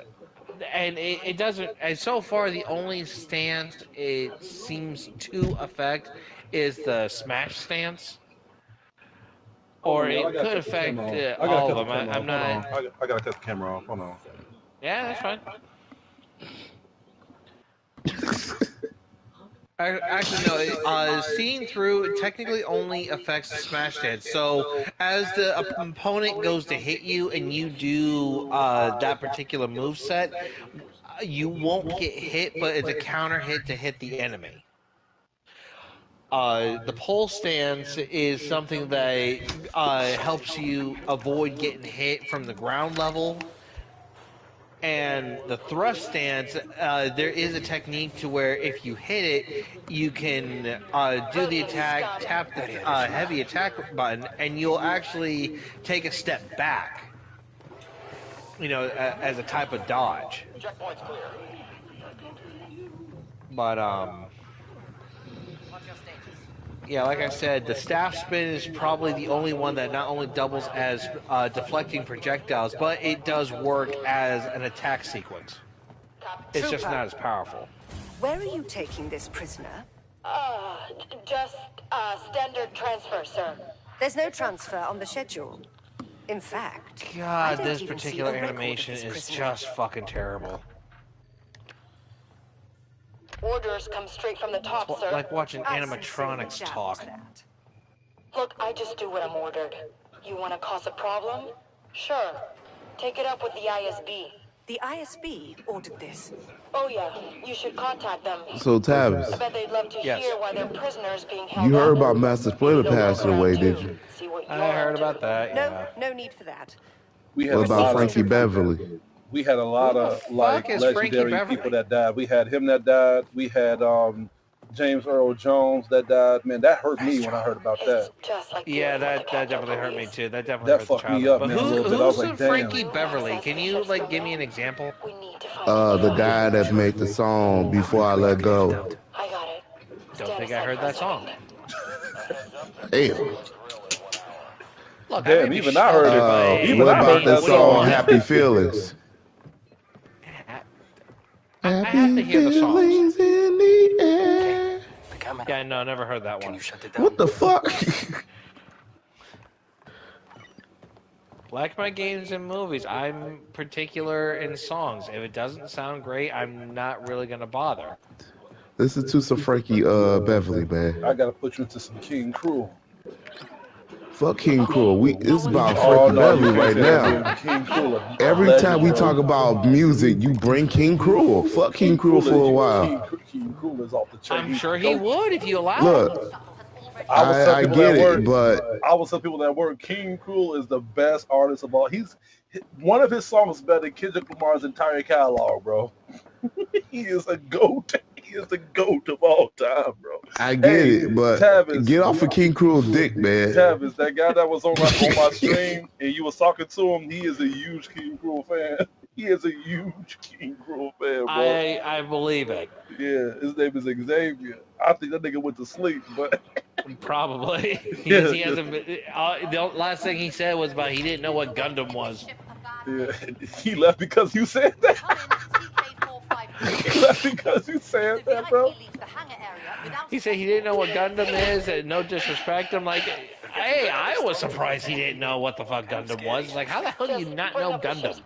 and it doesn't. And so far, the only stance it seems to affect is the smash stance, or it could affect all of them. I'm not. I gotta cut the camera off. Hold on. Yeah, that's fine. Actually, no. Seeing through technically only affects the smash stance. So, as the opponent goes to hit you and you do that particular move set, you won't get hit, but it's a counter hit to hit the enemy. The pole stance is something that helps you avoid getting hit from the ground level. And the thrust stance, there is a technique to where if you hit it, you can do the attack, tap the heavy attack button, and you'll actually take a step back. As a type of dodge. But yeah, like I said, the staff spin is probably the only one that not only doubles as deflecting projectiles, but it does work as an attack sequence. It's just not as powerful. Where are you taking this prisoner? Just standard transfer, sir. There's no transfer on the schedule. In fact, God, this particular animation is just fucking terrible. Orders come straight from the top, sir. Like watching animatronics talk. Look, I just do what I'm ordered. You want to cause a problem? Sure. Take it up with the ISB. The ISB ordered this. Oh yeah, you should contact them. So Tavis, I bet they'd love to hear why their prisoners being held you heard up. about Master Splinter passing away, did you? I heard about that. Yeah. No need for that. We had What about Frankie Beverly? We had a lot of legendary people that died. We had him that died. We had James Earl Jones that died. Man, that hurt me when I heard about that. Yeah, that definitely hurt me too. That fucked me up, man. Who's like, Frankie Beverly? Can you give me an example? The guy that made the song Before I Let Go. I got it. Don't think I heard that song. Damn. Look, damn, even I heard it. What about that song Happy Feelings? I have to hear the songs. In the air. Yeah, no, never heard that one. What the fuck? Like my games and movies, I'm particular in songs. If it doesn't sound great, I'm not really gonna bother. Listen to some Frankie Beverly, man. I gotta put you into some King Cruel. Fuck King Cruel. It's about Frankie Beverly right now. King Cruel. Every time we talk about music, you bring King Cruel. Fuck King Cruel for a while. King Cruel is off the chain. I'm sure he would if you allow him. Look, I get it, but I would tell people that word King Cruel is the best artist of all. One of his songs is better than Kendrick Lamar's entire catalog, bro. He is a goat. He is the GOAT of all time, bro. I get it, but Tavis, get off of King Cruel's dick, man. Tavis, that guy that was on my stream and you was talking to him, he is a huge King Cruel fan. He is a huge King Cruel fan, bro. I believe it. Yeah, his name is Xavier. I think that nigga went to sleep, but Probably yeah, because he hasn't. The last thing he said was about he didn't know what Gundam was. yeah. He left because you said that. He left because you said that, bro. He said he didn't know what Gundam is, and no disrespect. I'm like, hey, I was surprised he didn't know what the fuck Gundam was. Like, how the hell do you not know Gundam?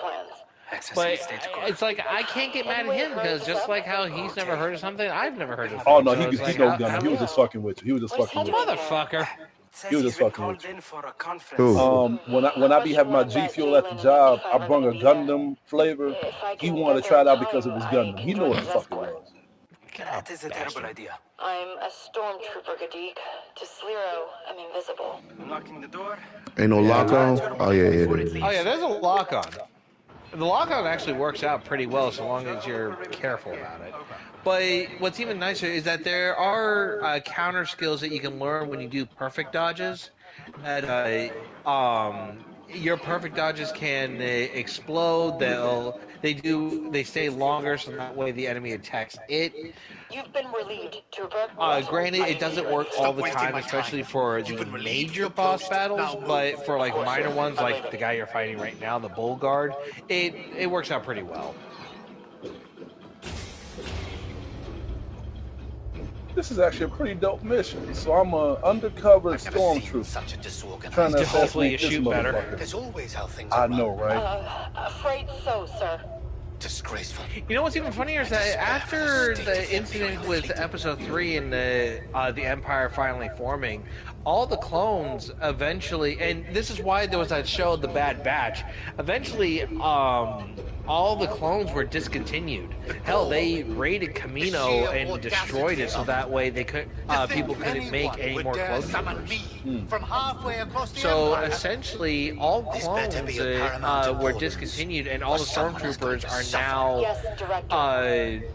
But it's like I can't get mad at him because just like how he's never heard of something, I've never heard of it. Oh no, So he it's like, know Gunner. He was just fucking with you. He was just fucking with you. Motherfucker. He was just fucking with you. Cool. When I be having my G Fuel at the job, I brought a Gundam flavor. He wanted to try it out because it was Gundam. He knew what the fuck it was. That is a terrible idea. I'm a stormtrooper, Gadik. To Slero, I'm invisible. Unlocking the door. Ain't no lock on? Oh, yeah, it is. Oh yeah, there's a lock on. The lock on actually works out pretty well so long as you're careful about it. But what's even nicer is that there are counter skills that you can learn when you do perfect dodges. That your perfect dodges can explode. They stay longer, so that way the enemy attacks it. You've been relieved, Trooper. Granted, it doesn't work all the time, especially for the major boss battles. But for like minor ones, like the guy you're fighting right now, the Bull Guard, it works out pretty well. This is actually a pretty dope mission. So I'm an undercover stormtrooper trying to Hopefully you assassinate this shoot better. motherfucker. That's always how things I are. know, right? Afraid so, sir. Disgraceful. You know what's even funnier is that after the incident with Episode 3 and the Empire finally forming, all the clones eventually, and this is why there was that show, The Bad Batch, eventually all the clones were discontinued. Hell, they raided Camino and destroyed it so that way they could people couldn't make any more clone troopers. From halfway across the So Empire. essentially, all clones were discontinued, and all the stormtroopers are now. Yes, Director.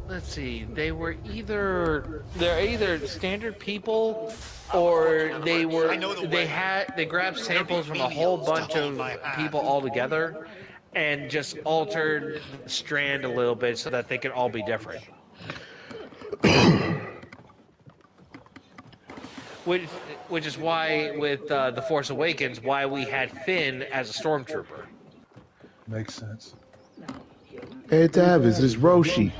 Let's see. They're either standard people, or they grabbed samples from a whole bunch of people all together, and just altered the strand a little bit so that they can all be different. Which is why, with The Force Awakens, why we had Finn as a stormtrooper. Makes sense. Hey, Tavis, it's Roshi.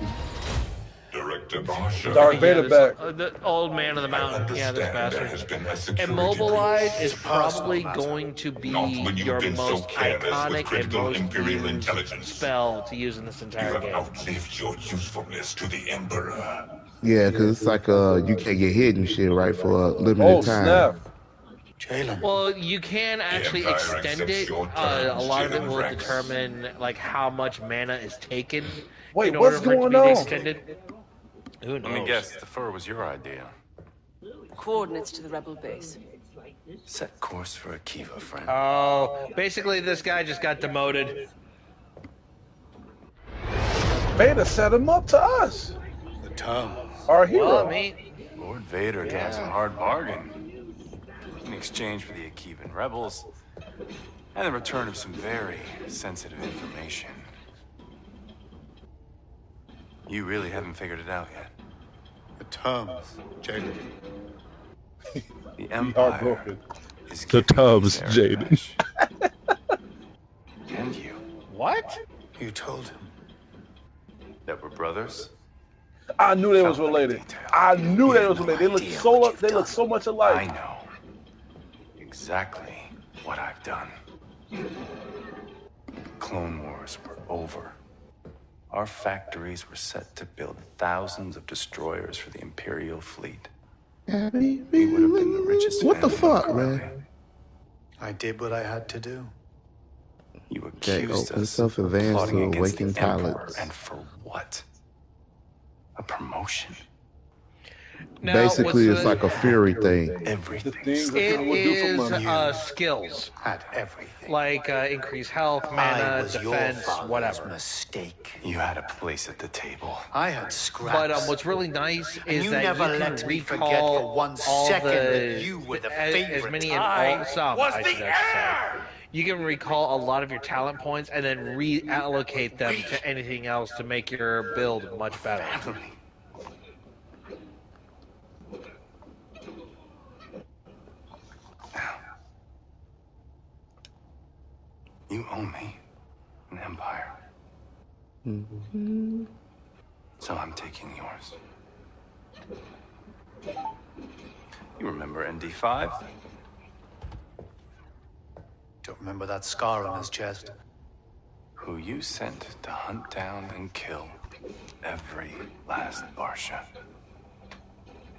Darth Vader back. The old man of the mountain. Yeah, this bastard. Immobilize is probably going to be your most iconic and most used spell to use in this entire game. Outlived your usefulness to the Emperor. Yeah, because it's like you can't get hit and shit, right, for a limited time. Snap. Well, you can actually extend it. A lot of it will determine like how much mana is taken Wait, in order what's for it to going be on? extended. Who knows? Let me guess, the fur was your idea. Coordinates to the rebel base. Set course for Akiva, friend. Oh, basically this guy just got demoted. Vader set him up to us. The tongue. Our hero. Well, I mean, Lord Vader drives a hard bargain. In exchange for the Akivan rebels, and the return of some very sensitive information. You really haven't figured it out yet. The terms, Jaden. The Empire heartbroken. is The giving Tubbs, you Jaden. Zarathresh. And you. what? You told him. That we're brothers? I knew they was related. I knew they was related. They look so much I alike. know exactly what I've done. Clone Wars were over. Our factories were set to build thousands of destroyers for the Imperial fleet. We would have been the richest What the family in fuck, man? Corellia. I did what I had to do. You Jack accused opened us himself of advanced plotting to against awaken the Emperor, pilots. and for what? A promotion. Now, Basically, what's it's like a Fury thing. The Everything. things that It people would do for is money. skills Had everything. like increase health, I mana, was your defense, father's whatever. mistake. You had a place at the table. I had scraps. But what's really nice And is you that never you can let me forget recall for one all second the that you were the as favorite. many I and all some was I the should actually say. heir. you can recall a lot of your talent points and then reallocate them to anything else to make your build much better. Family. Now, you owe me an empire. So I'm taking yours. You remember ND5? Don't remember that scar on his chest. Who you sent to hunt down and kill every last Barsha.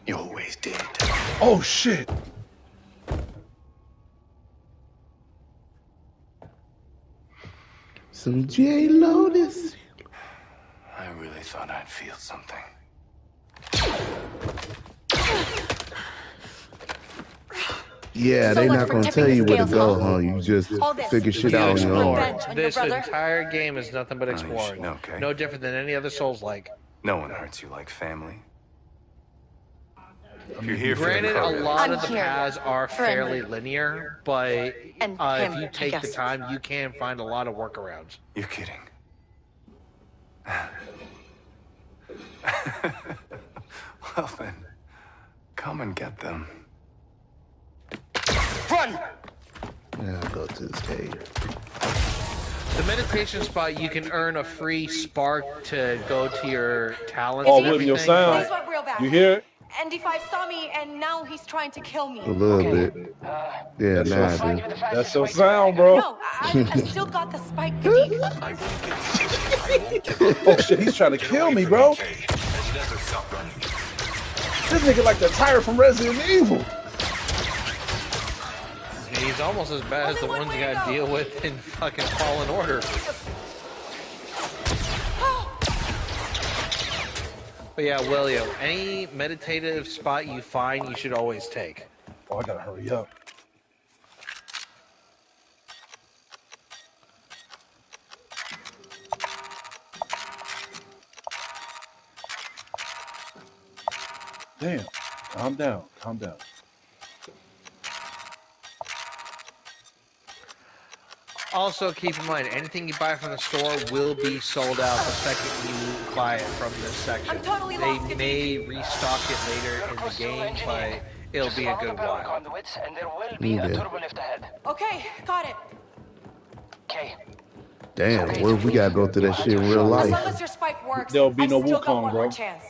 You always did. Oh shit! Some J Lotus. I really thought I'd feel something. Yeah, So they much not for gonna tipping tell the you where to scales, go, huh? huh? You just All this figure shit You out on your explore. own. revenge on your This brother? entire game is nothing but Oh, you should exploring. know, okay? No different than any other Souls-like. No one hurts you like family. If you're here Granted, for the a code, lot I'm of the here. paths are Friendly. fairly linear, but And if him, you I take the guess. time, you can find a lot of workarounds. You're kidding. Well then, come and get them. Run! Yeah, go to this cave. The meditation spot, you can earn a free spark to go to your talents Oh, and William, your everything. sound. Things went real bad. You hear it? ND5 saw me, and now he's trying to kill me. A little bit. Yeah, That's nah, your, I do. that's your sound, bro. No, I still got the spike, Critic. Oh shit, he's trying to kill me, bro. This nigga like the tire from Resident Evil. He's almost as bad as the ones you gotta deal with in fucking Fallen Order. But yeah, William, any meditative spot you find, you should always take. Oh, I gotta hurry up. Damn. Calm down. Calm down. Also, keep in mind, anything you buy from the store will be sold out the second you buy it from this section. I'm totally They lost, may restock it later in the game, but it'll be a good while. Conduits, and there will be a turbo lift ahead. Okay, got it. Okay. Damn, where we gotta go through that shit in real As long life? as your spike works, There'll be no I still got Wukong, one bro. more chance.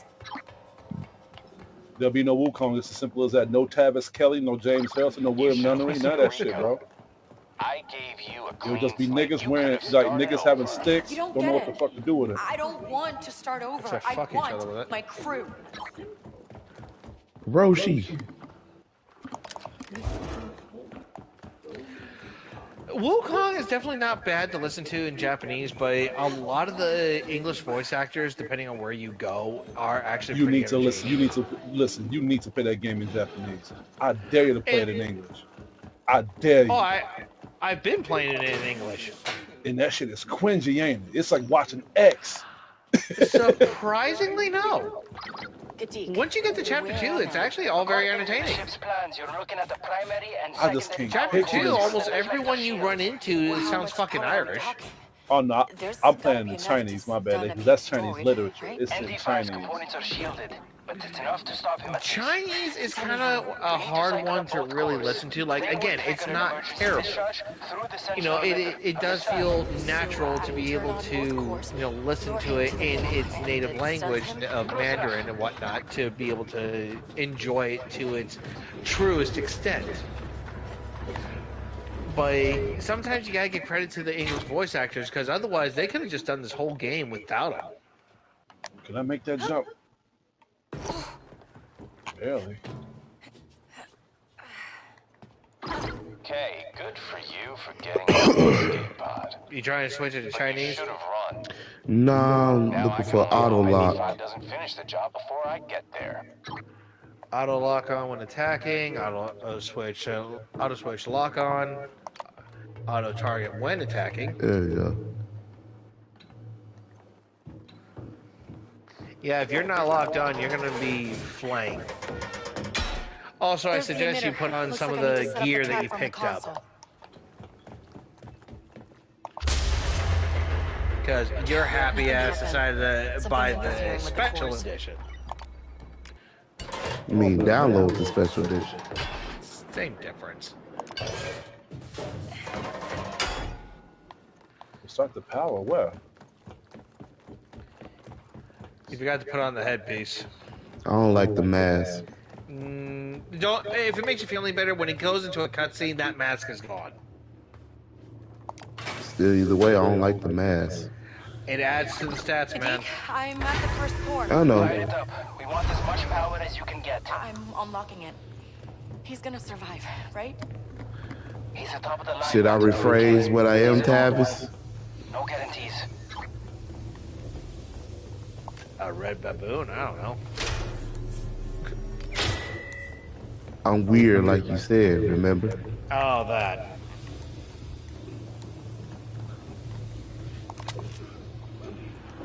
There'll be no Wukong. It's as simple as that. No Tavis Kelly, no James Harrison, no William Nunnery, none of that shit, bro. I gave you a It'll just be clean niggas slate. wearing, You like could've started niggas having over. sticks, You don't don't know get what the it. fuck to do with it. I don't want to start over. Except I fuck each other with want it. my crew. Roshi. Wukong is definitely not bad to listen to in Japanese, but a lot of the English voice actors, depending on where you go, are actually You pretty need to listen. You need to listen. You need to play that game in Japanese. I dare you to play it in English. I dare you. Oh, I've been playing it in English. And that shit is cringy, ain't it? It's like watching X. Surprisingly, no. Critic. Once you get to chapter 2, it's actually all very entertaining. Ship's plans, you're looking at the primary and I just secondary can't Chapter picture 2, this. almost everyone you run into How sounds much fucking power are we Irish. talking? Oh no, There's I'm gotta playing be in enough Chinese. just My bad, done to because be that's Chinese destroyed, literature. right? It's in ND5's Chinese. components are shielded, but it's enough to stop him at least. Chinese is kind of a hard one to really listen to. Like, again, it's not terrible. You know, it does feel natural to be able to, listen to it in its native language of Mandarin and whatnot, to be able to enjoy it to its truest extent. But sometimes you gotta give credit to the English voice actors, because otherwise they could have just done this whole game without them. Can I make that jump? Barely. Okay, good for you for getting out of the escape pod. You trying to switch it to But you Chinese? should have run. Nah, I'm Now looking I for can only auto hope lock. ND5 doesn't finish the job before I get there. Auto lock on when attacking, auto switch lock on, auto target when attacking. There you go. Yeah, if you're not locked on, you're gonna be flanked. Also, I There's the suggest you emitter. put on Looks some like of I need to the set up gear the that you trap on the picked up. console. because your happy ass decided to buy Something's the interfering with the special course. edition. I mean, download the special edition. Same difference. Start the power where? You forgot to put on the headpiece. I don't like the mask. Don't. If it makes you feel any better, when it goes into a cutscene, that mask is gone. Still, either way, I don't like the mask. It adds to the stats, man. I'm at the first floor. I know. Light it up. We want as much power as you can get. I'm unlocking it. He's gonna survive, right? He's the top of the line. Should I rephrase what I am, Tavis? No guarantees. A red baboon? I don't know. I'm weird, like you said, remember? Oh, that.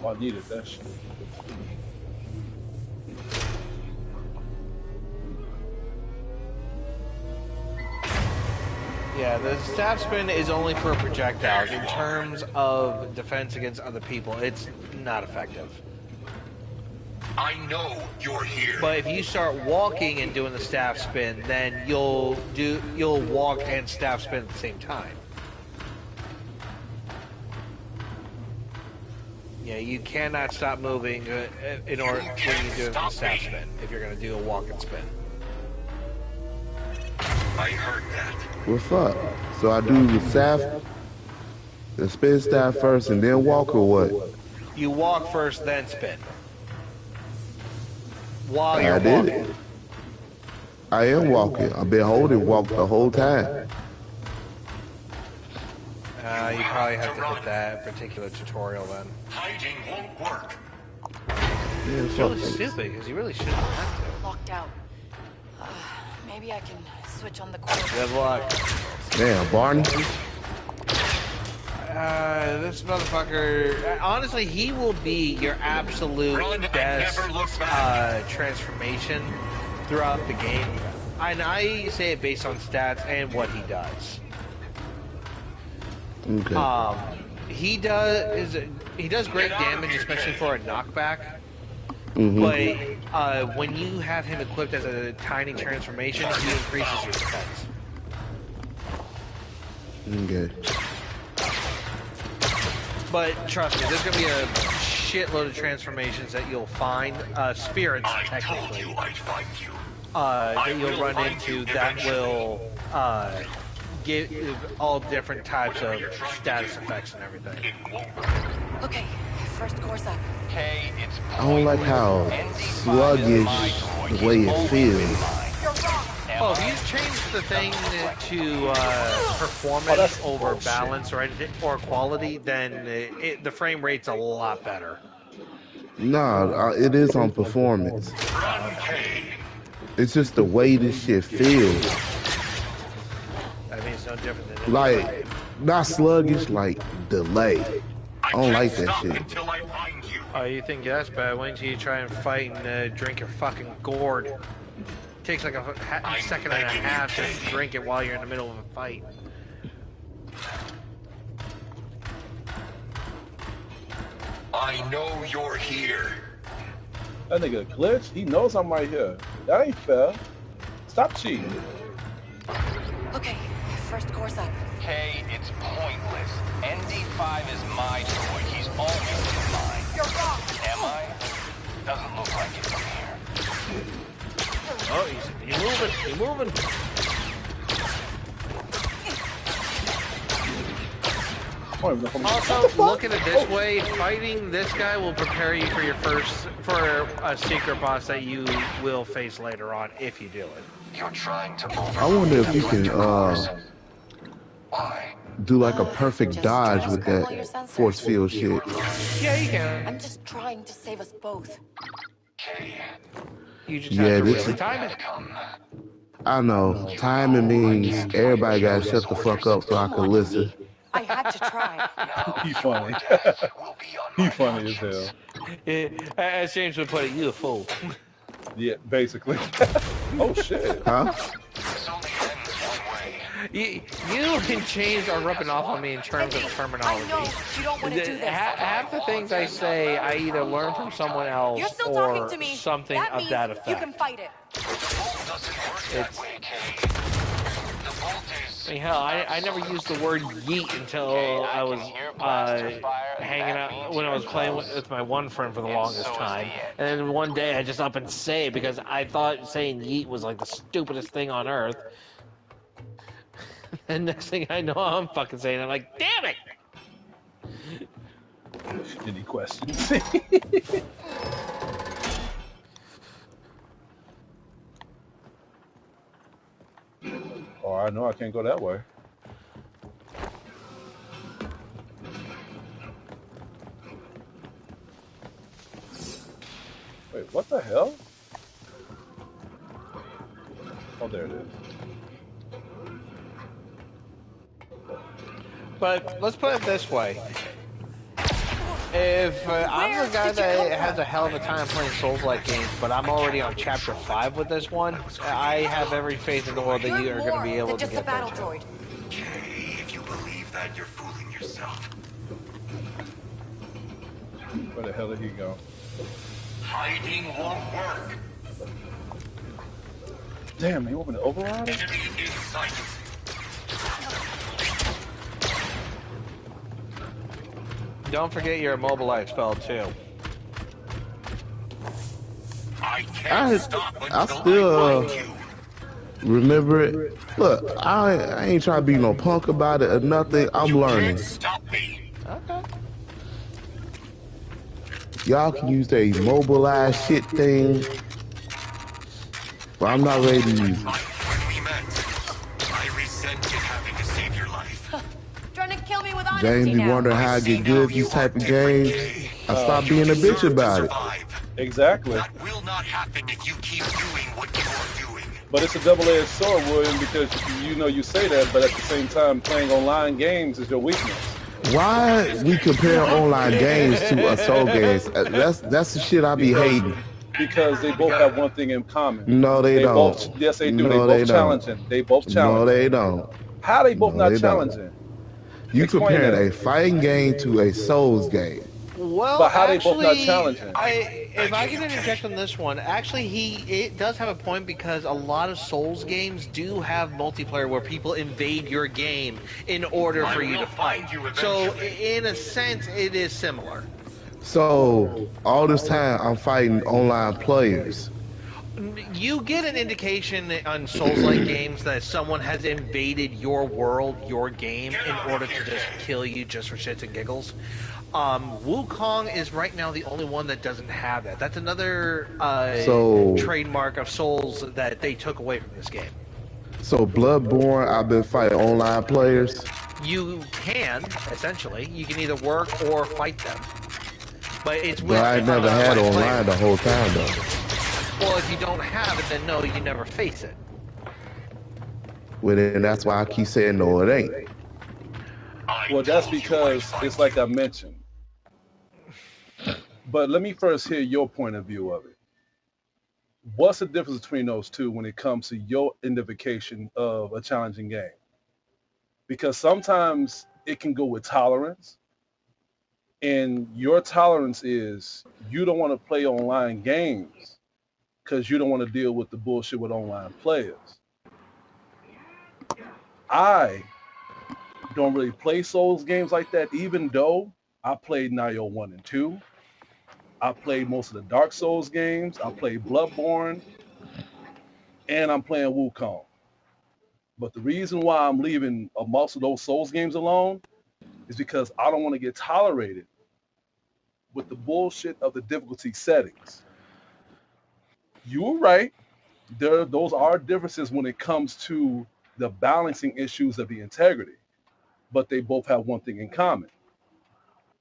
Oh, I needed that shit. Yeah, the staff spin is only for projectiles. In terms of defense against other people, it's not effective. I know you're here. But if you start walking and doing the staff spin, then you'll walk and staff spin at the same time. Yeah, you cannot stop moving in order when you do the staff spin. If you're going to do a walk and spin. I heard that. What's up? So I do the staff, the spin staff first, and then walk, or what? You walk first, then spin. While you're I did walking. it. I am walking. I've been holding walk the whole time. You probably have to hit that particular tutorial then. Hiding won't work. Yeah, It's fuck really this. stupid because you really shouldn't have to. Locked out. Maybe I can switch on the course. Good luck. Damn, Barney. This motherfucker. Honestly, he will be your absolute best transformation throughout the game. And I say it based on stats and what he does. Okay. He does great damage, especially for a knockback. Mm-hmm. But when you have him equipped as a tiny transformation, he increases your defense. Okay. But trust me, there's gonna be a shitload of transformations that you'll find, spirits technically, that you'll run into that will give all different types of status effects and everything. Okay, first course up. Okay, it's I don't like how sluggish the way it feels. Oh, if you change the thing to performance over balance or quality, then the frame rate's a lot better. Nah, it is on performance. It's just the way this shit feels. I mean, it's no different than Like, not sluggish, like delay. I don't like that shit. Oh, you think that's bad? Why don't you try and fight and drink your fucking gourd? Takes like a second and a half to drink it while you're in the middle of a fight. I know you're here. That nigga glitch. He knows I'm right here. That ain't fair. Stop cheating. Okay, first course up. Okay, it's pointless. ND5 is my toy. He's always been mine. You're wrong. Am I? Doesn't look like it from here. Oh, he's moving. He's moving. Also, look at it this way: fighting this guy will prepare you for for a secret boss that you will face later on if you do it. You're trying to I wonder if you can do like a perfect dodge with that force field shit. Yeah, you can. I'm just trying to save us both. You just Yeah, have to this really is- time it. I know. Timing means everybody gotta shut the fuck up so I can listen. I had to try. He funny. He funny as hell. Yeah, as James would put it, you a fool. Yeah, basically. Oh shit. Huh? You can change or rubbing off on me in terms of terminology. I know you don't want to do this. Half the things I say, I either learn from someone You're else still talking to or me. something That of means that you can effect. fight it. I mean, hell, I never used the word yeet until I was hanging out when I was playing with my one friend for the longest time. And then one day I just up and say it because I thought saying yeet was like the stupidest thing on earth. And next thing I know, I'm fucking saying it. I'm like, damn it! Any questions? Oh, I know I can't go that way. Wait, what the hell? Oh, there it is. But let's put it this way. If I'm the guy that has a hell of a time playing Souls-like games, but I'm already on Chapter 5 with this one, I have every faith in the world that you are going to be able to get there too. Okay, if you believe that, you're fooling yourself. Where the hell did he go? Hiding won't work. Damn, he opened the override? Enemy in sight. Don't forget your immobilize spell too. I still remember it. Look, I ain't trying to be no punk about it or nothing. I'm learning. Okay. Y'all can use the immobilize shit thing, but I'm not ready to use it. When we met, I resented having to save your life. Trying to kill me with honesty James be now. wondering how I get good at these type of games. I stop being a bitch about it. Exactly. That will not happen if you keep doing what you are doing. But it's a double-edged sword, William, because you know you say that, but at the same time, playing online games is your weakness. Why we compare online games to a soul games? That's the shit I be hating. Because they both have one thing in common. No, they don't. Both, yes, they do. No, they they both don't. challenging. They both challenging. No, they don't. How they both No, not they don't. challenging? You Explain comparing that. a fighting game to a Souls game. Well, But how actually, they both not challenging? if I can interject on this one, actually, it does have a point because a lot of Souls games do have multiplayer where people invade your game in order for you to fight. So, in a sense, it is similar. So all this time I'm fighting online players. You get an indication on Souls-like games that someone has invaded your world, your game, in order to just kill you just for shits and giggles. Wukong is right now the only one that doesn't have that. That's another trademark of Souls that they took away from this game. So Bloodborne, I've been fighting online players. You can, essentially. You can either work or fight them. But it's with I never had online players. the whole time though. Well, if you don't have it, then no, you never face it. Well, then that's why I keep saying no, it ain't. Well, that's because it's like I mentioned. But let me first hear your point of view of it. What's the difference between those two when it comes to your identification of a challenging game? Because sometimes it can go with tolerance, and your tolerance is you don't want to play online games because you don't want to deal with the bullshit with online players. I don't really play Souls games like that, even though I played Nioh 1 and 2. I played most of the Dark Souls games. I played Bloodborne. And I'm playing Wukong. But the reason why I'm leaving most of those Souls games alone is because I don't want to get tolerated with the bullshit of the difficulty settings. You were right. Those are differences when it comes to the balancing issues of the integrity. But they both have one thing in common.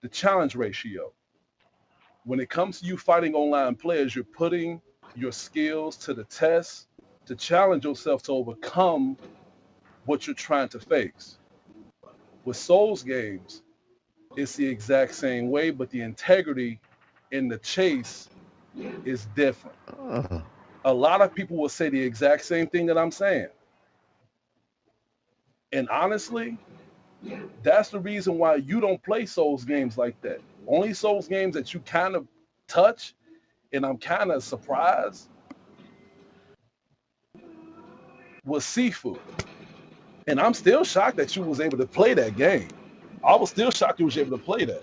The challenge ratio. When it comes to you fighting online players, you're putting your skills to the test to challenge yourself to overcome what you're trying to face. With Souls games, it's the exact same way, but the integrity in the chase is different. A lot of people will say the exact same thing that I'm saying. And honestly, that's the reason why you don't play Souls games like that. Only Souls games that you kind of touch, and I'm kind of surprised, was Sifu. And I'm still shocked that you was able to play that game. I was still shocked you was able to play that.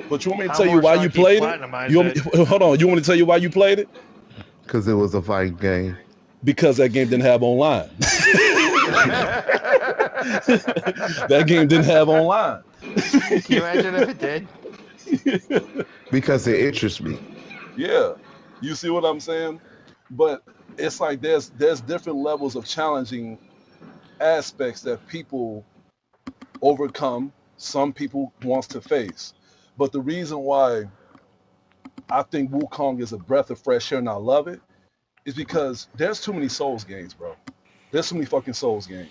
But you want me to I'm tell you more why you shocked he played it? platinumized it. Hold on. You want me to tell you why you played it? Because it was a fighting game. Because that game didn't have online. That game didn't have online. Can you imagine if it did? Because it interests me. Yeah. You see what I'm saying? But it's like there's different levels of challenging aspects that people overcome, some people wants to face. But the reason why I think Wukong is a breath of fresh air and I love it is because there's too many Souls games, bro. There's too many fucking Souls games.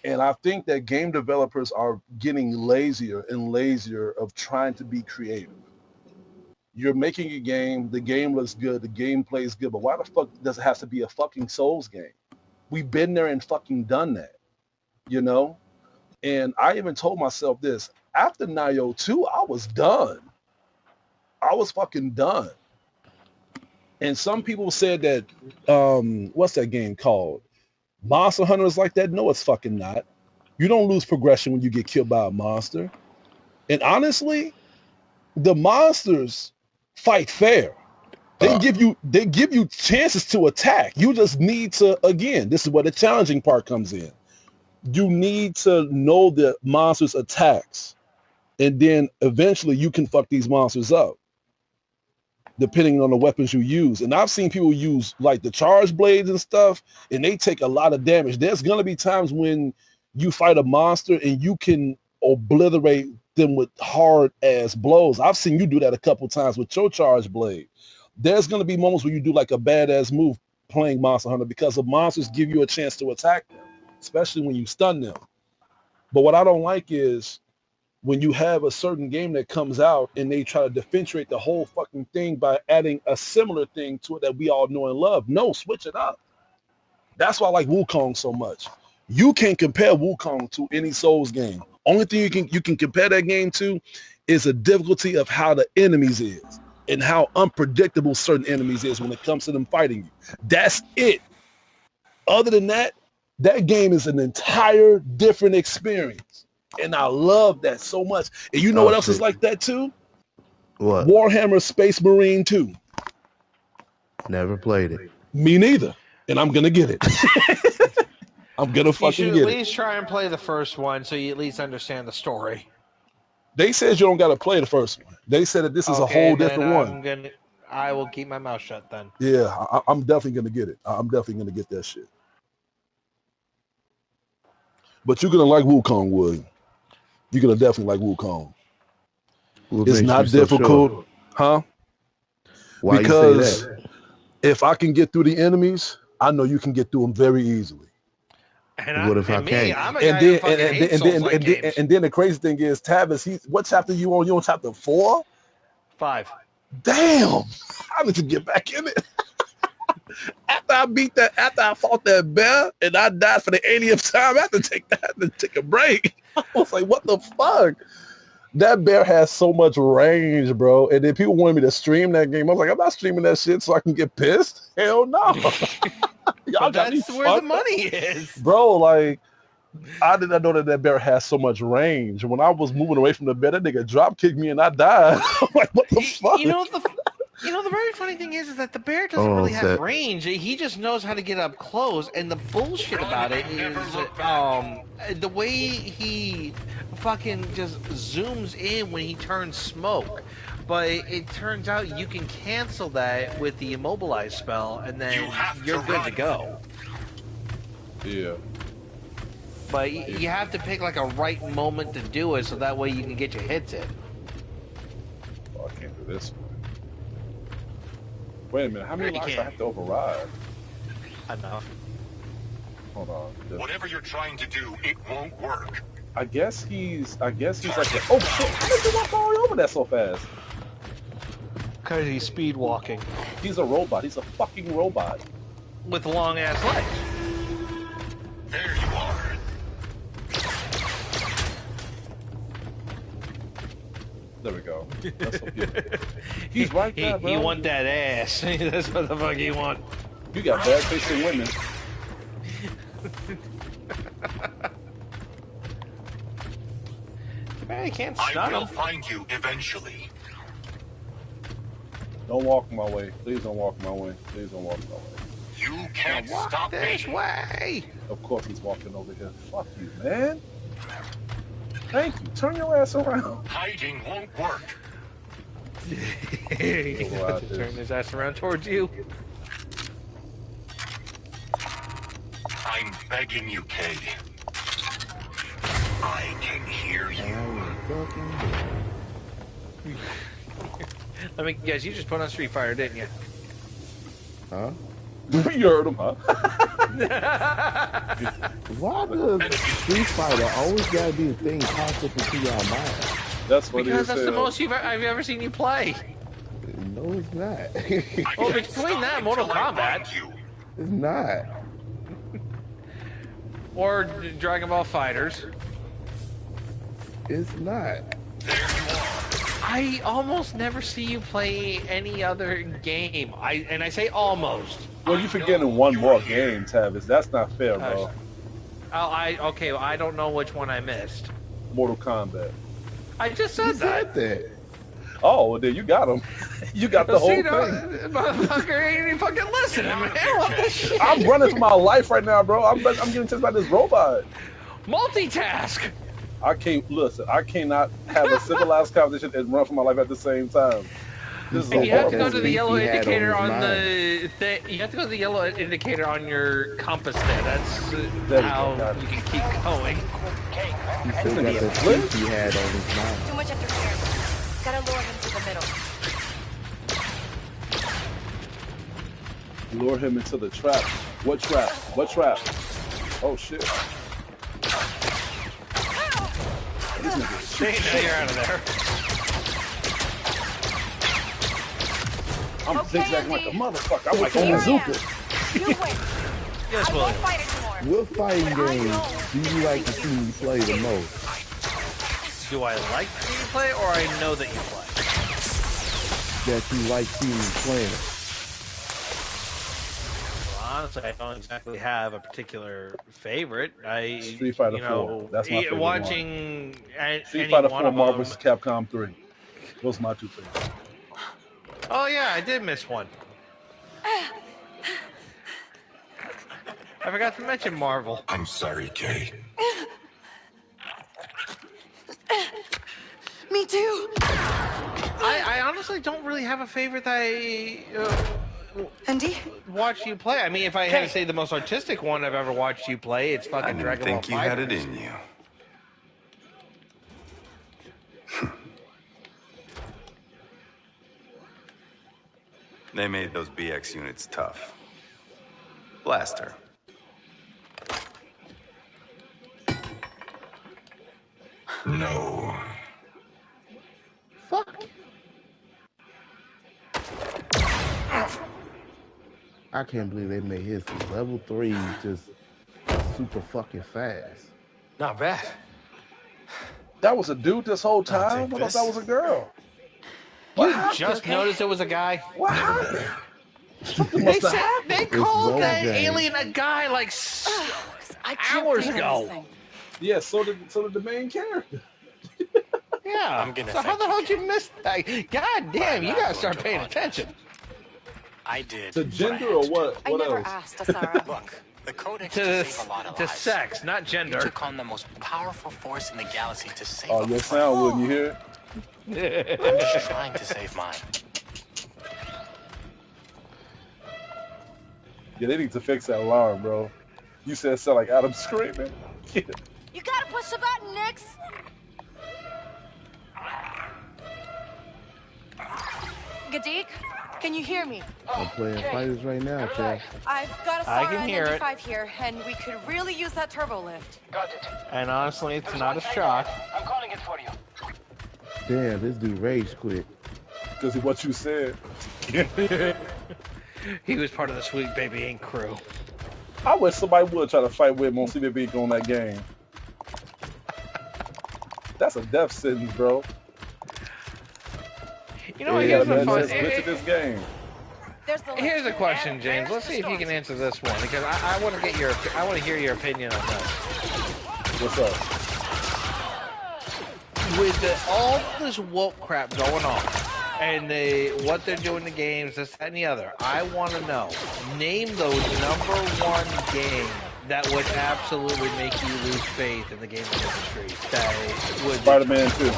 And I think that game developers are getting lazier and lazier of trying to be creative. You're making a game, the game looks good, the gameplay is good, but why the fuck does it have to be a fucking Souls game? We've been there and fucking done that, you know? And I even told myself this, after Nioh 2, I was done. I was fucking done. And some people said that, what's that game called? Monster Hunter is like that? No, it's fucking not. You don't lose progression when you get killed by a monster. And honestly, the monsters fight fair. They give you chances to attack. You just need to, again, this is where the challenging part comes in. You need to know the monster's attacks. And then eventually you can fuck these monsters up, depending on the weapons you use. And I've seen people use like the charge blades and stuff, and they take a lot of damage. There's going to be times when you fight a monster and you can obliterate them with hard ass blows. I've seen you do that a couple times with your charge blade. There's going to be moments where you do like a badass move playing Monster Hunter because the monsters give you a chance to attack them, especially when you stun them. But what I don't like is when you have a certain game that comes out and they try to differentiate the whole fucking thing by adding a similar thing to it that we all know and love. No, switch it up. That's why I like Wukong so much. You can't compare Wukong to any Souls game. Only thing you can compare that game to is the difficulty of how the enemies is and how unpredictable certain enemies is when it comes to them fighting you. That's it. Other than that, that game is an entire different experience. And I love that so much. And you know what else is like that too? What? Warhammer Space Marine 2. Never played it. Me neither. And I'm going to get it. I'm going to fucking get it. You should at least try and play the first one so you at least understand the story. They said you don't got to play the first one. They said that this is a whole different one. I will keep my mouth shut then. Yeah, I'm definitely going to get it. I'm definitely going to get that shit. But you're going to like Wukong, Wood. You're going to definitely like Wukong. It's not difficult. So sure? Huh? Why because you say that? If I can get through the enemies, I know you can get through them very easily. And what if I can't? And then the crazy thing is, Tavis, what chapter you on? You on chapter 4? 5. Damn! I need to get back in it. After I fought that bear and I died for the 80th time, I had to take a break. I was like, what the fuck? That bear has so much range, bro. And then people wanted me to stream that game. I was like, I'm not streaming that shit so I can get pissed. Hell no. Y'all that's where the money is. Bro, like, I did not know that bear has so much range. When I was moving away from the bear, that nigga drop kicked me and I died. I'm like, what the fuck? You know, the very funny thing is that the bear doesn't really have range. He just knows how to get up close. And the bullshit about it is the way he fucking just zooms in when he turns smoke. But it turns out you can cancel that with the immobilize spell, and then you're good to go. Yeah. But you have to pick like a right moment to do it, so that way you can get your hits in. Oh, I can't do this one. Wait a minute, how many lives do I have to override? Enough. Hold on. Whatever you're trying to do, it won't work. I guess he's like oh shit, how did you walk all the way over that so fast? Because he's speed walking. He's a robot, he's a fucking robot. With long ass legs. There you are. That's okay. He's right there, bro. He want that ass. That's what the fuck he want. You got bad taste in women. Man, you can't I stun will him. find you eventually. Don't walk my way. Please don't walk my way. Please don't walk my way. You can't Walk stop this me. way. Of course he's walking over here. Fuck you, man. Thank you. Turn your ass around. Hiding won't work. He's about to turn his ass around towards you. I'm begging you, Kay. I can hear you. Let me guess, you just put on Street Fighter, didn't you? Huh? You heard him, huh? Why does Street Fighter always gotta be a thing popped up into your mind? That's what Because that's the most I've ever seen you play. No, it's not. Oh, between that and Mortal Kombat. It's not. Or Dragon Ball Fighters. It's not. I almost never see you play any other game. I say almost. Well, you forgetting one more game, Tavis. That's not fair, bro. Okay, well, I don't know which one I missed. Mortal Kombat. I just said that. Oh, well, then you got him. You got the whole thing. Motherfucker ain't even fucking listening, man. What the shit? I'm running for my life right now, bro. I'm getting chased by this robot. Multitask. I can't listen. I cannot have a civilized conversation and run for my life at the same time. This is You have to go horrible. to the yellow indicator on the thing. You have to go to the yellow indicator on your compass there. That's how you can keep going. He still got the flip he had on his mind. Too much interference. Gotta lure him to the middle. Lure him into the trap. What trap? What trap? Oh shit. This nigga is Now you're out of there. I'm zigzagging like a motherfucker. I'm like Onizuka. You win. Yes, I won't fight anymore. What fighting games do you like to see me play the most? Do I like to see you play, or I know that you play? That you like seeing me playing? Well, honestly, I don't exactly have a particular favorite. Street Fighter 4. That's my favorite watching one. Street Fighter 4 Marvel vs. Capcom 3. Those are my two favorites. Oh yeah, I did miss one. I forgot to mention Marvel. I'm sorry, Kay. Me too. I honestly don't really have a favorite that I Andy? watch you play. I mean, if I had to say the most artistic one I've ever watched you play, it's fucking Dragon Ball think you had it in you. They made those BX units tough. Blast her. No. Fuck. I can't believe they made his level 3 just super fucking fast. Not bad. That was a dude this whole time? I thought that was a girl. You just noticed it was a guy? What happened? They called that alien a guy like hours ago. Yeah, so did the main character. Yeah. I'm gonna so how the hell did you miss that? God damn, you gotta start paying attention. I did. To gender or what? I What never else? asked, Asara. Look, the Codex To to save a lot of to lives. sex, not You gender. took on the most powerful force in the galaxy to save Oh, a your friend. sound wouldn't you hear it? I'm just trying to save mine. Yeah, they need to fix that alarm, bro. You said it sound like Adam screaming. You gotta push the button, Nix. Gadik, can you hear me? I'm playing fighters right now, Chad. I've got a I Sara can and hear it. ND5 here, and we could really use that turbo lift. Got it. And honestly, it's not a shock. I'm calling it for you. Damn, this dude rage quit. Because of what you said. He was part of the Sweet Baby Inc. crew. I wish somebody would try to fight with him on CBB on that game. That's a death sentence, bro. You know what? You got a Here's a bad fun. glitch in this game. Here's a question, James. Let's see if you can answer this one because I want to get your. I want to hear your opinion on this. What's up? With all this woke crap going on, and what they're doing in the games, this, that, and the other, I want to know. Name those #1 game that would absolutely make you lose faith in the gaming industry. That would Spider-Man 2.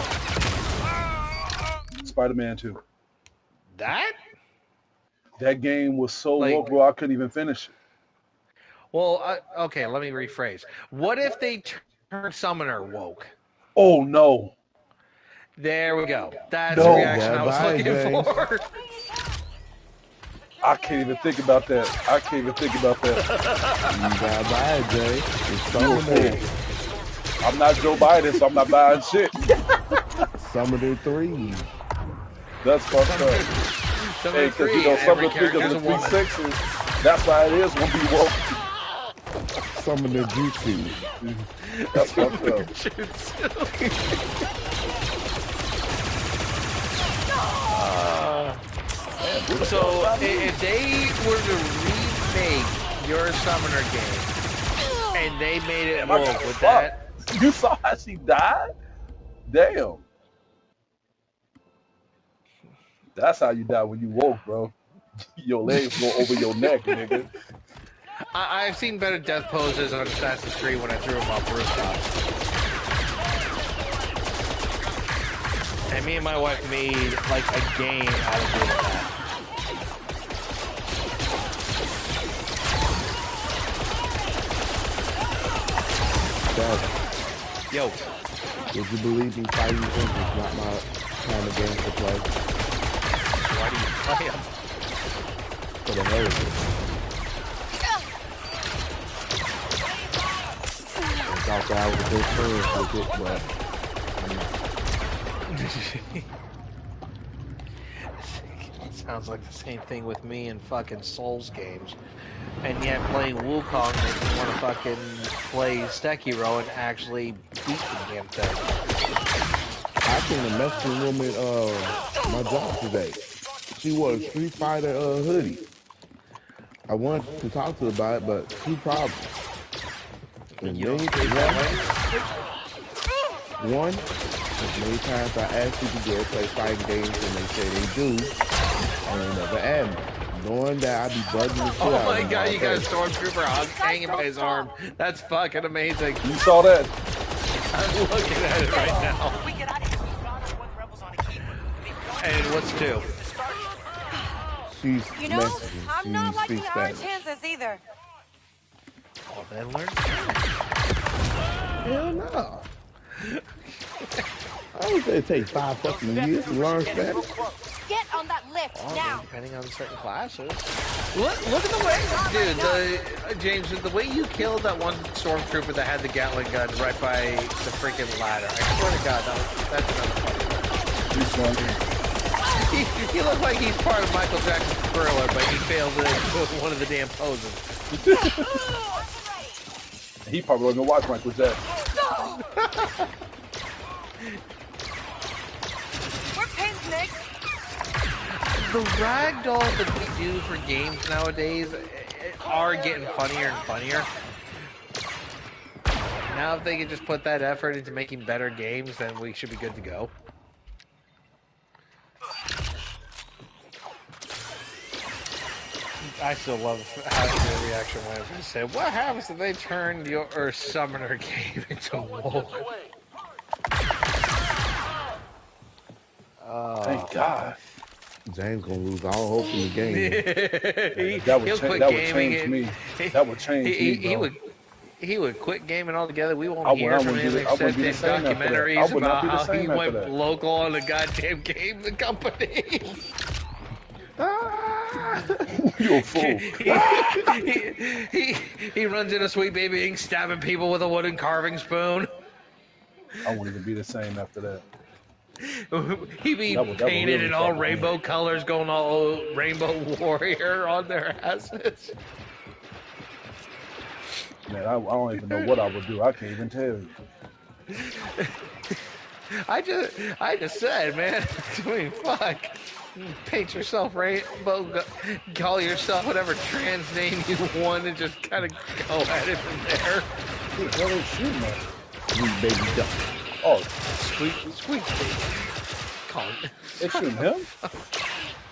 Spider-Man 2. That? That game was so woke, bro. I couldn't even finish it. Well, okay. Let me rephrase. What if they turned Summoner woke? Oh no. There we go. That's the reaction I was looking for. I can't even think about that. I can't even think about that. You gotta buy it, Jay. It's Summoner. I'm not Joe Biden, so I'm not buying shit. Summoner 3. That's fucked up. Hey, because you know some of the figures in the 360s, that's why it is when we woke. Summoner Jutsu. That's fucked up. So if they were to remake your Summoner game and they made it woke with that, you saw how she died? Damn. That's how you die when you woke, bro. Your legs go over your neck, nigga. I've seen better death poses on Assassin's Creed when I threw them off rooftops. And me and my wife made like a game out of doing that. Dad, yo, would you believe me? Fighting games is not my kind of game to play. Why do you play them? For the hell of it. I thought that I was a good friend with it, but I'm not. It sounds like the same thing with me in fucking Souls games. And yet playing Wukong makes me want to fucking play Sekiro and actually beat the damn thing. I seen a Mexican woman my job today. She wore a Street Fighter hoodie. I wanted to talk to her about it, but two problems. And many one, many times I ask people to play fighting games and they say they do, and they never add me. Knowing that I be bugging the shit out of them. Oh my god, you got a stormtrooper hanging by his arm. That's fucking amazing. You saw that? I'm looking at it right now. And what's 2? She's you know, Mexican. I'm not liking our Spanish. chances either. Oh, then learn. Hell no. I would say it takes 5 fucking years to learn Spanish. Get on that lift now. Depending on certain classes. Look at the way, dude. James, the way you killed that one stormtrooper that had the Gatling gun right by the freaking ladder. I swear to God, that's another funny. He looks like he's part of Michael Jackson's Thriller, but he failed one of the damn poses. He probably wasn't gonna watch Michael Jackson. We're pinned, Nick. The ragdolls that we do for games nowadays are getting funnier and funnier. Now if they could just put that effort into making better games, then we should be good to go. I still love how the reaction was. I said, what happens if they turn your Summoner game into woke? Thank God. James gonna lose all hope in the game. That would change me. That would change me, bro. He would quit gaming altogether. We won't hear from him except in documentaries about how he went local on the goddamn game company. You're a fool. He runs into Sweet Baby Inc. stabbing people with a wooden carving spoon. I won't even be the same after that. He be painted in all rainbow colors, going all Rainbow Warrior on their asses. Man, I don't even know what I would do. I can't even tell you. I just said, man. I mean, fuck. Paint yourself rainbow, call yourself whatever trans name you want, and just kind of go at it from there. Who the hell is shooting at? Sweet baby duck. Oh, Sweet baby. Call it. it's shooting him?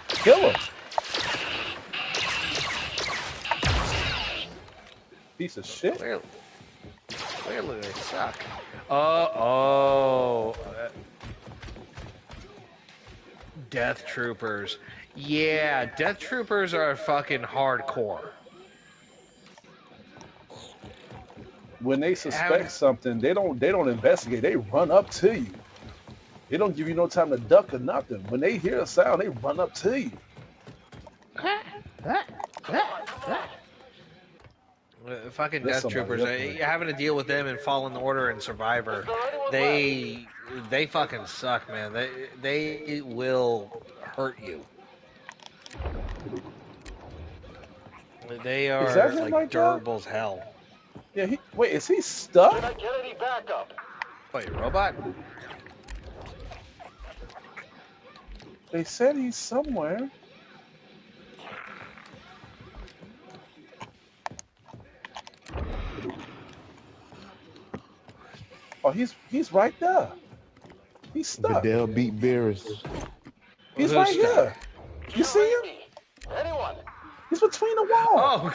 Kill him. Piece of shit. Clearly they suck. Oh. Death Troopers. Yeah, Death Troopers are fucking hardcore. When they suspect something, they don't investigate. They run up to you. They don't give you no time to duck or nothing. When they hear a sound, they run up to you. Fucking Death Troopers. Having to deal with them in Fallen Order and Survivor, they fucking suck, man. They will hurt you. They are like durable as hell. Yeah. Wait, is he stuck? Can I get any backup? Wait, robot? They said he's somewhere. Oh, he's right there. He's stuck. Vidal beat Beerus. He's right here. You see him? Anyone? He's between the walls. Oh.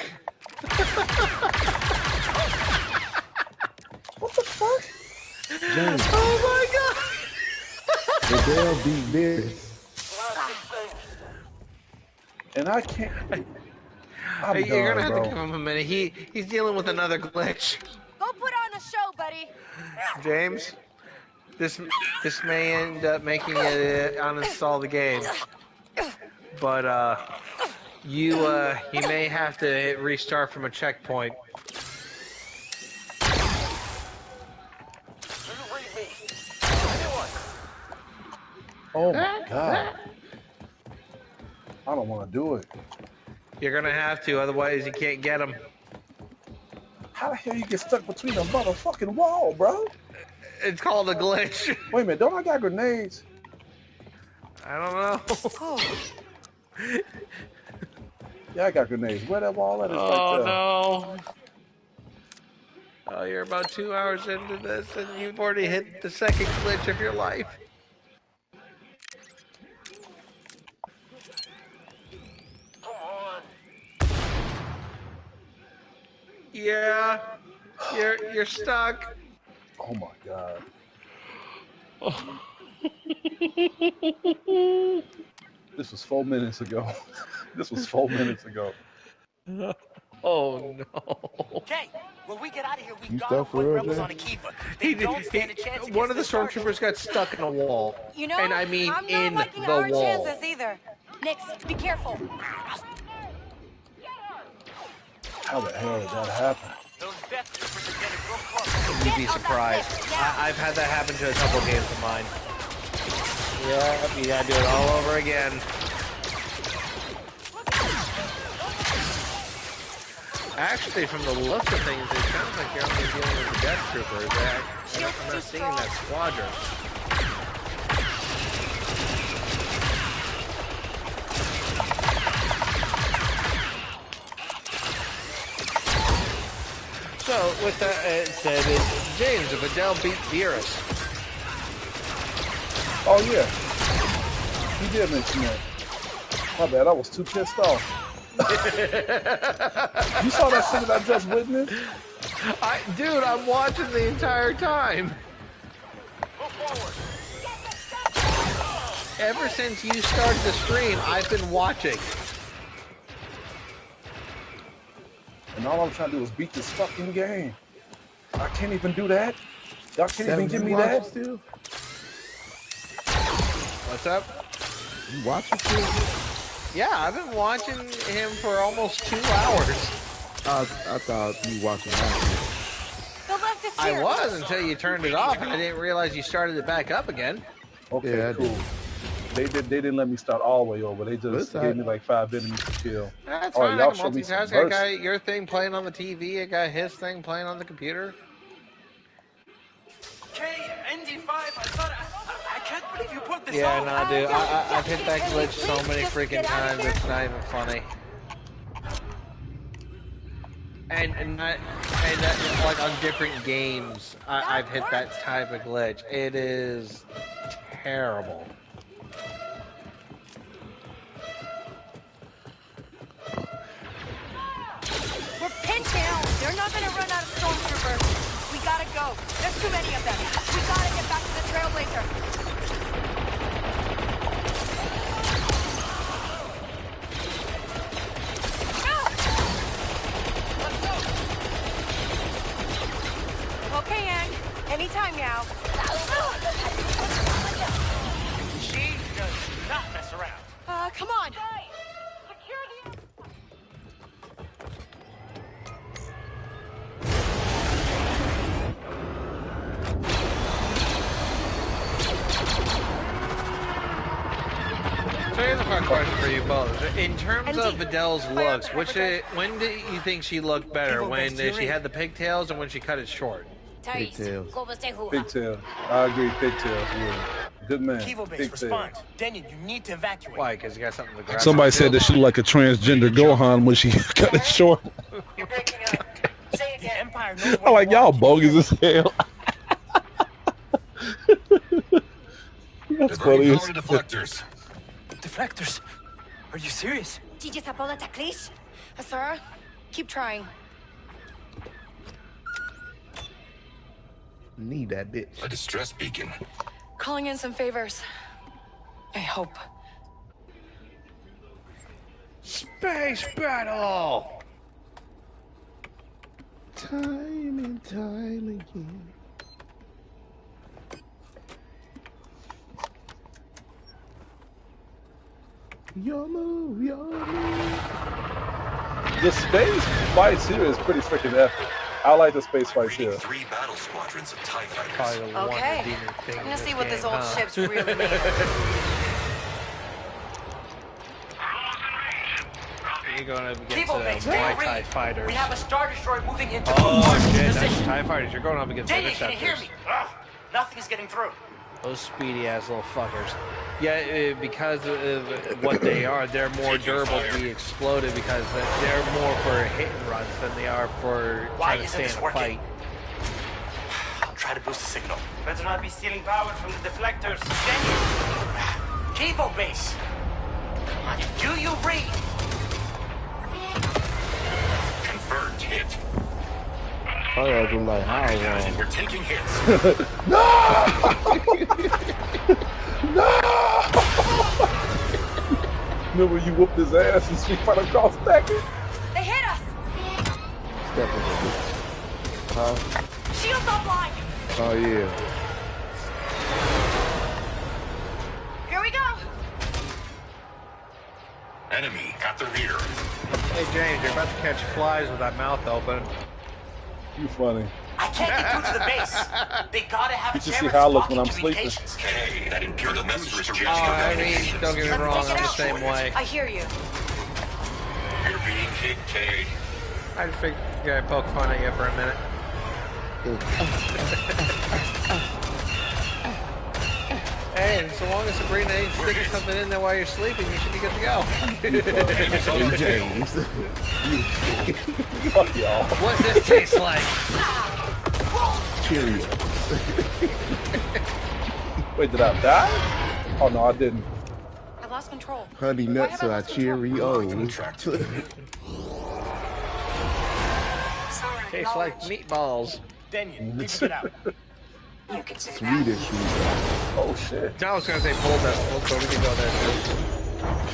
What the fuck? James. Oh my god. Vidal beat Beerus. And I can't. You're gonna have to give him a minute. He's dealing with another glitch. Go put on a show, buddy. James, this may end up making it uninstall the game, but you may have to restart from a checkpoint. Oh my god! I don't want to do it. You're gonna have to, otherwise you can't get him. How the hell you get stuck between a motherfucking wall, bro? It's called a glitch. Wait a minute, don't I got grenades? I don't know. Yeah, I got grenades. Where that wall at is right there. No. Oh, you're about 2 hours into this and you've already hit the second glitch of your life. Yeah, you're stuck. Oh my god. This was 4 minutes ago. This was 4 minutes ago. Oh no. Okay, when we get out of here, we You gotta stuck for put real, rebels Jay? on a Kiva. They don't stand a chance against One of the this target. stormtroopers got stuck in a wall. You know, and I mean I'm in not liking the our wall. chances either. Nix, be careful. How the hell did that happen? Those death troopers are getting real close. You'd be surprised. I've had that happen to a couple of games of mine. Yeah, you gotta do it all over again. Actually, from the looks of things, it sounds like you're only dealing with the Death Troopers. I'm not seeing that squadron. So, with that said, James, if Adele beat Beerus. Oh yeah. He did mention that. My bad, I was too pissed off. You saw that shit that I just witnessed? Dude, I'm watching the entire time. Ever since you started the stream, I've been watching. And all I'm trying to do is beat this fucking game. I can't even do that. Y'all can't even give me that. Still? What's up? You watching still? Yeah, I've been watching him for almost 2 hours. I thought you watching that. The left is I here. was until you turned it off, and I didn't realize you started it back up again. Okay, Yeah, I cool. They didn't let me start all the way over. They just gave me like 5 enemies to kill. That's All fine. right, I y'all can show me some multitask. I mercy. got your thing playing on the TV. I got his thing playing on the computer. Okay, ND5, I thought Yeah, no, dude. I've hit that glitch so many freaking times. It's not even funny. And like on different games, I've hit that type of glitch. It is terrible. We're pinned down. They're not gonna run out of stormtroopers. We gotta go. There's too many of them. We gotta get back to the Trailblazer. Okay, Yang. Anytime now. She does not mess around. Come on. So here's a fun question for you both. In terms of Vidal's looks, when do you think she looked better? When she had the pigtails or when she cut it short? Pigtails. Pigtail. I agree. Pigtails. Yeah. Good man. Kivo base, Pigtail. respond. Daniel, you need to evacuate. Why? Because you got something to grab. Somebody said that she looked like a transgender Gohan when she cut it short. You're breaking up. Say The again. Empire knows I'm like, y'all bogus as hell. That's funny. Diverting power deflectors. Deflectors? Are you serious? Sarah, keep trying. Need that bitch. A distress beacon. Calling in some favors. I hope. Space battle! Time and time again. Your move, your move. The space fights here is pretty freaking epic. I like the space fights here. 3 battle squadrons of TIE fighters. Probably the one Okay. redeeming thing I'm in gonna see what this game, old huh? ship's really made of. You're going up against Kivo base, white read. TIE fighters. We have a Star Destroyer moving into Oh Mark's shit, that's position. TIE fighters. You're going up against Daniel, can you hear interceptors. me? Ugh, nothing is getting through. Those speedy ass little fuckers. Yeah, because of what they are, they're more durable to be exploded because they're more for hit and runs than they are for Why trying to isn't stay this in a working? fight. I'll try to boost the signal. Better not be stealing power from the deflectors. Daniel! Kivo base! Do you read? Confirmed hit. Oh, yeah, I'm like, how Imagine long? we're taking hits. No! No! Remember you whooped his ass and Street Fighter Cross Tekken? They hit us! Step in the bitch. Huh? Shields offline! Oh, yeah. Here we go! Enemy at the rear. Hey James, you're about to catch flies with that mouth open. You funny. I can't get through to the base. They gotta have You a should see jammer how I look when blocking I'm sleeping. communications. Hey, that Imperial messenger is Oh, reaching I mean, don't get me Let's wrong, take it I'm the out. same way. I hear you. You're being hit, Kay. I just figured I'd poke fun at you for a minute. Hey, and so long as Sabrina ain't sticking something in there while you're sleeping, you should be good to go. Hey, James. Fuck y'all. What's this taste like? Cheerios. Wait, did I die? Oh no, I didn't. I lost control. Honey Why nuts have I are lost control? Cheerios. Tastes like meatballs. Daniel, you can get out. You can say Swedish meatballs. Oh shit. I was gonna say pull that, so we can go there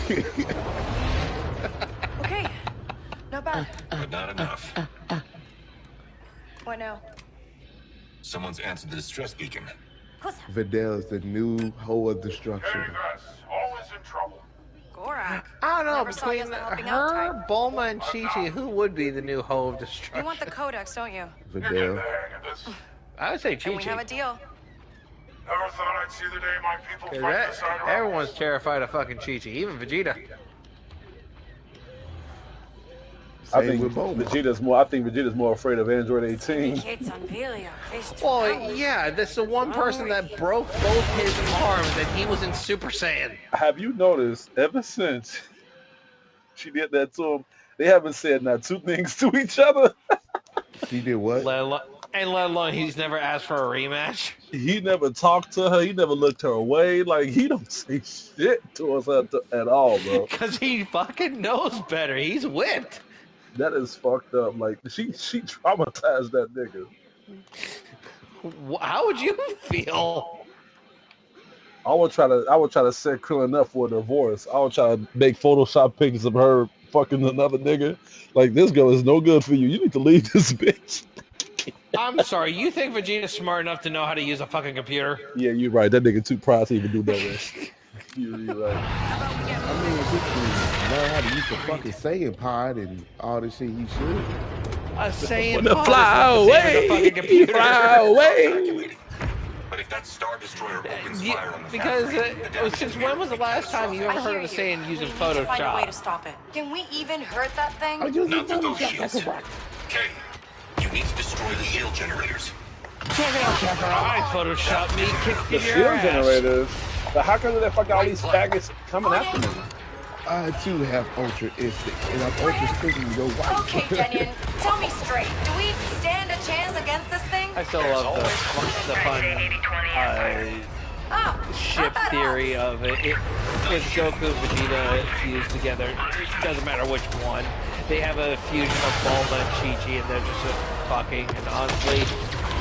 too. Okay. Not bad. But not enough. What now? Someone's answered the distress beacon. Vidal's the new hoe of destruction. Always in trouble. Gorak. I don't know, Never saw you as between the helping out her, type. Bulma, and Chi-Chi, who would be the new hoe of destruction? You want the codex, don't you? Vidal. I would say And we have Chi-Chi. a deal. Never thought I'd see the day my people Yeah, fight that- beside our everyone's terrified of fucking Chi-Chi, even Vegeta. I Same think with Bulma. Vegeta's more. I think Vegeta's more afraid of Android 18. Kids on Velia, Well, yeah, that's the one person that broke both his arms, and he was in Super Saiyan. Have you noticed? Ever since she did that to him, they haven't said not two things to each other. She did what? Let alone he's never asked for a rematch. He never talked to her. He never looked her away. Like he don't say shit towards her at all, bro. Because he fucking knows better. He's whipped. That is fucked up. Like she traumatized that nigga. How would you feel? I would try to set Krillin up for a divorce. I would try to make Photoshop pictures of her fucking another nigga. Like, this girl is no good for you. You need to leave this bitch. I'm sorry, you think Vegeta's smart enough to know how to use a fucking computer? Yeah, you're right. That nigga too proud to even do that. You're right. I mean, if he can learn how to use the fucking Saiyan pod and all this shit, he should. A Saiyan Wanna pod fly is not the same as a fucking computer. Fly away. But if that Star Destroyer opens Yeah, fire on the because factory, since when was the last time you ever heard of a Saiyan using Find a way to Photoshop? stop it. Can we even hurt that thing? I'm using not with those Photoshop. shields. Kay, you need to destroy the shield generators. Check it out, Checker. I Photoshop me, The kick your shield ass. generators. But how come they fuck all these faggots coming after me? I too have Ultra Instinct, and I'm Ultra Sticking your wife. Okay, Jenyan, tell me straight. Do we stand a chance against this thing? I still love the fun ship theory of it. It's Goku and Vegeta fused together. It doesn't matter which one. They have a fusion of Bulma and Chi-Chi, and they're just fucking. And honestly,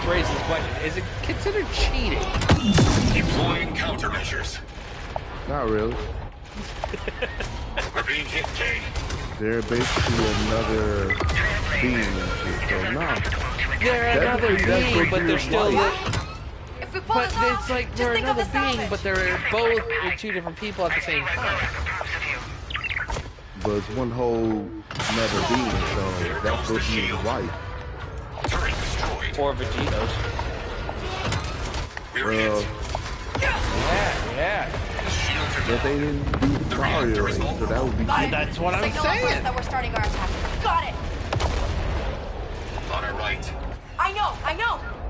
raises the question: is it considered cheating? Deploying countermeasures. Not really. We're being hit, Kay. They're basically another being and shit, so no. They're another being, but they're still. If we pull But this off, it's like just they're think of another the being, salvage. but they're both two different people at the same time. But it's one whole another being, so that's supposed to be his wife. Turret destroyed. Or Vegeta's. We're Well, hit. Yeah. The shields are but they didn't do the Mario race, so that would be That's what I'm Signal on first saying. that we're starting our attack. Got it. on our right. I know.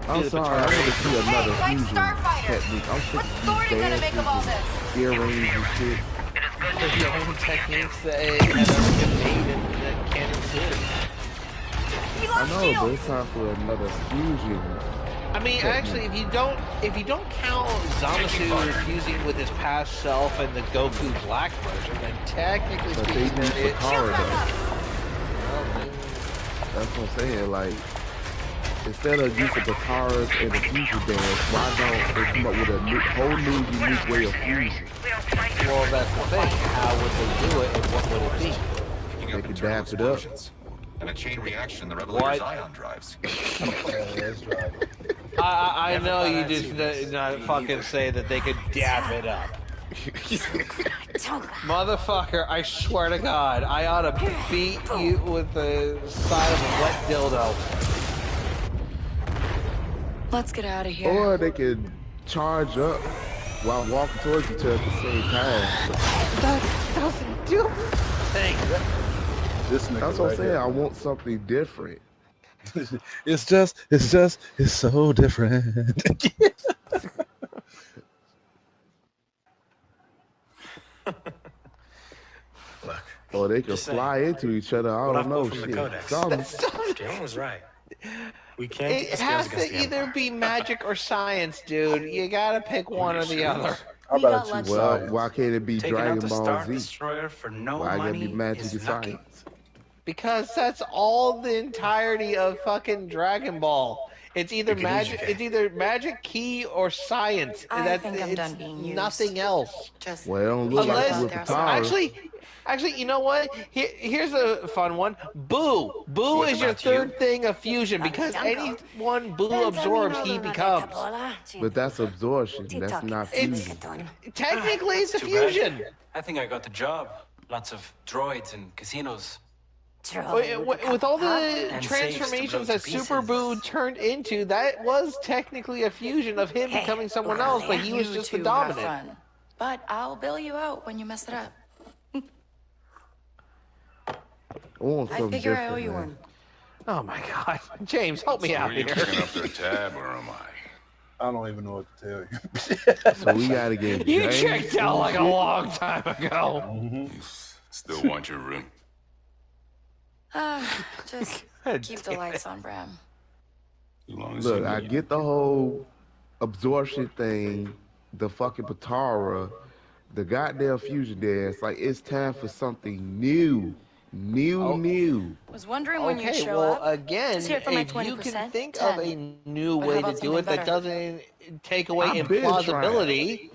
I'm sorry, I want to see another Hey, like fusion Starfighter. technique. I'm sick What's of Thor these gonna make of all dances this? and earrings and shit. There's the only techniques that have ever been made in the canon series. We I lost know, but shields. it's time for another fusion. I mean, actually, if you don't count Zamasu fusing with his past self and the Goku Black version, then technically But they speaking, use it, Bakara though. That's what I'm saying. Like, instead of using Bakaras and the fusion dance, why don't they come up with a whole new, unique way of fusing? well, that's the thing. How would they do it, and what would it be? Picking They up could internal dap it up. explosions. And a chain reaction in the Revelator's What? ion drives. I know you just not fucking say that they could dap it up. Motherfucker, I swear to God, I ought to beat you with the side of a wet dildo. Let's get out of here. Or they could charge up while walking towards each other at the same time. That doesn't do things. This nigga That's what I'm right saying. here. I want something different. It's so different. Look, Or they could Just saying. fly into each other. I what don't I've know. pulled from the Shit. Codex. Something. Jalen was right. We can't It keep the has scales to against the either Empire. be magic or science, dude. You gotta pick one or the other. I We got better choose Well, science. why can't it be Taking out Dragon the Ball Star Z? Destroyer for no Why gotta money be magic is and nucky. science? Because that's all the entirety of fucking Dragon Ball. It's either Take it easy, magic. Kay. It's either magic, key, or science. I think I'm it's done being used. nothing else. Just Well, it don't look like Unless, you with the power. actually, you know what? Here's a fun one. Boo. Boo What is your about you? third thing of fusion because anyone Boo absorbs, he becomes. But that's absorption. That's not fusion. Technically, it's a Too bad. fusion. I think I got the job. Lots of droids and casinos. With all the And transformations that saves to blow to Super Boo pieces. turned into, that was technically a fusion of him becoming someone else, but he was just the dominant. Fun. But I'll bail you out when you mess it up. I want I something figure I owe different, you man. one. Oh my God, James, help me So out are you here. picking up their tab, or am I? I don't even know what to tell you. So we gotta get You James checked out and like a shit. long time ago. Mm-hmm. You still want your room? Just God keep the damn lights it. on, Bram. As long as you Look, I need. get the whole absorption thing, the fucking Patara, the goddamn fusion dance. Like it's time for something new, Oh, new. Was wondering when you'd okay. show Well, up. Just again, here for my if you can 20%, think of 10. a new But how way to about do something it that better? doesn't take away I've been trying. implausibility,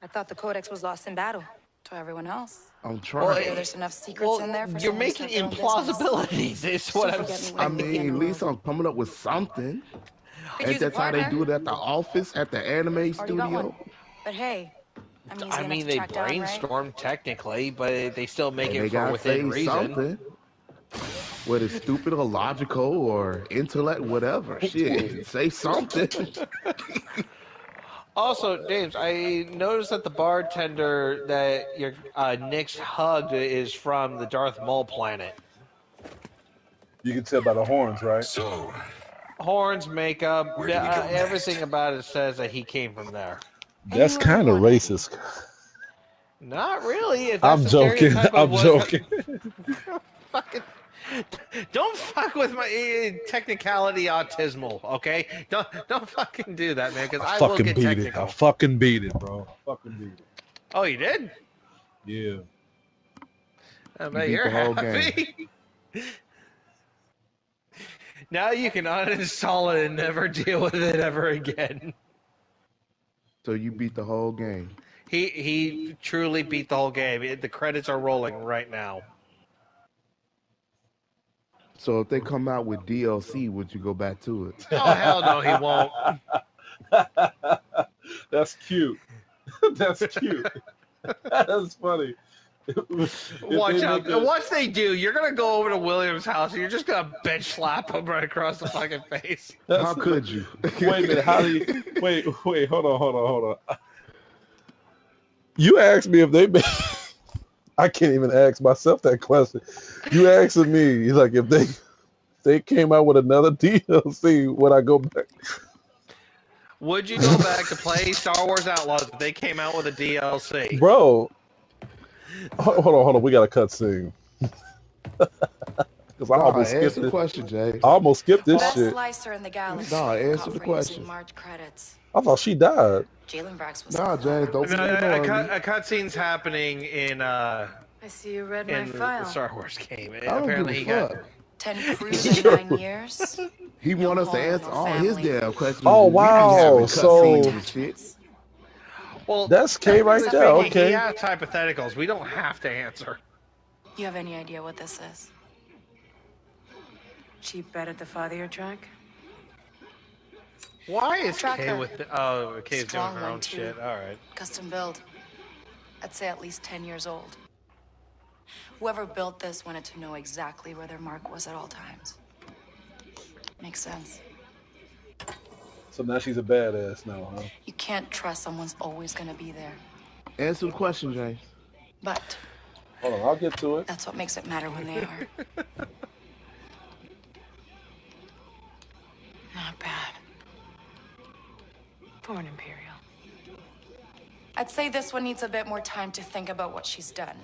I thought the Codex was lost in battle. To everyone else. I'm well, trying. Figure there's enough secrets in there for you're someone to making start their own business. implausibilities. Is Just what don't I'm forget me when I you leave the mean, at least underworld. I'm coming up with something. Could Ain't use a that how they partner. do it at the office, at the anime Already got one. studio? But hey, I'm easy I enough mean, to they track down, right? brainstorm technically, but they still make And it they for gotta within say reason. something. Whether it's stupid or logical or intellect, whatever. Shit, say something. Also, James, I noticed that the bartender that your Nick's hugged is from the Darth Maul planet. You can tell by the horns, right? So, Horns, makeup, where do we go next? everything about it says that he came from there. That's Anywhere you kind of want, Eddie. racist. Not really, if that's I'm the joking. stereotype of I'm what. joking. Fucking, don't fuck with my technicality autismal, okay? Don't fucking do that, man, because I I will fucking get beat it. I technical. fucking beat it, bro. I fucking beat it. Oh, you did? Yeah. I You bet beat you're the whole game. happy. Now you can uninstall it and never deal with it ever again. So you beat the whole game. He truly beat the whole game. The credits are rolling right now. So if they come out with DLC, would you go back to it? Oh hell no, he won't. That's cute. That's cute. That's funny. If they Watch out. make a Once they do, you're gonna go over to William's house and you're just gonna bench slap him right across the fucking face. How could you? wait a minute, how do you wait, hold on. You asked me if they made I can't even ask myself that question. You asking me like if they came out with another DLC, would I go back? Would you go back to play Star Wars Outlaws if they came out with a DLC? Bro, hold on, we got a cutscene. Because I Nah, almost skipped answer the it. question, Jay. I almost skipped this Best shit. slicer in the galaxy. Nah, answer Caught the for using question. marked credits. I thought she died. Jalen Brax was Nah, James, don't be No, ignoring me. a cutscene's happening in I see you read my the file. Star Wars game. I don't Apparently give he a got. fuck. 10 crews in 9 years. He No want us to home, answer no all his family. damn questions. Oh, We be wow, having so- cutscenes and shit. Attachments. Well, That's K right technically there, speaking, okay. He has hypotheticals. We don't have to answer. You have any idea what this is? Cheap bet at the father track? Why is Kay Tracker. with the? Oh, Kay's doing Strong her one, own too. shit. All right. Custom build. I'd say at least 10 years old. Whoever built this wanted to know exactly where their mark was at all times. Makes sense. So now she's a badass now, huh? You can't trust someone's always gonna be there. Answer the question, James. But Hold on, I'll get to it. that's what makes it matter when they are. Not bad. For an Imperial. I'd say this one needs a bit more time to think about what she's done.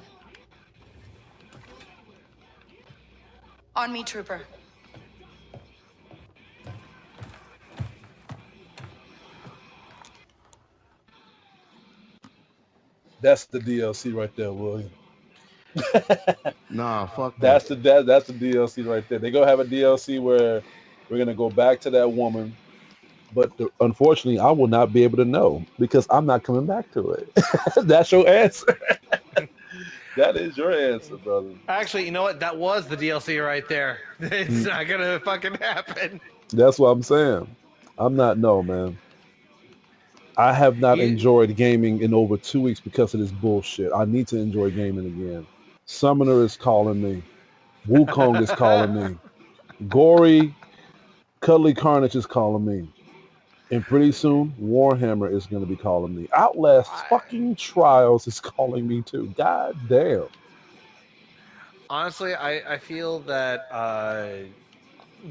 On me, Trooper. That's the DLC right there, William. Nah, fuck That's that. that's the DLC right there. They gonna have a DLC where we're gonna go back to that woman, but unfortunately, I will not be able to know because I'm not coming back to it. That's your answer. That is your answer, brother. Actually, you know what? That was the DLC right there. It's not gonna fucking happen. That's what I'm saying. I'm not no man. I have not enjoyed gaming in over 2 weeks because of this bullshit. I need to enjoy gaming again. Summoner is calling me. Wukong is calling me. Gory, Cuddly Carnage is calling me. And pretty soon, Warhammer is going to be calling me. Outlast fucking Trials is calling me too. God damn. Honestly, I feel that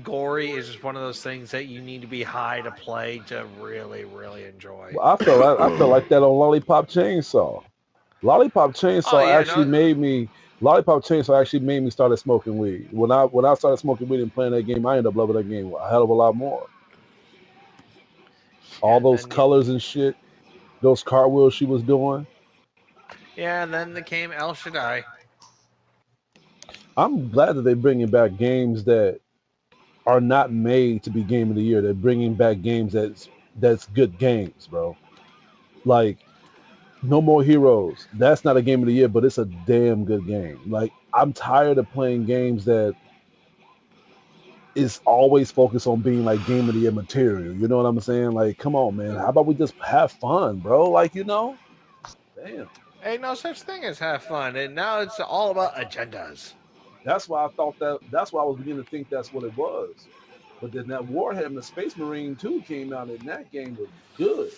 gory is just one of those things that you need to be high to play to really, really enjoy. Well, I felt like that on Lollipop Chainsaw. Lollipop Oh Chainsaw yeah, actually no, made me. Lollipop Chainsaw actually made me started smoking weed. When I started smoking weed and playing that game, I ended up loving that game a hell of a lot more. yeah, All and those then you, colors and shit, those cartwheels she was doing. yeah, and then there came El Shaddai. I'm glad that they're bringing back games that are not made to be game of the year. They're bringing back games that's good games, bro. Like No More Heroes. That's not a game of the year, but it's a damn good game. Like I'm tired of playing games that is always focused on being like game of the year material. You know what I'm saying? Like, come on, man. How about we just have fun, bro? Like, damn. Ain't no such thing as have fun, and now it's all about agendas. That's why I thought that. That's why I was beginning to think that's what it was. But then that Warhammer Space Marine 2 came out, and that game was good.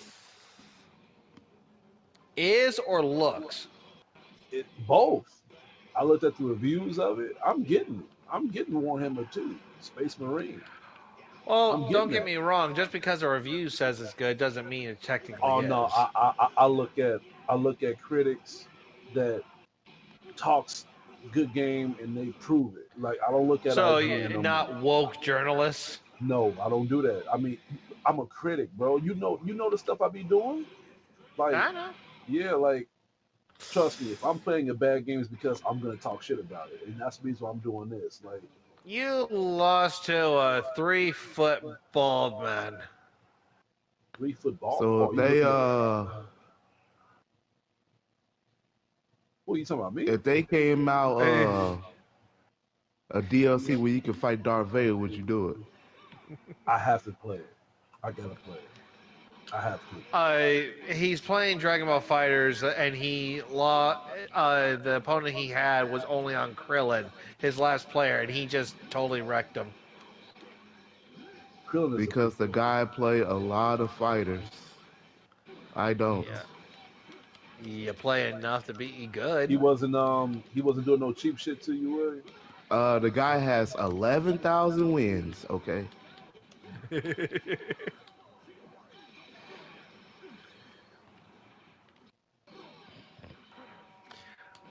Is or looks. It both. I looked at the reviews of it. I'm getting Warhammer 2, Space Marine. Well, I'm getting don't get that. me wrong. Just because a review says it's good doesn't mean it technically Oh no, is. I look at critics that talks good game and they prove it. Like I don't look at So, IGN no more. not woke journalists. No, I don't do that. I mean, I'm a critic, bro. You know the stuff I be doing. Like, I know. yeah, like trust me, if I'm playing a bad game, it's because I'm gonna talk shit about it, and that's the reason why I'm doing this. Like You lost to a 3 foot bald man. 3 foot ball. So Oh, if you they looking at? What are you talking about me? came out Eh, a DLC where you can fight Darth Vader, would you do it? I have to play it. I gotta play it. I have to. he's playing Dragon Ball Fighters, and he lost. The opponent he had was only on Krillin, his last player, and he just totally wrecked him. Krillin is a Because big the boy. guy play a lot of fighters. I don't. Yeah, you play enough to be He good. wasn't doing no cheap shit to you, William. The guy has 11,000 wins. Okay.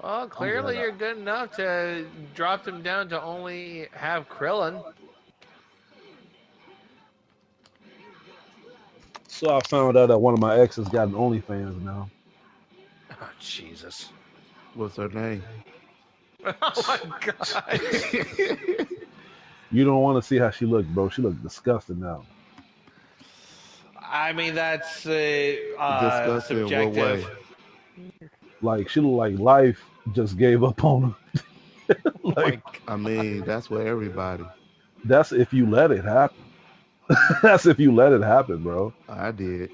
Well, I'm glad clearly I. you're good enough to drop him down to only have Krillin. So I found out that one of my exes got an OnlyFans now. Oh, Jesus. What's her name? Oh, my God. You don't want to see how she looked, bro. She looked disgusting now. I mean, that's Disgusting in what way? subjective. Like she looked like life just gave up on her. Oh, Like my I mean, that's what everybody. that's if you let it happen. That's if you let it happen, bro. I did.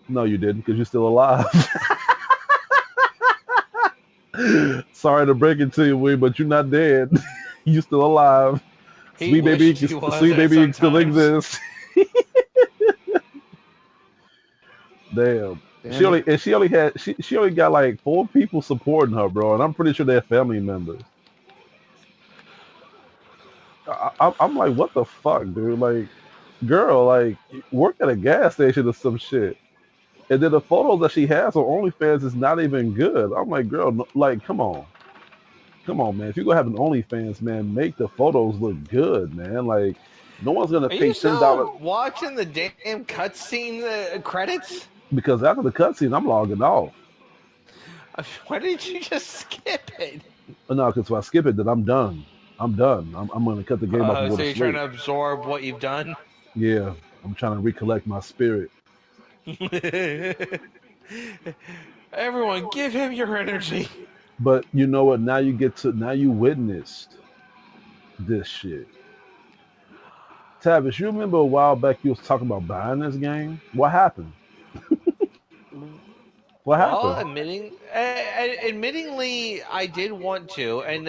No, you didn't, because you're still alive. Sorry to break it to you, Wee, but you're not dead. You still alive. He wished he was Sweet at baby still sometimes. exists. Damn. Damn it. She only got like 4 people supporting her, bro, and I'm pretty sure they're family members. I'm like, what the fuck, dude? Like, girl, like, work at a gas station or some shit. And then the photos that she has on OnlyFans is not even good. I'm like, girl, no, like, come on, man. If you're gonna have an OnlyFans, man, make the photos look good, man. Like, no one's gonna Are pay you $10 still watching the damn cutscene credits? because after the cutscene, I'm logging off. Why did you just skip it? No, because if I skip it, then I'm done. I'm done. I'm gonna cut the game off and go So to you're trying sleep. to absorb what you've done? Yeah, I'm trying to recollect my spirit. Everyone, give him your energy. But you know what? Now you witnessed this shit. Tavis, you remember a while back you was talking about buying this game? What happened? What Well, happened? admittingly, I did want to, and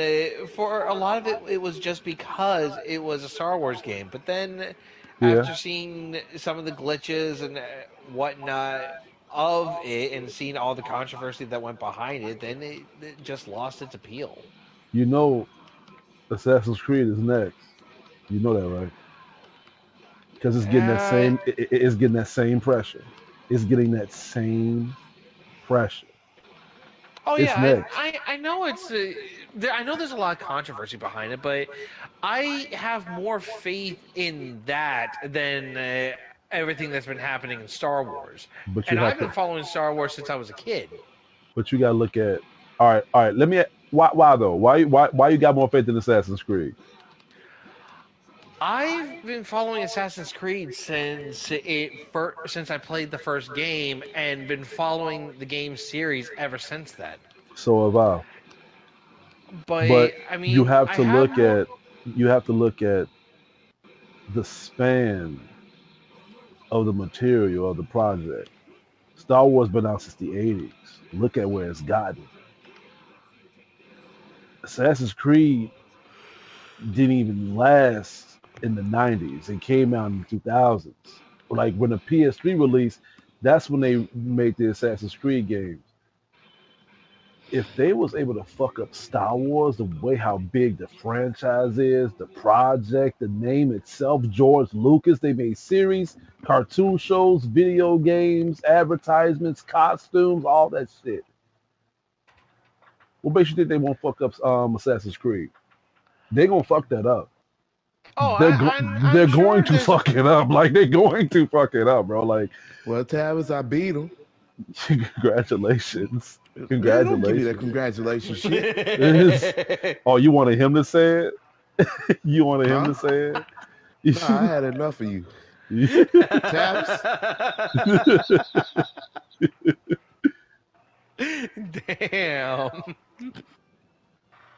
for a lot of it, it was just because it was a Star Wars game. But then, Yeah. after seeing some of the glitches and whatnot of it, and seeing all the controversy that went behind it, then it just lost its appeal. You know, Assassin's Creed is next. You know that, right? Because it's getting that Uh, same. It's getting that same pressure. It's getting that same pressure. oh It's yeah, next. I know it's I know there's a lot of controversy behind it, but I have more faith in that than everything that's been happening in Star Wars. But you And I've have been to. following Star Wars since I was a kid. But you got to look at. All right, all right. Let me. Why though? Why you got more faith in Assassin's Creed? I've been following Assassin's Creed since I played the first game, and been following the game series ever since then. So have I. But But I you mean, have I to have look more. at. You have to look at the span of the material of the project. Star Wars been out since the '80s. Look at where it's gotten. Assassin's Creed didn't even last in the '90s. It came out in the 2000s. Like when the PS3 released, that's when they made the Assassin's Creed games. If they was able to fuck up Star Wars the way how big the franchise is, the project, the name itself, George Lucas, they made series, cartoon shows, video games, advertisements, costumes, all that shit. What makes you think they won't fuck up Assassin's Creed? They're gonna fuck that up. Oh, They're I'm going sure to there's. fuck it up. Like they're going to fuck it up, bro. Like Well, Tavis, I beat him. congratulations. Man, don't give me that Congratulations. congratulations shit. Oh, you wanted him to say it? You wanted him Huh? to say Nah, I had enough of you. Tavis? Damn.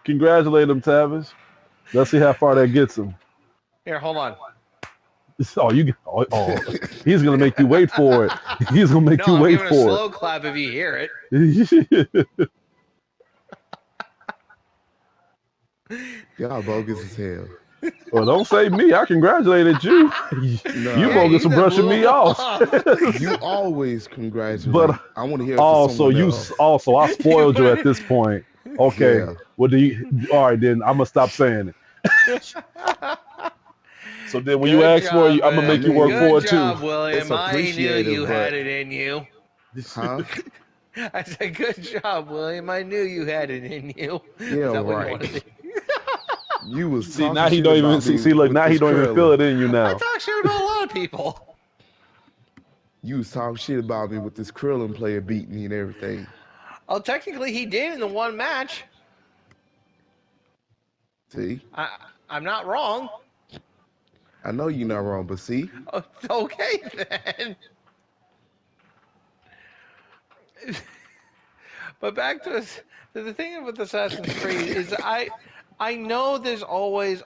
Congratulate him, Tavis. Let's see how far that gets him. Here, hold on. He's gonna make you wait for it. He's gonna make No, you I'm wait giving a for slow clap if you hear it. it. Y'all bogus as hell. Well, don't say me. I congratulated you. You Nah, bogus for you that brushing blew me him off. you always congratulate. But I want to hear it from someone else. also I spoiled you at You- this point. Okay. Yeah. Well, do you? All right, then I'm gonna stop saying it. So then when you Good ask for it, job, I'm gonna I make you work mean, good for it too. job, it's William. I knew appreciative, you had but it in you. huh? I said, good job, William. I knew you had it in you. Yeah, Is that what you right. want to say? You was See, talking now he shit don't even about see. me See, look, with now he this don't even feel curling. it in you I now. talk shit about a lot of people. You was talking shit about me with this curling player beating me and everything. Oh, technically, he did in the one match. See? I'm not wrong. I know you're not wrong, but see? Oh, okay, then. But back to the thing with Assassin's Creed is I know there's always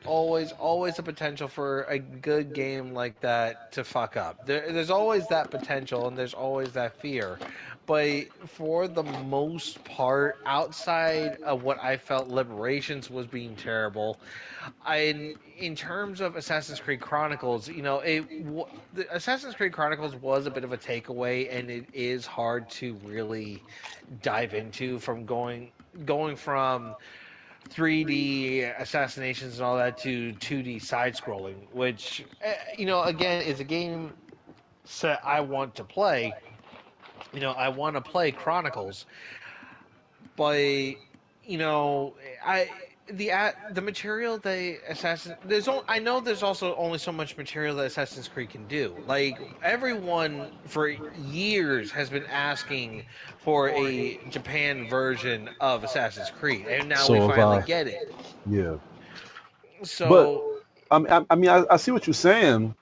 a potential for a good game like that to fuck up. There's always that potential and there's always that fear. But for the most part, outside of what I felt Liberations was being terrible, in terms of Assassin's Creed Chronicles, the Assassin's Creed Chronicles was a bit of a takeaway, and it is hard to really dive into from going from 3D assassinations and all that to 2D side scrolling, which again is a game set I want to play. I want to play Chronicles, but I the material they Assassin I know there's also only so much material that Assassin's Creed can do. Like everyone for years has been asking for a Japan version of Assassin's Creed, and now we So if finally I, get it. yeah. But So I see what you're saying.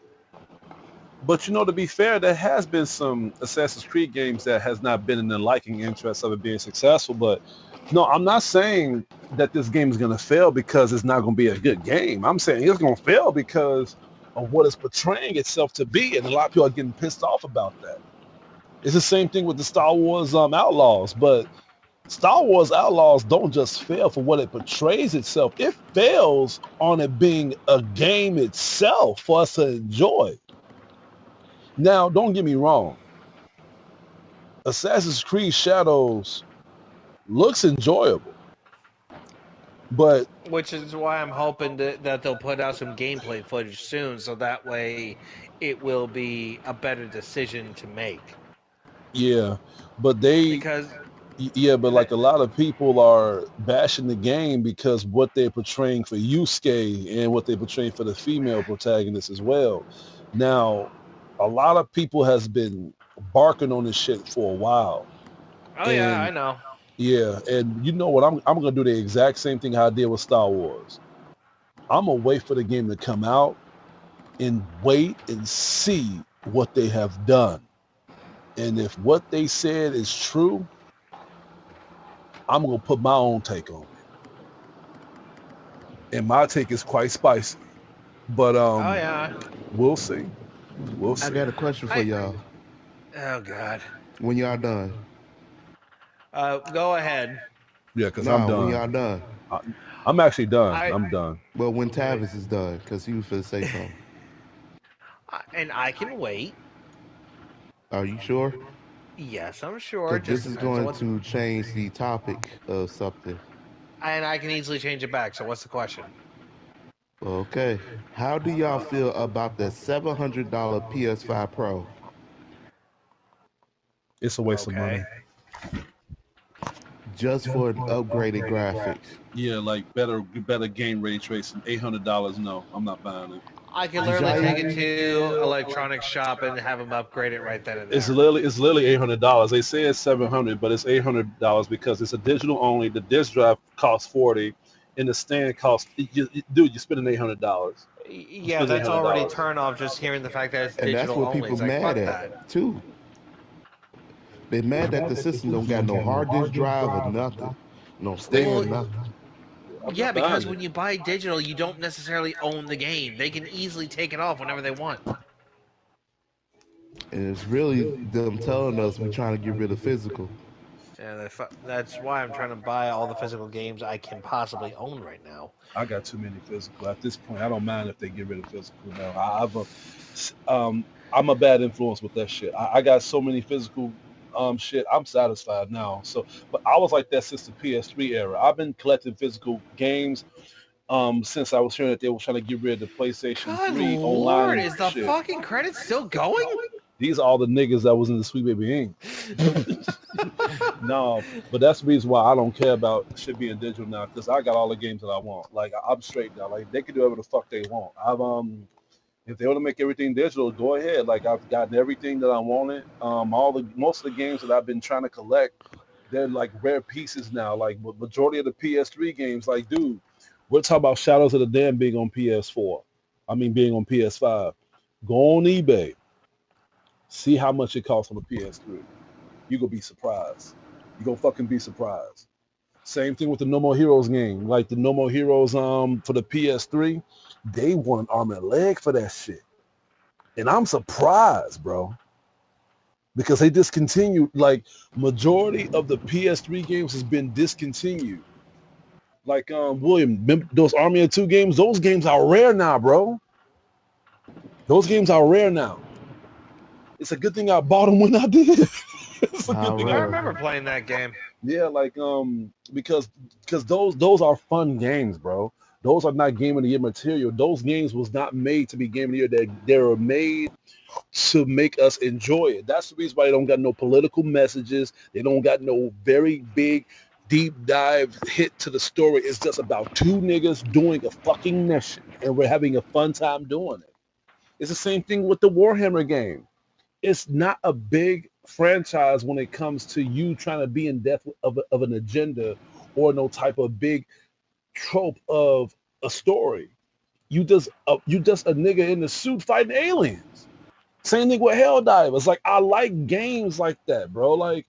But to be fair, there has been some Assassin's Creed games that has not been in the liking interest of it being successful. But no, I'm not saying that this game is going to fail because it's not going to be a good game. I'm saying it's going to fail because of what it's portraying itself to be, and a lot of people are getting pissed off about that. It's the same thing with the Star Wars Outlaws, but Star Wars Outlaws don't just fail for what it portrays itself. It fails on it being a game itself for us to enjoy. Now, don't get me wrong. Assassin's Creed Shadows looks enjoyable. But Which is why I'm hoping that they'll put out some gameplay footage soon, so that way it will be a better decision to make. yeah, but they Because yeah, but that, like a lot of people are bashing the game because what they're portraying for Yusuke and what they're portraying for the female protagonist as well. Now, a lot of people has been barking on this shit for a while, oh yeah, I and know. yeah, and you know what? I'm gonna do the exact same thing I did with Star Wars. I'm gonna wait for the game to come out and wait and see what they have done. And if what they said is true, I'm gonna put my own take on it. And my take is quite spicy. But Oh yeah, we'll see. We'll I see. got a question for I. y'all. Oh god. When y'all done? Go ahead. Yeah, because I'm Nah, when done. y'all done. I, I'm actually done. I, I'm done. Well, when Tavis is done, because he was finna say something. and I can wait. Are you sure? Yes, I'm sure. It Because just this is depends on going what's. to change the topic of something. And I can easily change it back. So what's the question? Okay. How do y'all feel about the $700 PS5 Pro? It's a waste of Okay. money. Just for an upgraded graphics. Yeah, like better game ray tracing. $800. No, I'm not buying it. I can Did literally y'all take even, it to electronics shop and have them upgrade it right then and there. It's literally $800. They say it's 700, but it's $800 because it's a digital only. The disc drive costs 40, and the stand costs. Dude, you're spending $800. I'm Yeah, spending eight that's hundred already dollars. turn off just hearing the fact that it's and that's digital what only. people It's like mad fuck at that. too. They mad that the system don't got no hard disk drive or nothing. No They, Well, stand, nothing. I'm yeah, not because buying it. when you buy digital, you don't necessarily own the game. They can easily take it off whenever they want. And it's really them telling us we trying to get rid of physical. And that's why I'm trying to buy all the physical games I can possibly own right now. I got too many physical. At this point, I don't mind if they get rid of physical now. I'm a bad influence with that shit. I got so many physical shit. I'm satisfied now. So, but I was like that since the PS3 era. I've been collecting physical games since I was hearing that they were trying to get rid of the PlayStation Good 3 lord, online is the shit. fucking credit still going? These are all the niggas that was in the Sweet Baby Inc. No, but that's the reason why I don't care about shit being digital now, because I got all the games that I want. Like I'm straight now. Like they can do whatever the fuck they want. If they want to make everything digital, go ahead. Like I've gotten everything that I wanted. Most of the games that I've been trying to collect, they're like rare pieces now. Like majority of the PS3 games, like dude, we're talking about Shadows of the Dam being on PS4. I mean being on PS5. Go on eBay, see how much it costs on the PS3. You gonna be surprised. You gonna fucking be surprised. Same thing with the No More Heroes game. Like the No More Heroes for the PS3, they want an arm and a leg for that shit. And I'm surprised, bro. Because they discontinued like majority of the PS3 games has been discontinued. Like William, those Army of Two games, those games are rare now, bro. Those games are rare now. It's a good thing I bought them when I did. It's a good How thing I I rare. remember playing that game. Yeah, like because those are fun games, bro. Those are not game of the year material. Those games was not made to be game of the year. They were made to make us enjoy it. That's the reason why they don't got no political messages. They don't got no very big deep dive hit to the story. It's just about two niggas doing a fucking mission, and we're having a fun time doing it. It's the same thing with the Warhammer game. It's not a big franchise when it comes to you trying to be in depth of an agenda or no type of big trope of a story. You just a nigga in the suit fighting aliens. Same thing with Helldivers. Like I like games like that, bro. Like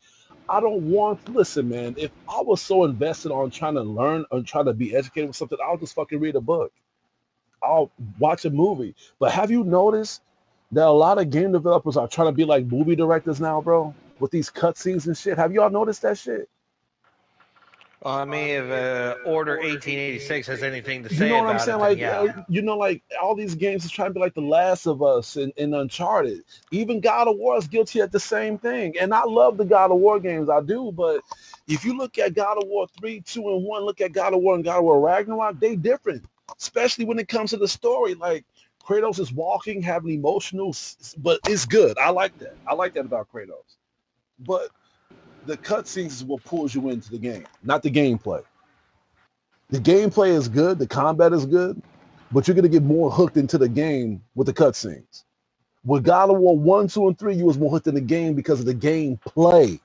I don't want listen, man. If I was so invested on trying to learn or trying to be educated with something, I'll just fucking read a book. I'll watch a movie. But have you noticed that a lot of game developers are trying to be like movie directors now, bro? With these cutscenes and shit. Have y'all noticed that shit? Well, I mean, if Order 1886 has anything to You know say what I'm about saying? it, then Like, yeah. like all these games is trying to be like The Last of Us and Uncharted. Even God of War is guilty at the same thing. And I love the God of War games, I do. But if you look at God of War 3, 2, and 1, look at God of War and God of War Ragnarok, they different. Especially when it comes to the story. Like, Kratos is walking, having emotional, but it's good. I like that. I like that about Kratos. But the cutscenes is what pulls you into the game, not the gameplay. The gameplay is good, the combat is good, but you're gonna get more hooked into the game with the cutscenes. With God of War 1, 2, and 3, you was more hooked in the game because of the gameplay.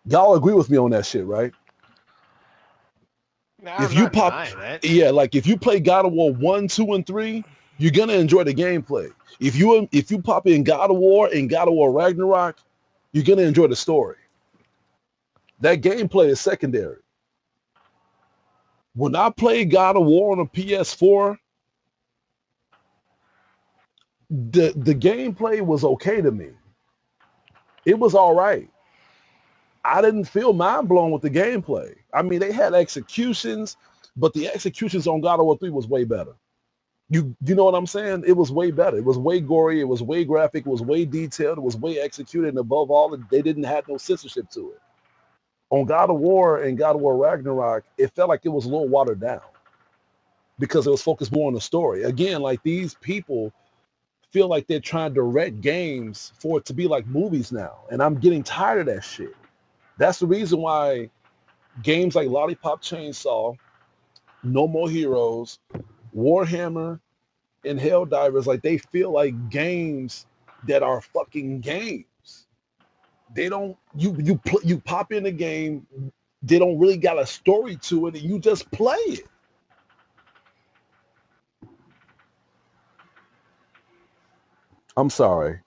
Y'all agree with me on that shit, right? No, If I'm you not pop, denying it. yeah, like if you play God of War 1, 2, and 3, you're gonna enjoy the gameplay. If you pop in God of War and God of War Ragnarok, you're gonna enjoy the story. That gameplay is secondary. When I played God of War on a PS4, the gameplay was okay to me. It was all right. I didn't feel mind blown with the gameplay. I mean, they had executions, but the executions on God of War 3 was way better. You know what I'm saying? It was way better. It was way gory. It was way graphic. It was way detailed. It was way executed. And above all, they didn't have no censorship to it. On God of War and God of War Ragnarok, it felt like it was a little watered down because it was focused more on the story. Again, like these people feel like they're trying to direct games for it to be like movies now. And I'm getting tired of that shit. That's the reason why games like Lollipop Chainsaw, No More Heroes, Warhammer, and Helldivers, like they feel like games that are fucking games. They don't you pop in a game, they don't really got a story to it, and you just play it. I'm sorry.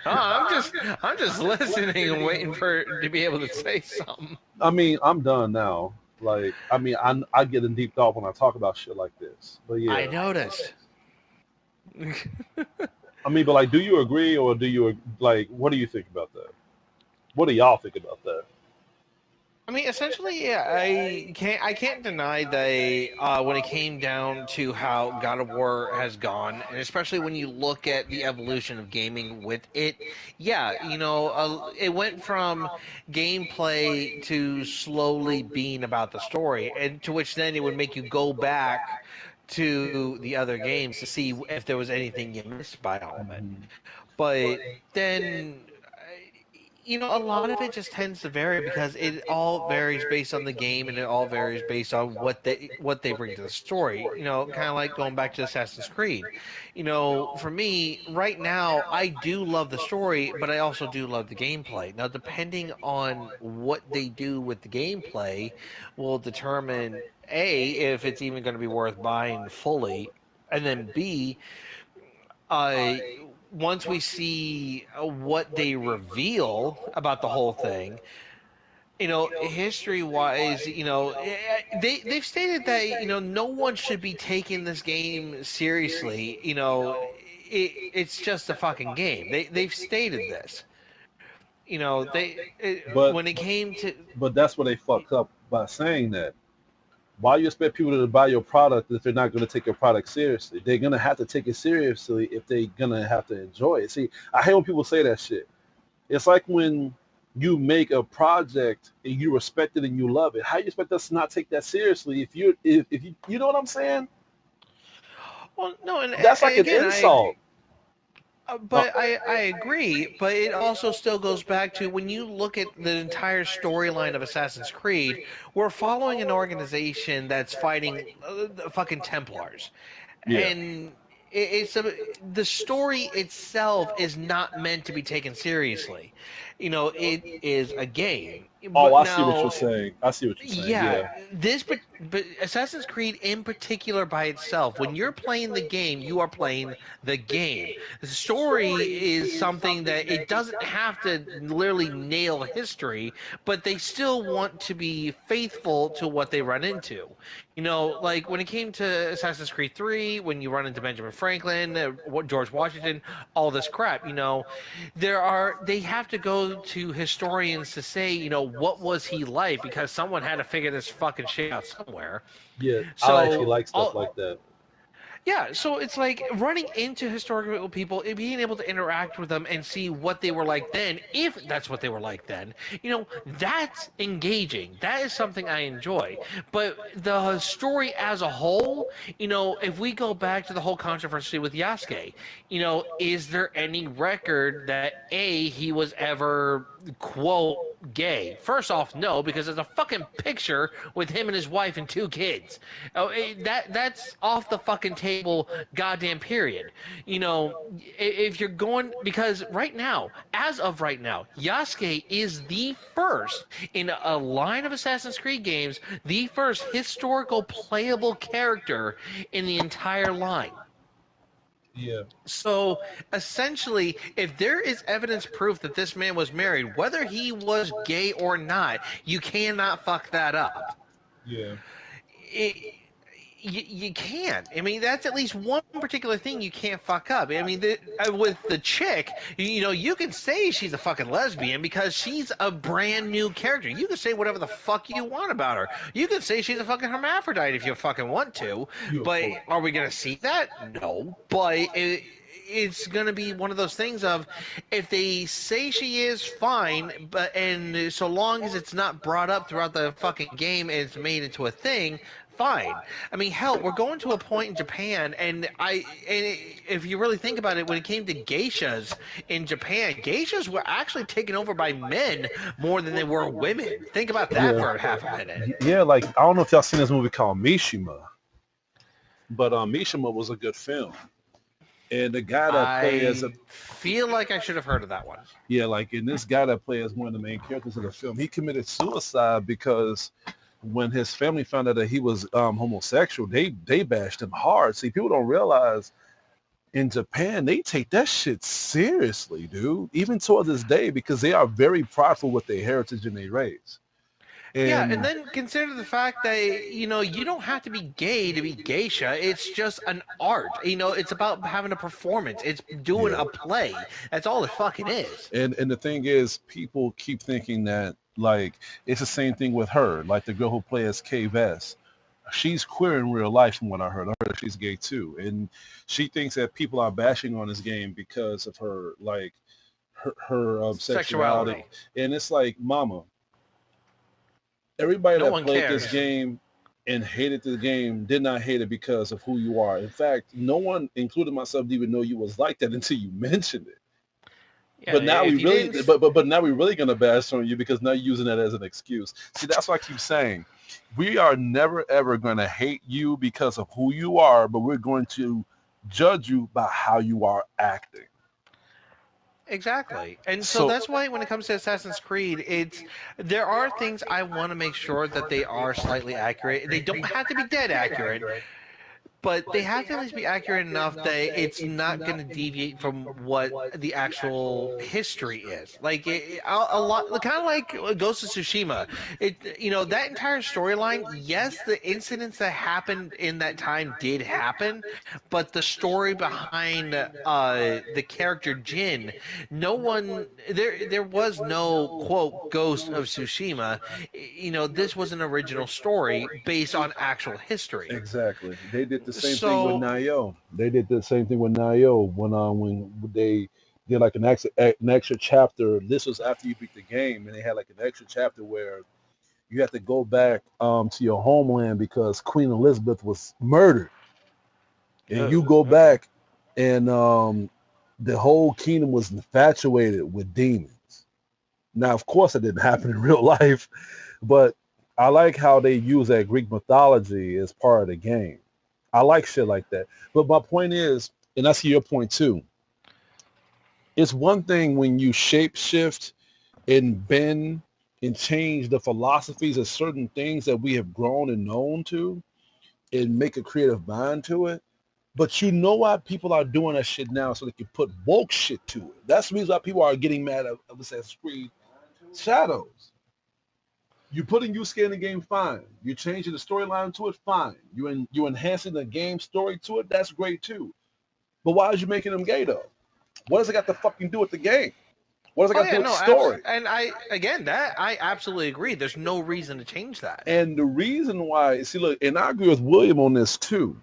I'm just listening and waiting for to be able to say something. I mean, I'm done now. Like, I mean, I get in deep thought when I talk about shit like this. But I yeah, noticed. I mean, but like, do you agree or do you like? What do you think about that? What do y'all think about that? I mean, essentially, yeah, I can't deny that when it came down to how God of War has gone, and especially when you look at the evolution of gaming with it, yeah, it went from gameplay to slowly being about the story, and to which then it would make you go back to the other games to see if there was anything you missed by all of it. But then a lot of it just tends to vary because it all varies based on the game and it all varies based on what they bring to the story. Kind of like going back to Assassin's Creed. For me, right now, I do love the story, but I also do love the gameplay. Now, depending on what they do with the gameplay, will determine A, if it's even going to be worth buying fully, and then B, uh, once we see what they reveal about the whole thing, history wise, they've stated that no one should be taking this game seriously. It's just a fucking game. They've stated this. But When it came to but that's where they fuck up by saying that. Why you expect people to buy your product if they're not going to take your product seriously? They're going to have to take it seriously if they're going to have to enjoy it. See, I hate when people say that shit. It's like when you make a project and you respect it and you love it. How you expect us to not take that seriously if you know what I'm saying? well, no, and That's like an again, insult. Uh, But I agree, but it also still goes back to when you look at the entire storyline of Assassin's Creed, we're following an organization that's fighting the fucking Templars. yeah. And the story itself is not meant to be taken seriously. It is a game. Oh, But I see what you're now saying. I see what you're saying. yeah, Yeah. but Assassin's Creed in particular by itself, when you're playing the game, you are playing the game. The story is something that it doesn't have to literally nail history, but they still want to be faithful to what they run into. Like when it came to Assassin's Creed 3, when you run into Benjamin Franklin, George Washington, all this crap, they have to go go to historians to say, what was he like? Because someone had to figure this fucking shit out somewhere. Yeah, I actually So, like stuff like that. yeah, so it's like running into historical people and being able to interact with them and see what they were like then, if that's what they were like then. That's engaging. That is something I enjoy. But the story as a whole, if we go back to the whole controversy with Yasuke, is there any record that he was ever quote gay? First off, no, because there's a fucking picture with him and his wife and 2 kids. That's off the fucking table, goddamn period. If you're going, because right now, as of right now, Yasuke is the first in a line of Assassin's Creed games, the first historical playable character in the entire line. Yeah. So essentially, if there is evidence proof that this man was married, whether he was gay or not, you cannot fuck that up. Yeah. You can't. I mean, that's at least one particular thing you can't fuck up. I mean, with the chick, you can say she's a fucking lesbian because she's a brand new character. You can say whatever the fuck you want about her. You can say she's a fucking hermaphrodite if you fucking want to. But are we going to see that? No. But it's going to be one of those things of, if they say she is, fine, and so long as it's not brought up throughout the fucking game and it's made into a thing, fine. I mean, hell, we're going to a point in Japan, and if you really think about it, when it came to geishas in Japan, geishas were actually taken over by men more than they were women. Think about that for half a minute. Yeah, like, I don't know if y'all seen this movie called Mishima, but Mishima was a good film. And the guy that played as a... feel like I should have heard of that one. Yeah, like, and this guy that played as one of the main characters of the film, he committed suicide because when his family found out that he was homosexual, they bashed him hard. See, people don't realize in Japan, they take that shit seriously, dude, even to this day, because they are very prideful with their heritage and their race. And then consider the fact that, you don't have to be gay to be geisha. It's just an art. It's about having a performance. It's doing a play. That's all it fucking is. And the thing is, people keep thinking that, like, it's the same thing with her, like the girl who plays Kay Vess. She's queer in real life, from what I heard. I heard that she's gay too, and she thinks that people are bashing on this game because of her, like, her sexuality. And it's like, mama, everybody that played this game and hated the game did not hate it because of who you are. In fact, no one, including myself, didn't even know you was like that until you mentioned it. Yeah, but now we really, but now we're really gonna bash on you because now you're using that as an excuse. See, that's what I keep saying. We are never ever gonna hate you because of who you are, but we're going to judge you by how you are acting. Exactly. And so that's why when it comes to Assassin's Creed, there are things I want to make sure that they are slightly accurate. They don't have to be dead accurate, but they have to at least be accurate enough that it's not going to deviate from what the actual history is. Like a lot, kind of like Ghost of Tsushima. That entire storyline. Yes, the incidents that happened in that time did happen, but the story behind the character Jin, no one there was no quote Ghost of Tsushima. This was an original story based on actual history. Exactly. They did the same thing with Nioh. They did the same thing with Nioh when they did like an extra chapter. This was after you beat the game, and they had like an extra chapter where you have to go back to your homeland because Queen Elizabeth was murdered, and you go back, and the whole kingdom was infatuated with demons. Now, of course, it didn't happen in real life, but I like how they use that Greek mythology as part of the game. I like shit like that. But my point is, and I see your point too, it's one thing when you shape shift and bend and change the philosophies of certain things that we have grown and known to and make a creative mind to it. But you know why people are doing that shit now, so they can put woke shit to it. That's the reason why people are getting mad at Assassin's Creed Shadows. You're putting Yusuke in the game, fine. You're changing the storyline to it, fine. You're enhancing the game story to it, that's great too. But why is you making them gay though? What does it got to fucking do with the game? What does it Oh got to yeah, do with the no, story? and I absolutely agree. There's no reason to change that. And the reason why, see, look, and I agree with William on this too.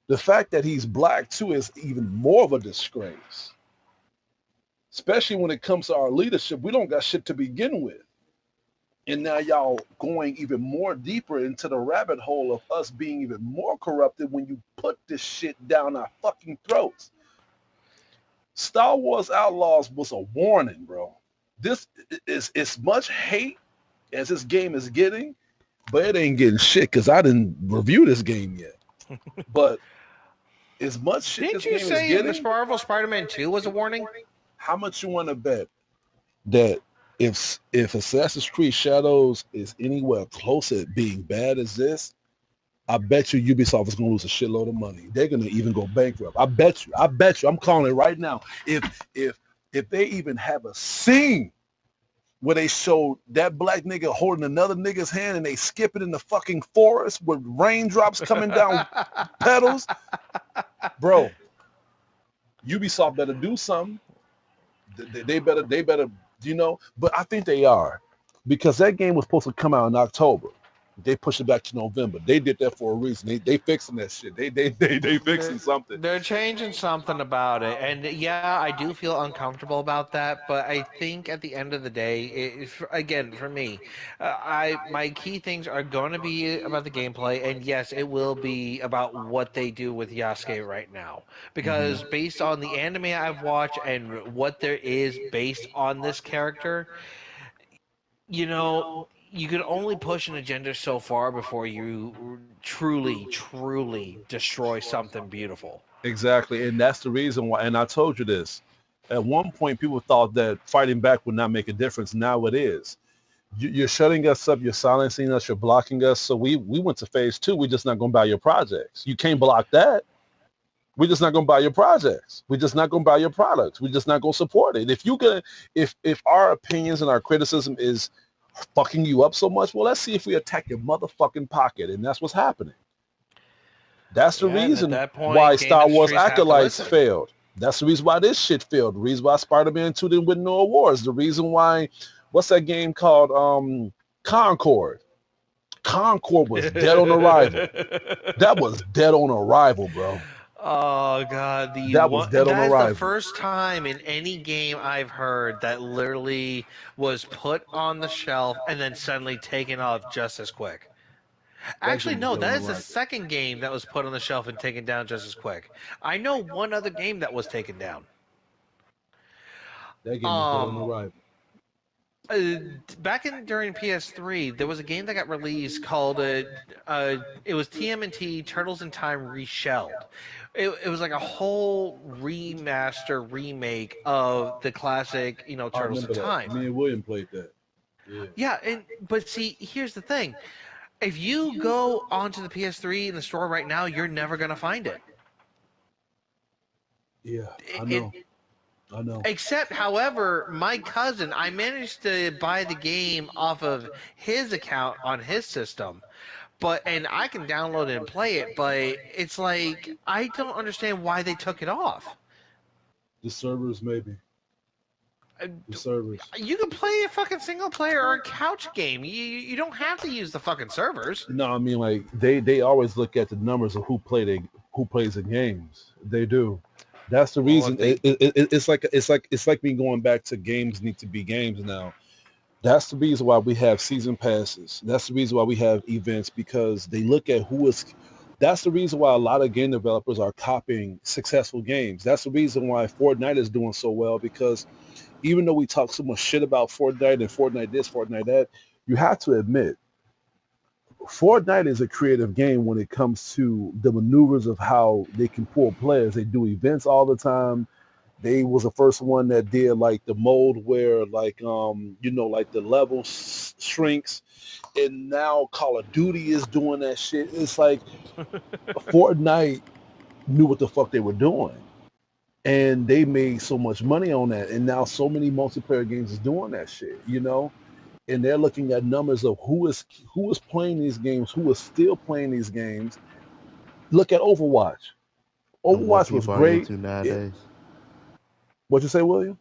The fact that he's black too is even more of a disgrace, especially when it comes to our leadership. We don't got shit to begin with. And now y'all going even more deeper into the rabbit hole of us being even more corrupted when you put this shit down our fucking throats. Star Wars Outlaws was a warning, bro. This is as much hate as this game is getting, but it ain't getting shit because I didn't review this game yet. But as much shit Didn't this you game is say getting, Marvel Spider-Man 2 was a warning? how much you want to bet that if Assassin's Creed Shadows is anywhere close to being bad as this, I bet you Ubisoft is going to lose a shitload of money. They're going to even go bankrupt. I bet you. I'm calling it right now. If they even have a scene where they show that black nigga holding another nigga's hand and they skip it in the fucking forest with raindrops coming down pedals, bro, Ubisoft better do something. They better, but I think they are, because that game was supposed to come out in October. They pushed it back to November. They did that for a reason. They fixing that shit. They fixing something. They're changing something about it, and yeah, I do feel uncomfortable about that. But I think at the end of the day, again, for me, my key things are going to be about the gameplay, and yes, it will be about what they do with Yasuke right now. Because based on the anime I've watched and what there is based on this character, you know, you can only push an agenda so far before you truly destroy something beautiful. Exactly, and that's the reason why. And I told you this. At one point, people thought that fighting back would not make a difference. Now it is. You're shutting us up. You're silencing us. You're blocking us. So we went to phase 2. We're just not going to buy your projects. You can't block that. We're just not going to buy your projects. We're just not going to buy your products. We're just not going to support it. If our opinions and our criticism is fucking you up so much, well, let's see if we attack your motherfucking pocket, and that's what's happening. That's the Yeah, and at reason that why point, game Star Wars industries have to Acolytes listen. failed. That's the reason why this shit failed. The reason why Spider-Man 2 didn't win no awards. The reason why, what's that game called? Concord. Concord was dead on arrival. That was dead on arrival, bro. Oh god, That was dead on that is the arrival. first time in any game I've heard that literally was put on the shelf and then suddenly taken off just as quick. That Actually, game was no, dead on that is the arrival. second game that was put on the shelf and taken down just as quick. I know one other game that was taken down. That game was dead on Um, arrival. back in during PS3, there was a game that got released called it was TMNT Turtles in Time Reshelled. It was like a whole remaster remake of the classic, I Turtles in remember that. Time. Me and William played that. Yeah. Yeah, but see, here's the thing. If you go onto the PS3 in the store right now, you're never gonna find it. Yeah, I It, know. I know. Except, however, my cousin, I managed to buy the game off of his account on his system, and I can download it and play it, but it's like I don't understand why they took it off. The servers, maybe. Uh, The servers. You can play a fucking single player or a couch game. You don't have to use the fucking servers. No, I mean, like they always look at the numbers of who plays the games. They do. That's the Well, reason. if they It's like me going back to games need to be games now. That's the reason why we have season passes. That's the reason why we have events, because they look at who is. That's the reason why a lot of game developers are copying successful games. That's the reason why Fortnite is doing so well, because even though we talk so much shit about Fortnite and Fortnite this, Fortnite that, you have to admit Fortnite is a creative game when it comes to the maneuvers of how they can pull players. They do events all the time. They was the first one that did like the mode where like the level shrinks, and now Call of Duty is doing that shit. It's like Fortnite knew what the fuck they were doing, and they made so much money on that, and now so many multiplayer games is doing that shit. And they're looking at numbers of who is playing these games, who is still playing these games. Look at Overwatch. And what Overwatch was people are great. into nowadays. What'd you say, William?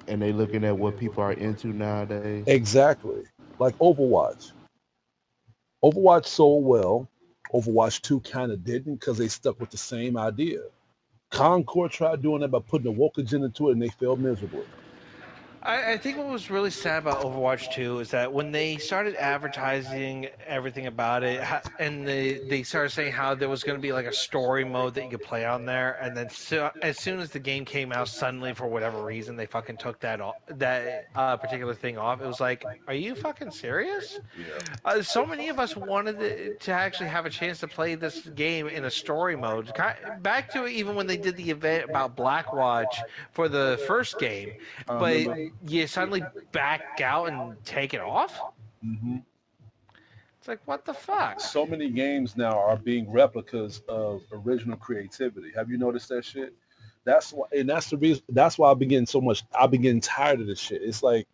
and they looking at what people are into nowadays. Exactly. Like Overwatch. Overwatch sold well. Overwatch 2 kind of didn't because they stuck with the same idea. Concord tried doing that by putting a woke agenda to it, and they failed miserably. I think what was really sad about Overwatch 2 is that when they started advertising everything about it, and they started saying how there was going to be like a story mode that you could play on there, and then as soon as the game came out, suddenly for whatever reason they fucking took that particular thing off. It was like, are you fucking serious? Yeah. So many of us wanted to actually have a chance to play this game in a story mode. Back to even when they did the event about Blackwatch for the first game, I but remember. you suddenly back out and take it off? Hmm. It's like, what the fuck? So many games now are being replicas of original creativity. Have you noticed that shit? That's why, and that's the reason. That's why I've been getting so much. I've been getting tired of this shit. It's like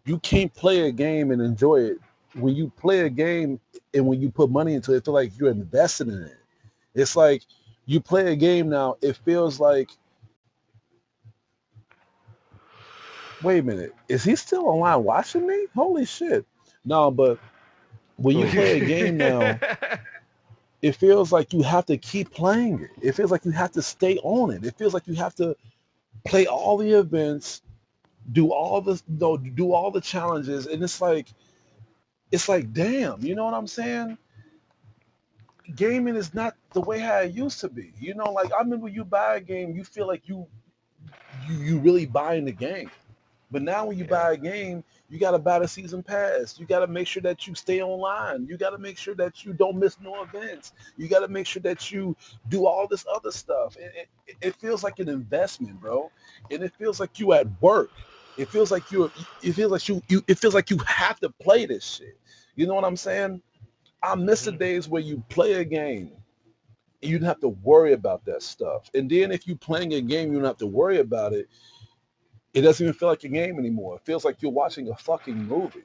you can't play a game and enjoy it. When you play a game and when you put money into it, feel like you're invested in it. It's like you play a game now. It feels like, wait a minute, is he still online watching me? Holy shit! No, but when you play a game now, it feels like you have to keep playing it. It feels like you have to stay on it. It feels like you have to play all the events, do all the do all the challenges, and it's like damn, you know what I'm saying? Gaming is not the way how it used to be. You know, like I remember you buy a game, you feel like you really buying the game. But now when you Yeah. buy a game, you got to buy the season pass. You got to make sure that you stay online. You got to make sure that you don't miss no events. You got to make sure that you do all this other stuff. It feels like an investment, bro. And it feels like you at work. It feels like it feels like it feels like you have to play this shit. You know what I'm saying? I miss the Mhm. days where you play a game and you don't have to worry about that stuff. And then if you're playing a game, you don't have to worry about it. It doesn't even feel like a game anymore. It feels like you're watching a fucking movie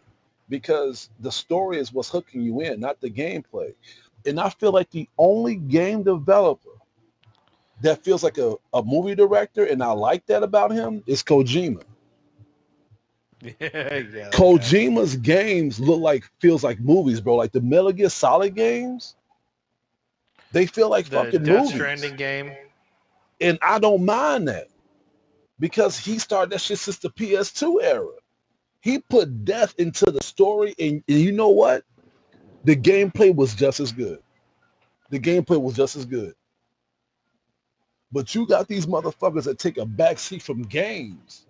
because the story is what's hooking you in, not the gameplay. And I feel like the only game developer that feels like a movie director, and I like that about him, is Kojima. Yeah, that guy. Kojima's games feels like movies, bro. Like the Metal Gear Solid games, they feel like The fucking Death movies. Stranding game. And I don't mind that because he started that shit since the PS2 era. He put death into the story, and you know what? The gameplay was just as good. The gameplay was just as good. But you got these motherfuckers that take a backseat from games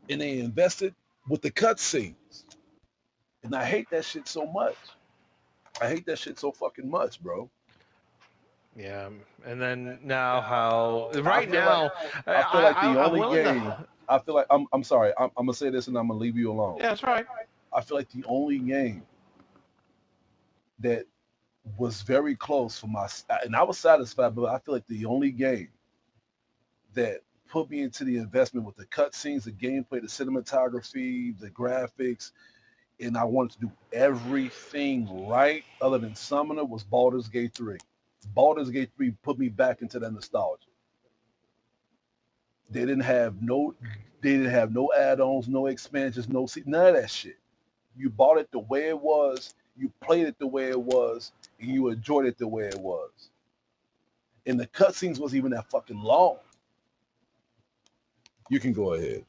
and they invested with the cutscenes. And I hate that shit so much. I hate that shit so fucking much, bro. Yeah, and then now how I right feel like now I feel like the I'm only willing game to. I feel like I'm sorry, I'm gonna say this and I'm gonna leave you alone. Yeah, that's right. I feel like the only game that was very close for my and I was satisfied, but I feel like the only game that put me into the investment with the cutscenes, the gameplay, the cinematography, the graphics, and I wanted to do everything right other than Summoner was Baldur's Gate 3. Baldur's Gate 3 put me back into that nostalgia. They didn't have no add-ons, no expansions, none of that shit. You bought it the way it was, you played it the way it was, and you enjoyed it the way it was. And the cutscenes wasn't even that fucking long. You can go ahead.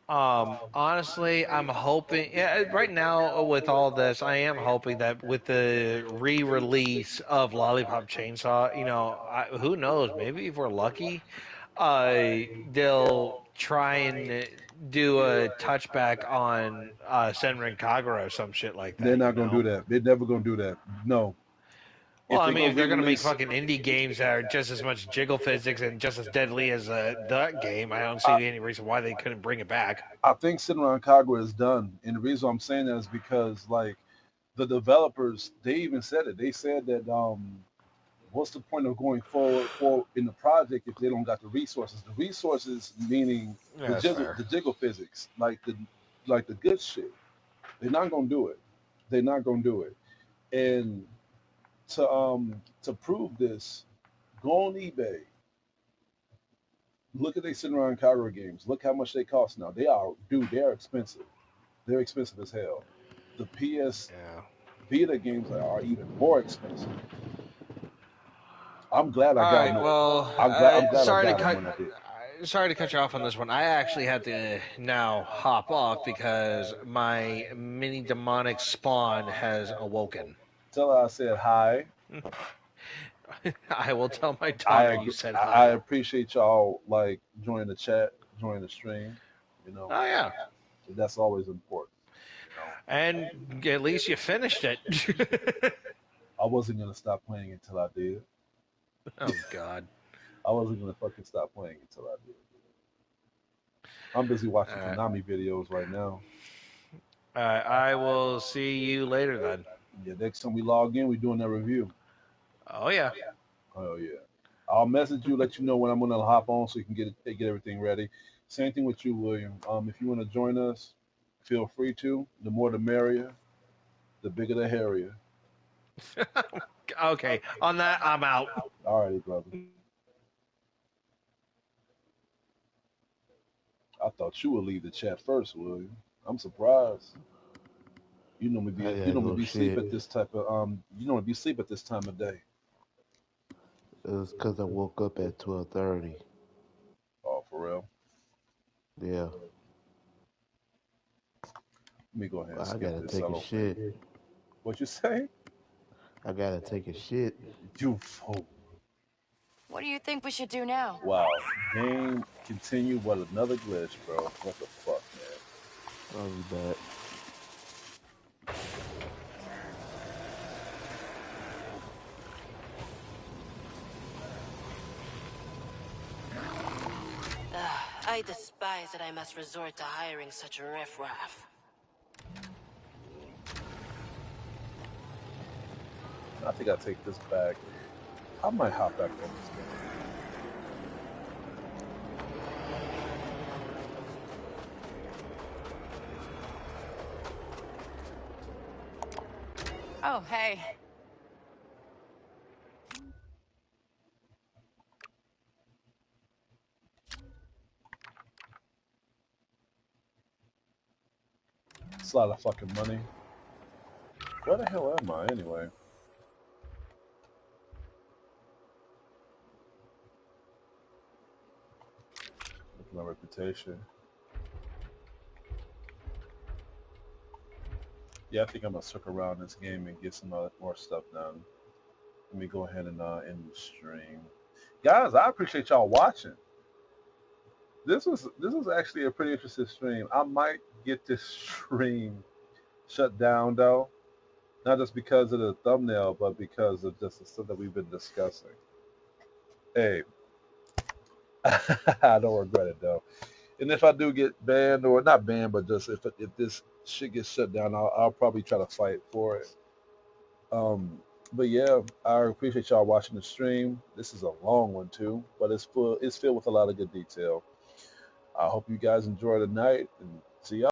Honestly, I'm hoping. Yeah, right now with all this, I am hoping that with the re-release of Lollipop Chainsaw, who knows? Maybe if we're lucky, they'll try and do a touchback on Senran Kagura or some shit like They're that. not gonna do that. They're never gonna do that. No. Well, If I they're mean, gonna if they're gonna make re-release, fucking indie games that are just as much jiggle physics and just as deadly as that game, I don't see I, any reason why they couldn't bring it back. I think Shinran Kagura is done. And the reason I'm saying that is because like the developers, they even said it. They said that what's the point of going forward for in the project if they don't got the resources? The resources meaning Yeah, that's fair. the jiggle physics, like the good shit. They're not gonna do it. They're not gonna do it. And to prove this, go on eBay Look at they sitting around Kyber games. Look how much they cost now. They are, dude. They are expensive. They're expensive as hell. The PS Yeah. Vita games are even more expensive. I'm glad I All got right. them. Well, I'm glad I got them when I did. sorry to cut you off on this one. I actually had to now hop off because my mini demonic spawn has awoken. Tell her I said hi. I will tell my I daughter you agree. said I hi. appreciate y'all like joining the chat, joining the stream. You know, Oh yeah, that's always important. You know, and at least you finished it. I wasn't gonna stop playing until I did. Oh God. I wasn't gonna fucking stop playing until I did. I'm busy watching Uh, Konami videos right now. I will see you later then. Yeah, next time we log in, we're doing that review. Oh yeah. Oh yeah. I'll message you, let you know when I'm gonna hop on, so you can get everything ready. Same thing with you, William. If you want to join us, feel free to. The more the merrier. The bigger the hairier. Okay. On that, I'm out. Alrighty, brother. I thought you would leave the chat first, William. I'm surprised. You normally I be you gotta normally go be sleep shit. at this type of you normally be sleep at this time of day. It was because I woke up at 12:30. Oh, for real? Yeah, Let me go ahead and I skip gotta this. take I a don't think. shit. What you say? I gotta take a shit. You fool. What do you think we should do now? Wow. Game continue. What another glitch, bro. What the fuck, man? I'll be back. I despise that I must resort to hiring such a riffraff. I think I'll take this back. I might hop back on this game. Oh, hey. It's a lot of fucking money. Where the hell am I anyway? Look at my reputation. Yeah, I think I'm gonna circle around this game and get some more stuff done. Let me go ahead and end the stream. Guys, I appreciate y'all watching. This was actually a pretty interesting stream. I might get this stream shut down though, not just because of the thumbnail, but because of just the stuff that we've been discussing. Hey, I don't regret it though. And if I do get banned, or not banned, but just if this shit gets shut down, I'll probably try to fight for it. But yeah, I appreciate y'all watching the stream. This is a long one too, but it's filled with a lot of good detail. I hope you guys enjoy the night and see y'all.